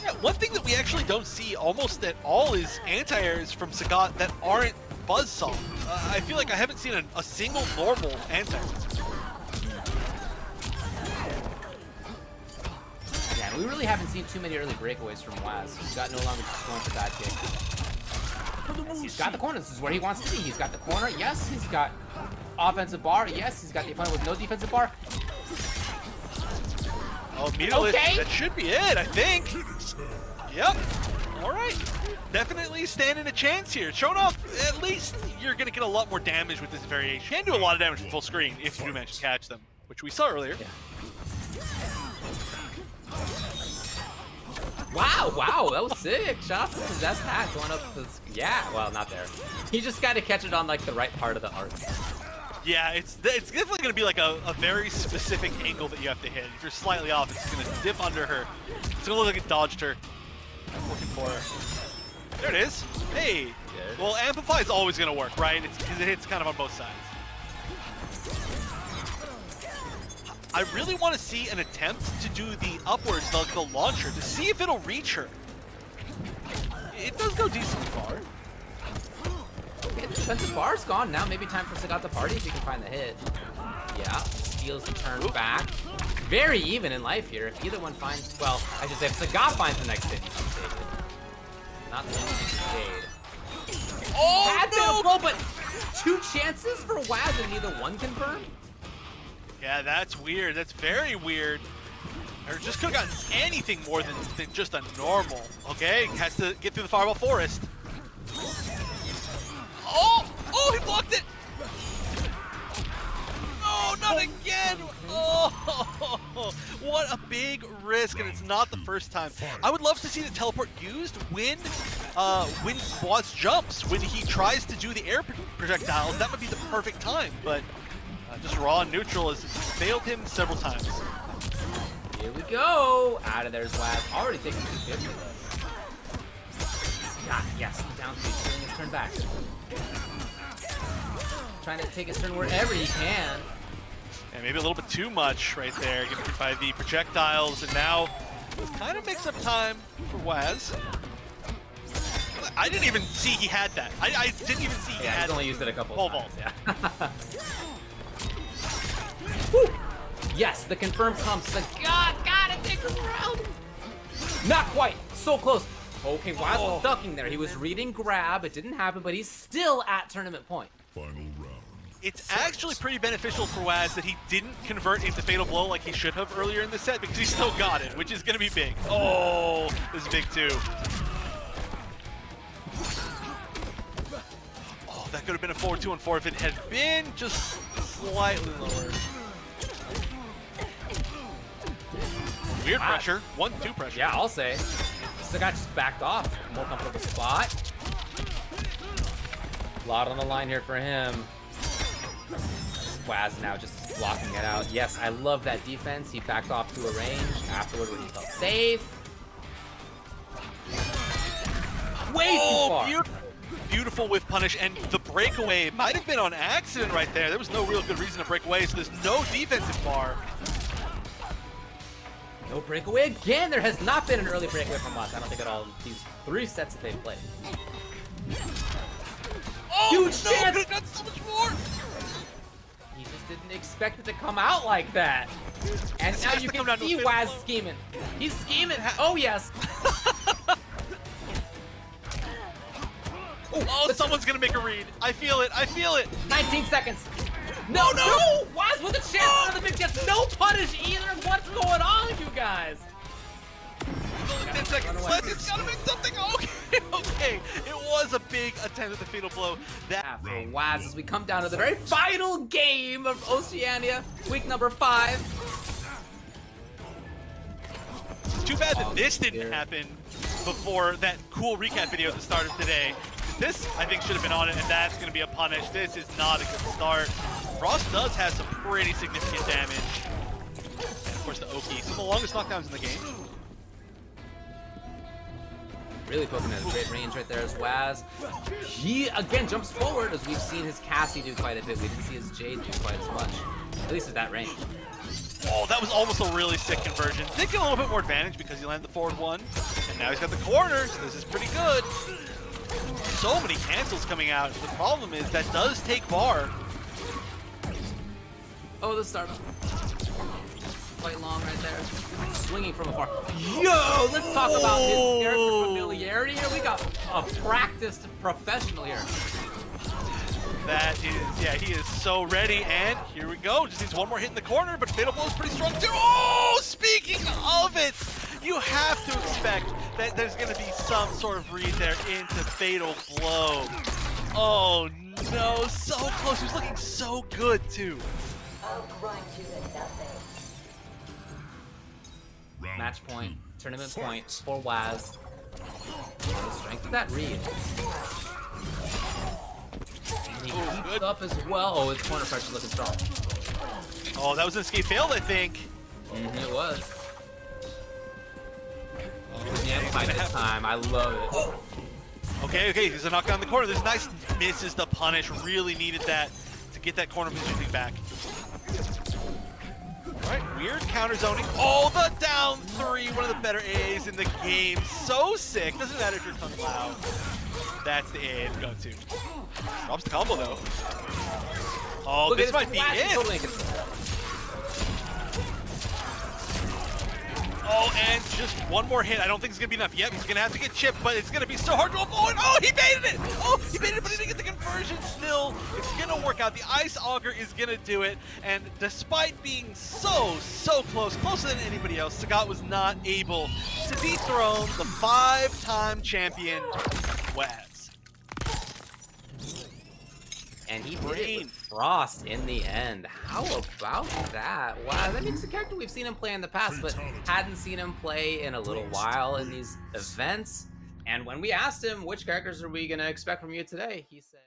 [SPEAKER 1] Yeah, one thing that we actually don't see almost at all is anti-airs from Saggat that aren't buzzsaw. I feel like I haven't seen a single normal anti-air.
[SPEAKER 2] Yeah, and we really haven't seen too many early breakaways from Waz. Saggat no longer just going for that kick. He's got the corner. This is where he wants to be. He's got the corner. Yes, he's got offensive bar. Yes, he's got the opponent with no defensive bar.
[SPEAKER 1] Oh, immediately,
[SPEAKER 2] Okay.
[SPEAKER 1] That should be it, I think. Yep. All right. Definitely standing a chance here. Showing off, at least you're going to get a lot more damage with this variation. You can do a lot of damage from full screen if you do manage to catch them, which we saw earlier.
[SPEAKER 2] Yeah. Wow, that was sick. Shout out to the possessed hat going up this. Yeah, well, not there. He just got to catch it on like the right part of the arc.
[SPEAKER 1] Yeah, it's definitely going to be like a very specific angle that you have to hit. If you're slightly off, it's going to dip under her. It's going to look like it dodged her. I'm looking for her. There it is. Hey. Well, Amplify is always going to work, right? It's because it hits kind of on both sides. I really want to see an attempt to do the upwards, like the launcher, to see if it'll reach her. It does go decently far.
[SPEAKER 2] Okay, the defensive bar's gone. Now maybe time for Saggat to party if he can find the hit. Yeah, steals the turn back. Very even in life here. If either one finds, well, I should say if Saggat finds the next hit, he's mistaken. Not the Jade.
[SPEAKER 1] Oh,
[SPEAKER 2] Had been
[SPEAKER 1] no!
[SPEAKER 2] a blow, but two chances for Waz and neither one confirmed?
[SPEAKER 1] Yeah, that's weird. That's very weird. Or just could have gotten anything more than just a normal. Okay, has to get through the Fireball Forest. Oh! Oh, he blocked it! Oh, not again! Oh, what a big risk, and it's not the first time. I would love to see the teleport used when Waz jumps, when he tries to do the air projectiles. That would be the perfect time, but just raw and neutral has failed him several times.
[SPEAKER 2] Here we go! Out of there's Waz. Already taking 250 though. Scott, yes, the down three, stealing his turn back. Trying to take his turn wherever he can.
[SPEAKER 1] And maybe a little bit too much right there, getting hit by the projectiles, and now kind of makes up time for Waz. I didn't even see he had that. I didn't even see he
[SPEAKER 2] Yeah,
[SPEAKER 1] had
[SPEAKER 2] he's only used it a couple of times. Yeah. Woo! Yes, the confirmed comes. Saggat, gotta take him around. Not quite. So close. Okay, Waz was ducking there. He was reading grab. It didn't happen, but he's still at tournament point.
[SPEAKER 3] Final round.
[SPEAKER 1] It's actually pretty beneficial for Waz that he didn't convert into Fatal Blow like he should have earlier in the set, because he still got it, which is going to be big. Oh, this is big too. Oh, that could have been a 4-2-4 if it had been just slightly lower. Weird pressure. 1-2 pressure.
[SPEAKER 2] Yeah, I'll say. Saggat just backed off. More comfortable spot. A lot on the line here for him. Waz now just blocking it out. Yes, I love that defense. He backed off to a range afterward when he felt safe. Way too far.
[SPEAKER 1] Beautiful whiff punish, and the breakaway might have been on accident right there. There was no real good reason to break away, so there's no defensive bar.
[SPEAKER 2] No breakaway again. There has not been an early breakaway from us. I don't think at all in these 3 sets that they've played.
[SPEAKER 1] Oh,
[SPEAKER 2] Huge
[SPEAKER 1] no,
[SPEAKER 2] chance!
[SPEAKER 1] but it got so much more!
[SPEAKER 2] He just didn't expect it to come out like that. And
[SPEAKER 1] This
[SPEAKER 2] now
[SPEAKER 1] has
[SPEAKER 2] you
[SPEAKER 1] to
[SPEAKER 2] can
[SPEAKER 1] come down to a
[SPEAKER 2] see
[SPEAKER 1] fatal
[SPEAKER 2] Waz
[SPEAKER 1] blow.
[SPEAKER 2] scheming. He's scheming. Oh, yes.
[SPEAKER 1] Oh, someone's gonna make a read. I feel it, I feel it.
[SPEAKER 2] 19 seconds. No, no! Waz with a chance out of the big gets no punish either. What's going on, you guys?
[SPEAKER 1] Only 10 seconds left. It's gotta make something. Okay, okay. It was a big attempt at the fatal blow. That
[SPEAKER 2] For Waz as we come down to the very final game of Oceania, week number 5.
[SPEAKER 1] too bad that this didn't happen before that cool recap video at the start of today. This, I think, should have been on it, and that's going to be a punish. This is not a good start. Frost does have some pretty significant damage. And of course, the Oki, some of the longest knockdowns in the game.
[SPEAKER 2] Really poking at a great range right there as Waz. He, again, jumps forward as we've seen his Cassie do quite a bit. We didn't see his Jade do quite as much, at least at that range.
[SPEAKER 1] Oh, that was almost a really sick conversion. Did get a little bit more advantage because he landed the forward one, and now he's got the corner, so this is pretty good. So many cancels coming out. The problem is that does take bar.
[SPEAKER 2] Oh, the startup. Quite long right there. Swinging from afar. Yo, let's talk about his character familiarity here. We got a practiced professional here.
[SPEAKER 1] That is, yeah, he is so ready, and here we go. Just needs one more hit in the corner, but Fatal Blow is pretty strong too. Oh, speaking of it, you have to expect that there's going to be some sort of read there into Fatal Blow. Oh no, so close. He was looking so good too.
[SPEAKER 6] I'll grind you to nothing.
[SPEAKER 2] Match point, tournament point for Waz. The strength of that read. And he keeps
[SPEAKER 1] good.
[SPEAKER 2] up as well. Oh, his corner pressure looking strong.
[SPEAKER 1] Oh, that was an escape failed, I think.
[SPEAKER 2] It was. Amplified this time. I love it.
[SPEAKER 1] Okay, okay, there's a knockdown in the corner. There's nice misses the punish. Really needed that to get that corner positioning back. Alright, weird counter zoning. Oh, the down three. One of the better A's in the game. So sick. Doesn't matter if you're Kung Lao. That's the A to go to. Drops the combo though. Oh,
[SPEAKER 2] Look,
[SPEAKER 1] this might be
[SPEAKER 2] Waz is
[SPEAKER 1] it.
[SPEAKER 2] totally in control.
[SPEAKER 1] Oh, and just one more hit. I don't think it's going to be enough yet. He's going to have to get chipped, but it's going to be so hard to avoid. Oh, he baited it. Oh, he baited it, but he didn't get the conversion still. It's going to work out. The Ice Auger is going to do it. And despite being so close, closer than anybody else, Saggat was not able to dethrone the 5-time champion, Waz.
[SPEAKER 2] And he did it with Frost in the end. How about that? Wow, that means the character we've seen him play in the past, but hadn't seen him play in a little while in these events. And when we asked him, which characters are we going to expect from you today? He said...